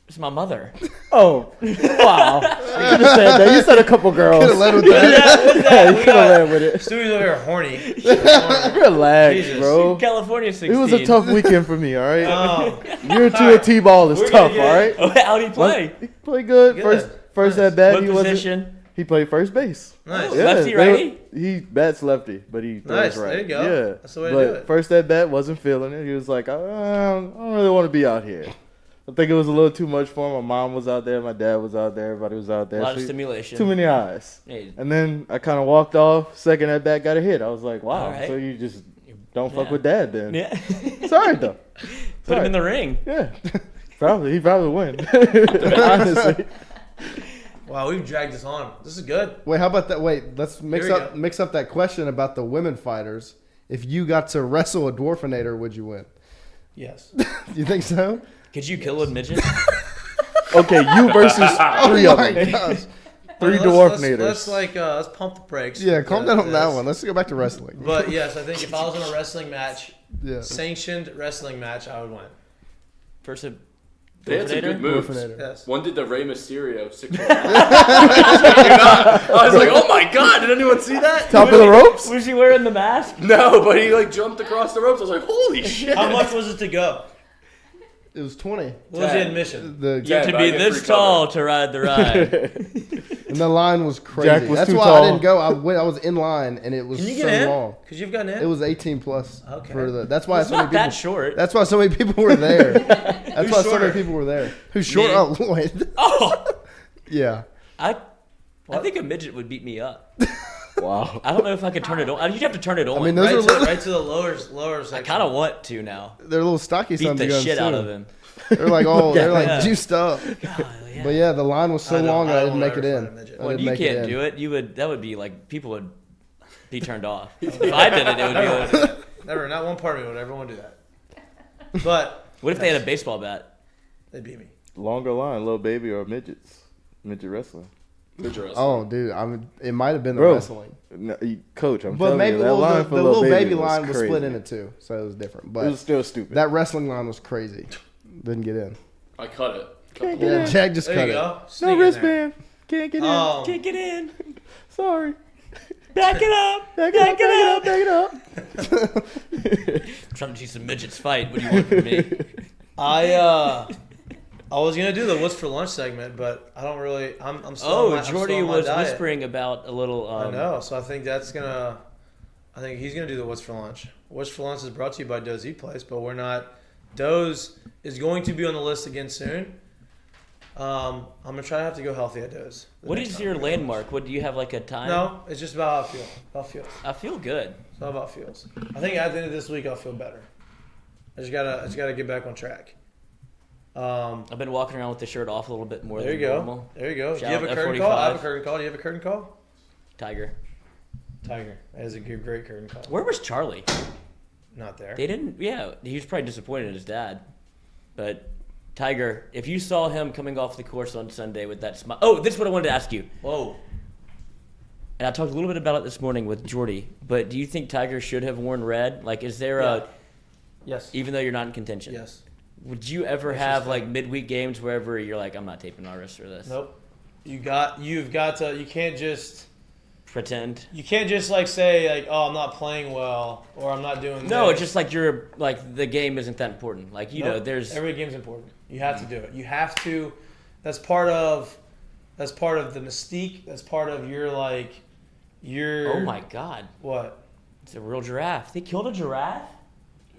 It's my mother. Oh. Wow. You could have said that. You said a couple girls. Could have led with that. Yeah, you could have led with it. Stewie's over here horny. Relax, Jesus. bro. California 16. It was a tough weekend for me, all right? Oh, Year 2 of T-ball is We're tough, gonna all get- right? Oh, how'd he play? He played good. Good. First Nice. at bat, What he wasn't. position? He played first base. nice. Yeah. Lefty, righty? He bats lefty, but he throws Nice, right. there you go. Yeah, That's the way to but do it. first at bat wasn't feeling it. He was like, I don't really want to be out here. I think it was a little too much for him. My mom was out there, my dad was out there, everybody was out A there. lot of So stimulation. too many eyes. Hey, And then I kind of walked off. Second at bat, got a hit. I was like, wow. All right. So you just don't fuck Yeah. with dad then? yeah. Sorry though. Put him in the ring. Yeah, he probably win. Honestly. Wow, we've dragged this on. This is good. Wait, how about that? Wait, let's mix Here we up go. mix up that question about the women fighters. If you got to wrestle a dwarfinator, would you win? Yes. You think so? Could you kill a midget? Okay, you versus three of my them. gosh. Three Let's- dwarfinators. Let's pump the brakes. Yeah, calm down on that This. one. Let's go back to wrestling. But yes, I think if I was in a wrestling match, Yeah. sanctioned wrestling match, I would win. First a They had some good Dwarfinator? moves. Dwarfinator. Yes. One did the Rey Mysterio 6 I was like, oh my god, did anyone see that? Top of the ropes? Was he wearing the mask? No, but he like jumped across the ropes. I was like, holy shit. How much was it to go? It was 20. What was the 10. admission? The Yeah, To but I be get this free tall cover. to ride the ride. and the line was crazy. Jack was That's too why tall. I didn't go. I was in line and it was Can you so get in? long. Could you have gotten in? It was 18 plus. Okay. For the. That's why It's so many not people. that short. That's why so many people were there. That's Who's why so shorter? many people were there. Who's short? Me. Oh, Lloyd. Oh, Yeah. I think a midget would beat me up. Wow. I don't know if I could turn it on. You'd have to turn it on. I mean, those right, are to, little, right to the lower I section. kind of want to now. they're little stocky Beat sons the guns, shit out too. of him. They're like they're like Yeah. juiced up. God, yeah. But yeah, the line was so I don't- long I I don't didn't make it ever in. find a midget. I Well, didn't you make can't it in. do it. You would. That would be like people would be turned off. If I did it, it would be. Like, Never, not one part of me would ever want to do that. But what if they had a baseball bat? they beat me. Longer line, little baby or midgets. Midget wrestling. Oh, dude, it might have been the Bro. wrestling. No, Coach, I'm But telling maybe you, that line for the little baby was line was crazy. split into two, so it was different. It But was still stupid. that wrestling line was crazy. Didn't get in. I cut it. Can't Yeah, get in. Jack just There cut you it. go. Sneak No in there. wristband. Can't get in. Oh, Can't get in. Sorry. Back it up. Back it up. I'm trying to see some midgets fight. What do you want from me? I was gonna do the what's for lunch segment, but I don't really. I'm still. on my, Jordy I'm still on my was diet. whispering about a little. I know, so I think that's gonna. I think he's gonna do the what's for lunch. What's for lunch is brought to you by Doe's Eat Place, but we're not. Doe's is going to be on the list again soon. I'm gonna try to have to go healthy at Doe's. What is your landmark? What do you have like a time? No, it's just about how I feel. How it feels. I feel good. It's all about feels. I think at the end of this week I'll feel better. I just gotta get back on track. I've been walking around with the shirt off a little bit more There than you go. normal. There you go. Do you Shout have a out curtain F45. call? I have a curtain call. Do you have a curtain call? Tiger. Tiger. That is a great curtain call. Where was Charlie? Not there. They didn't. Yeah, he was probably disappointed in his dad. But Tiger, if you saw him coming off the course on Sunday with that smile. Oh, this is what I wanted to ask you. Whoa. And I talked a little bit about it this morning with Jordy. But do you think Tiger should have worn red? Like, is there a? Yes. Even though you're not in contention. Yes. Would you ever have like midweek games wherever you're like, I'm not taping my wrist for this? Nope. You've got to. You can't just. Pretend. You can't just like say like, oh, I'm not playing well or I'm not doing. No, this. it's just like you're like the game isn't that important. Like you know, Nope. there's every game's important. You have to do it. You have to. That's part of the mystique. That's part of your like your. Oh my God! What? It's a real giraffe. They killed a giraffe.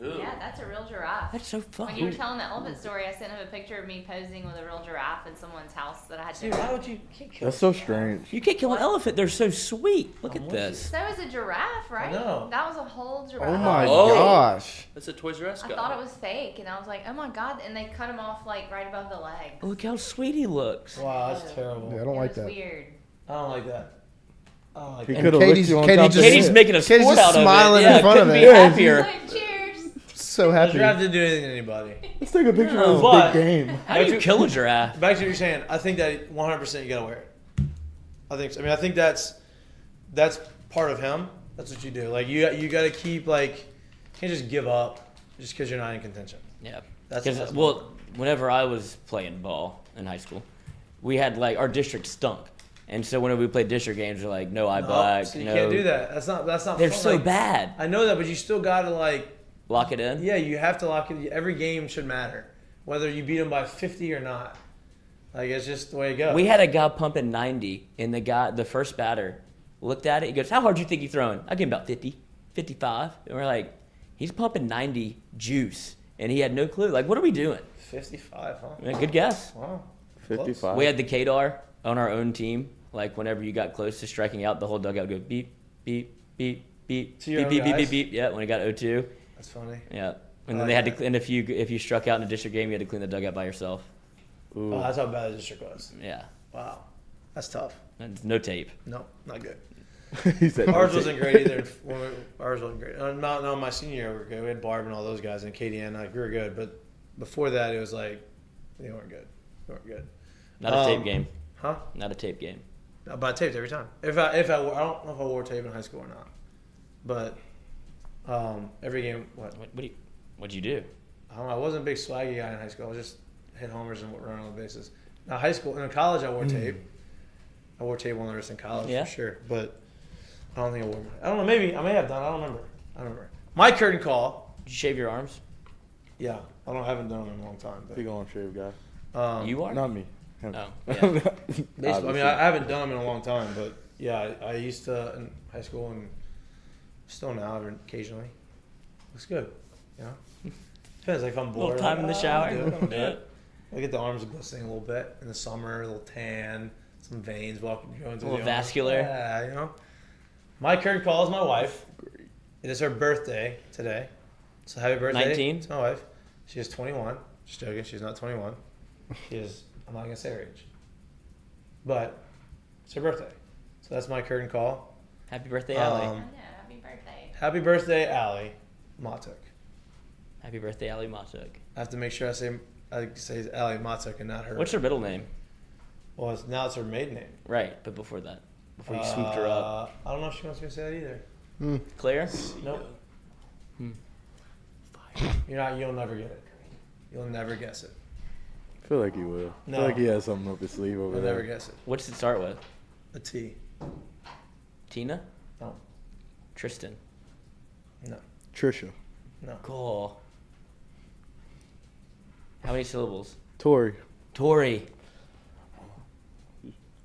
Yeah, that's a real giraffe. That's so fun. When you were telling the elephant story, I sent him a picture of me posing with a real giraffe in someone's house that I had to. Dude, why would you? Can't kill That's so strange. You can't kill an elephant. They're so sweet. Look at with this. So is a giraffe, right? know. That was a whole giraffe. Oh my Oh. gosh. That's a Toys R Us I guy. thought it was fake, and I was like, oh my God. And they cut him off like right above the leg. Look how sweet he looks. Wow, that's terrible. Yeah, I don't like it was that. weird. I don't like that. I don't like He that. could have Katie's- licked you on Katie top just- of Katie's it. making a Katie's sport just out of smiling it. in Yeah, front of couldn't it. be Yeah. happier. Like, cheers. So I happy. don't have to do anything to anybody. Let's take a picture No, of but- this big game. How do you kill a giraffe? Back to what you're saying. I think that 100% you gotta wear it. I think that's part of him. That's what you do. Like you gotta keep like you can't just give up just because you're not in contention. Yeah. That's Because well, whenever I was playing ball in high school, we had like our district stunk, and so whenever we played district games, we're like, no eye black. so you no. can't do that. That's not. They're fun. so Like, bad. I know that, but you still gotta like. Lock it in. Yeah, you have to lock it. Every game should matter, whether you beat them by 50 or not. Like it's just the way it goes. We had a guy pumping 90, and the first batter, looked at it. He goes, "How hard do you think you throwing?" I give him about 50, 55. And we're like, he's pumping 90 juice, and he had no clue. Like, what are we doing? 55, huh? Yeah, good guess. Wow. 55. We had the Kadar on our own team. Like, whenever you got close to striking out, the whole dugout would go beep, beep, beep, beep, To your beep, beep, own beep, beep, guys? beep. Yeah, when it got 0-2. That's funny. Yeah. And then like they had that. to, and if you struck out in a district game, you had to clean the dugout by yourself. Ooh. Oh, that's how bad the district was. Yeah. Wow. That's tough. And no tape. No, not good. He said Ours no wasn't tape. great either. Ours wasn't great. No, my senior year we were good. We had Barb and all those guys and Katie and like we were good. But before that, it was like they weren't good. They weren't good. Not a tape game. Huh? Not a tape game. But I taped every time. If I don't know if I wore tape in high school or not. But every game, What'd you do? I don't know. I wasn't a big swaggy guy in high school. I was just hit homers and run on the bases. Now high school, in college, I wore tape. I wore tape on the wrist in college Yeah? for sure. But I don't think I wore. I don't know. Maybe I may have done. I don't remember. My curtain call. Did you shave your arms? Yeah, I haven't done them in a long time. Big on shave guy. But, You are? Not me. Him. Oh, basically, I mean, Obviously. I haven't done them in a long time. But yeah, I used to in high school and still now occasionally. Looks good, you know. Depends. Like if I'm bored. Little time in the shower. I'll do it. I'll do Yeah. it. I get the arms glistening a little bit in the summer, a little tan, some veins walking going through A little the arms. vascular. Yeah, you know. My current call is my wife. It is her birthday today. So happy birthday 19? to my wife. She is 21. Just joking, she's not 21. She is, I'm not going to say her age. But it's her birthday. So that's my curtain call. Happy birthday, Allie. I know, happy birthday. Happy birthday, Allie Mahtook. Happy birthday, Allie Mahtook. I have to make sure I say Allie Mahtook and not her. What's her middle name? Well, now it's her maiden name. Right, but before that. Before you swooped her up. I don't know if she wants me to say that either. Claire? Nope. You'll never get it. You'll never guess it. I feel like he will. I No. feel like he has something up his sleeve over You'll there. never guess it. What does it start with? A T. Tina? No. Tristan. No. Trisha. No. Cool. How many syllables? Tori. Tori.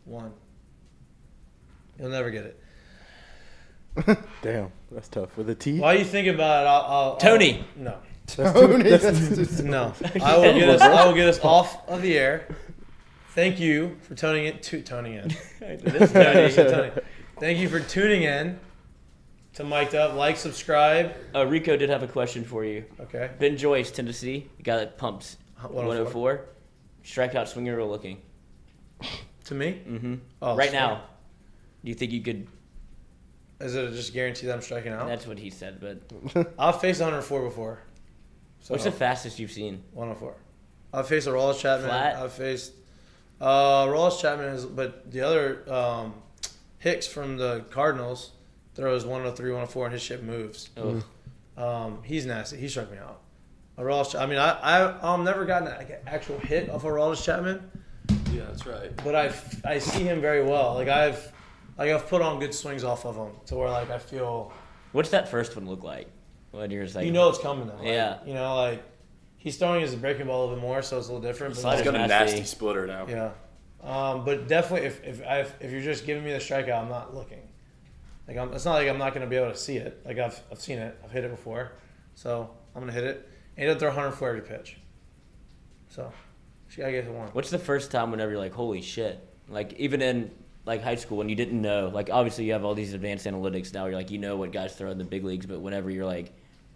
1. You'll never get it. Damn, that's tough. With a T? While you think about it, I'll Tony. No. No. I will get us off of the air. Thank you for toning in. Thank you for tuning in to Mik'd Up. Like, subscribe. Rico did have a question for you. Okay. Ben Joyce, Tennessee. The guy that pumps 104. Strikeout swinger rule looking. To me? Mm-hmm. Oh, right sure. now. Do you think you could? Is it just guaranteed that I'm striking out? That's what he said, but. I've faced 104 before. So What's the fastest you've seen? 104. I've faced a Rollis Chapman. Flat? I've faced Rollis Chapman is, but the other Hicks from the Cardinals throws 103, 104, and his shit moves. He's nasty. He struck me out. A Rollis, I mean, I've never gotten an actual hit off a Rollis Chapman. Yeah, that's right. But I see him very well. Like I've put on good swings off of him to where like I feel. What's that first one look like? When you're just like, You know it's coming though. Like, Yeah. You know, like he's throwing his breaking ball a little bit more, so it's a little different. But Slider's He's got a nasty. nasty splitter now. yeah. But definitely, if you're just giving me the strikeout, I'm not looking. Like it's not like I'm not going to be able to see it. Like I've seen it. I've hit it before, so I'm going to hit it. And he doesn't throw 104 every pitch. So, she got to get to 1. What's the first time whenever you're like, holy shit? Like even in like high school when you didn't know, like obviously you have all these advanced analytics now. You're like, you know what guys throw in the big leagues, but whenever you're like,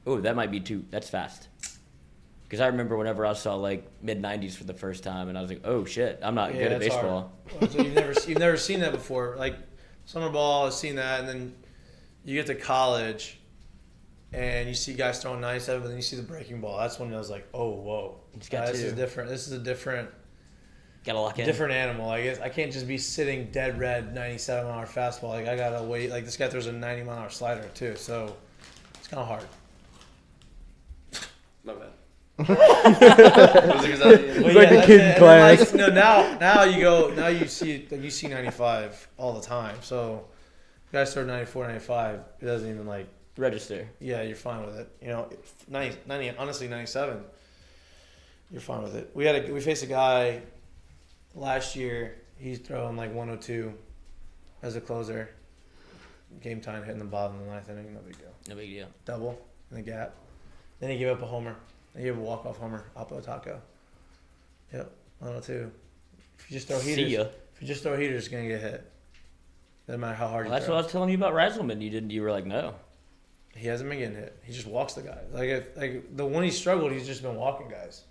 oh, that might be that's fast. Because I remember whenever I saw like mid 90s for the first time, and I was like, oh shit, I'm not good at it's baseball. hard. So you've never seen that before. Like summer ball, I've seen that, and then you get to college, and you see guys throwing 97, but then you see the breaking ball. That's when I was like, oh, whoa, It's got this two. is different. This is a different Gotta lock in. different animal. I guess I can't just be sitting dead red 97-mile-an-hour fastball. Like I gotta wait. Like this guy throws a 90-mile-an-hour slider too, so it's kind of hard. My bad. Well, It's like the kid in and class. then, like, now you see 95 all the time. So guys throw 94, 95. It doesn't even like Register. yeah, you're fine with it. You know, 90 honestly 97. You're fine with it. We faced a guy last year. He's throwing like 102 as a closer. Game time hitting the bottom of the ninth inning. No big deal. No big deal. Double in the gap. Then he gave up a homer. He gave a walk-off homer. Oppo Taco. Yep. 102. If you just throw heaters, See ya. if you just throw heaters, it's gonna get hit. Doesn't matter how hard Well, you that's throw. what I was telling you about Reiselman. You were like, no. He hasn't been getting hit. He just walks the guy. Like the one he struggled, he's just been walking guys.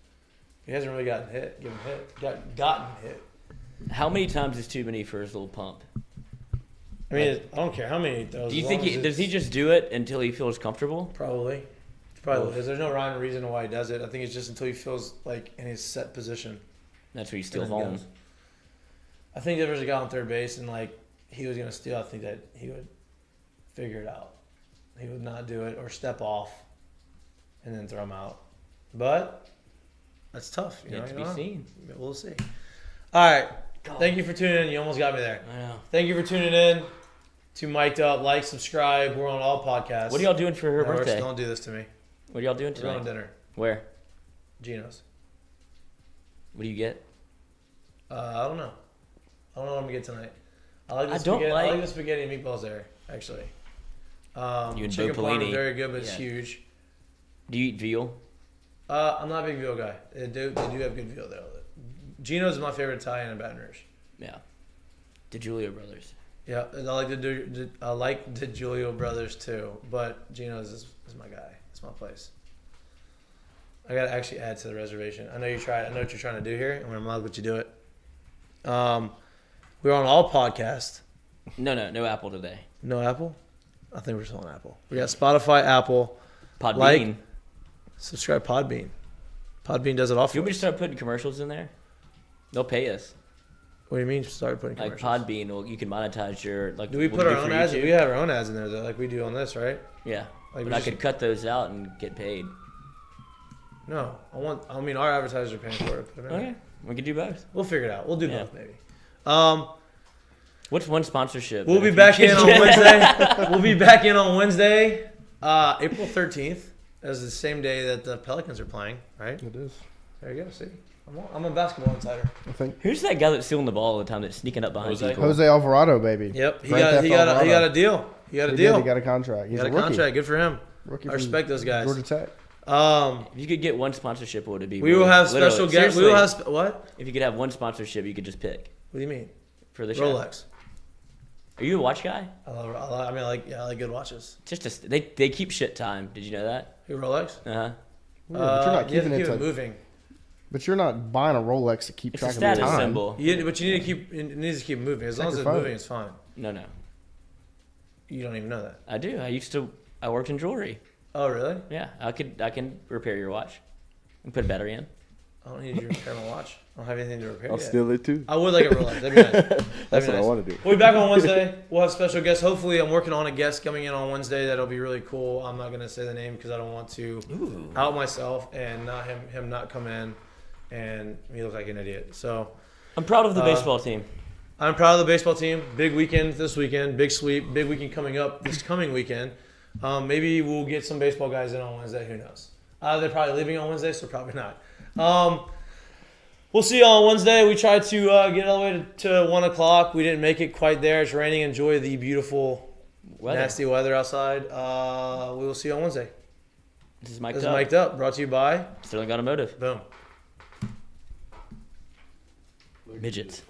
He hasn't really gotten hit. Gotten hit. How many times is too many for his little pump? I mean, I don't care how many he throws. Do you as think long as does he it's- just do it until he feels comfortable? Probably. Because there's no rhyme or reason why he does it. I think it's just until he feels like in his set position. That's where he's still And then he home. goes. I think if there was a guy on third base and like he was gonna steal, I think that he would figure it out. He would not do it or step off and then throw him out. But that's tough. Yet to be know? seen. We'll see. All right. Thank you for tuning in. You almost got me there. I know. Thank you for tuning in to Mik'd Up. Like, subscribe. We're on all podcasts. What are y'all doing for her Networks. birthday? Don't do this to me. What are y'all doing We're going tonight? to dinner. Where? Gino's. What do you get? I don't know. I don't know what I'm gonna get tonight. I like the I don't spaghetti. I like like- the spaghetti and meatballs there, actually. You and chicken Bo parm is Pelini. very good, but it's Yeah. huge. Do you eat veal? I'm not a big veal guy. They do have good veal though. Gino's is my favorite Italian in Baton Rouge. Yeah. The Julio brothers. Yeah, I like the Giulio brothers too, but Gino's is my guy. It's my place. I gotta actually add to the reservation. I know you tried. I know what you're trying to do here, and I'm not let you do it. We're on all podcasts. No Apple today. No Apple? I think we're still on Apple. We got Spotify, Apple. Podbean. Like, subscribe Podbean. Podbean does it all Do for you want me to us. start putting commercials in there? They'll pay us. What do you mean start putting Like commercials? Podbean, well, you can monetize your like. Do we what put do our own for ads? YouTube. We have our own ads in there though, like we do on this, right? Yeah, Like, but we I just- could cut those out and get paid. No, I mean our advertisers are paying for it. Put them in there. Okay, we could do both. We'll figure it out. We'll do Yeah. both maybe. What's one sponsorship? We'll be back in on Wednesday. We'll be back in on Wednesday, April 13th. That's the same day that the Pelicans are playing, right? It is. There you go. See, I'm a basketball insider. I think Who's that guy that's stealing the ball all the time that's sneaking up behind people? Jose Alvarado, baby. Yep, he Grand got Theft a deal. He got a deal. He got a contract. He's Got a a rookie. contract. Good for him. Rookie I from respect those guys. Georgia Tech. If you could get one sponsorship, what would it be? We will have special Literally, guests. We will seriously, have what? If you could have one sponsorship, you could just pick What do you mean? for the show. Rolex. Are you a watch guy? I like good watches. They keep shit time. Did you know that? Hey, Rolex. Uh huh. Yeah, but you're not You have keeping to it keep to. it moving. But you're not buying a Rolex to keep It's a track of the status time. symbol. But you need to keep. It needs to keep moving. As long as your it's phone. moving, it's fine. No. You don't even know that. I do. I worked in jewelry. Oh, really? Yeah, I can repair your watch and put a battery in. I don't need you to repair my watch. I don't have anything to repair I'll yet. steal it too. I would like a Rolex. That'd be nice. That'd That's be what I nice. want to do. We'll be back on Wednesday. We'll have special guests. Hopefully, I'm working on a guest coming in on Wednesday. That'll be really cool. I'm not gonna say the name because I don't want to out myself and not him not come in and me look like an idiot. So I'm proud of the baseball team. I'm proud of the baseball team. Big weekend this weekend. Big sweep. Big weekend coming up this coming weekend. Maybe we'll get some baseball guys in on Wednesday. Who knows? They're probably leaving on Wednesday, so probably not. We'll see you on Wednesday. We tried to get all the way to 1 o'clock. We didn't make it quite there. It's raining. Enjoy the beautiful, nasty weather outside. We will see you on Wednesday. This is Mik'd This is Up. Mik'd Up, brought to you by Sterling Automotive. Boom. Midgets.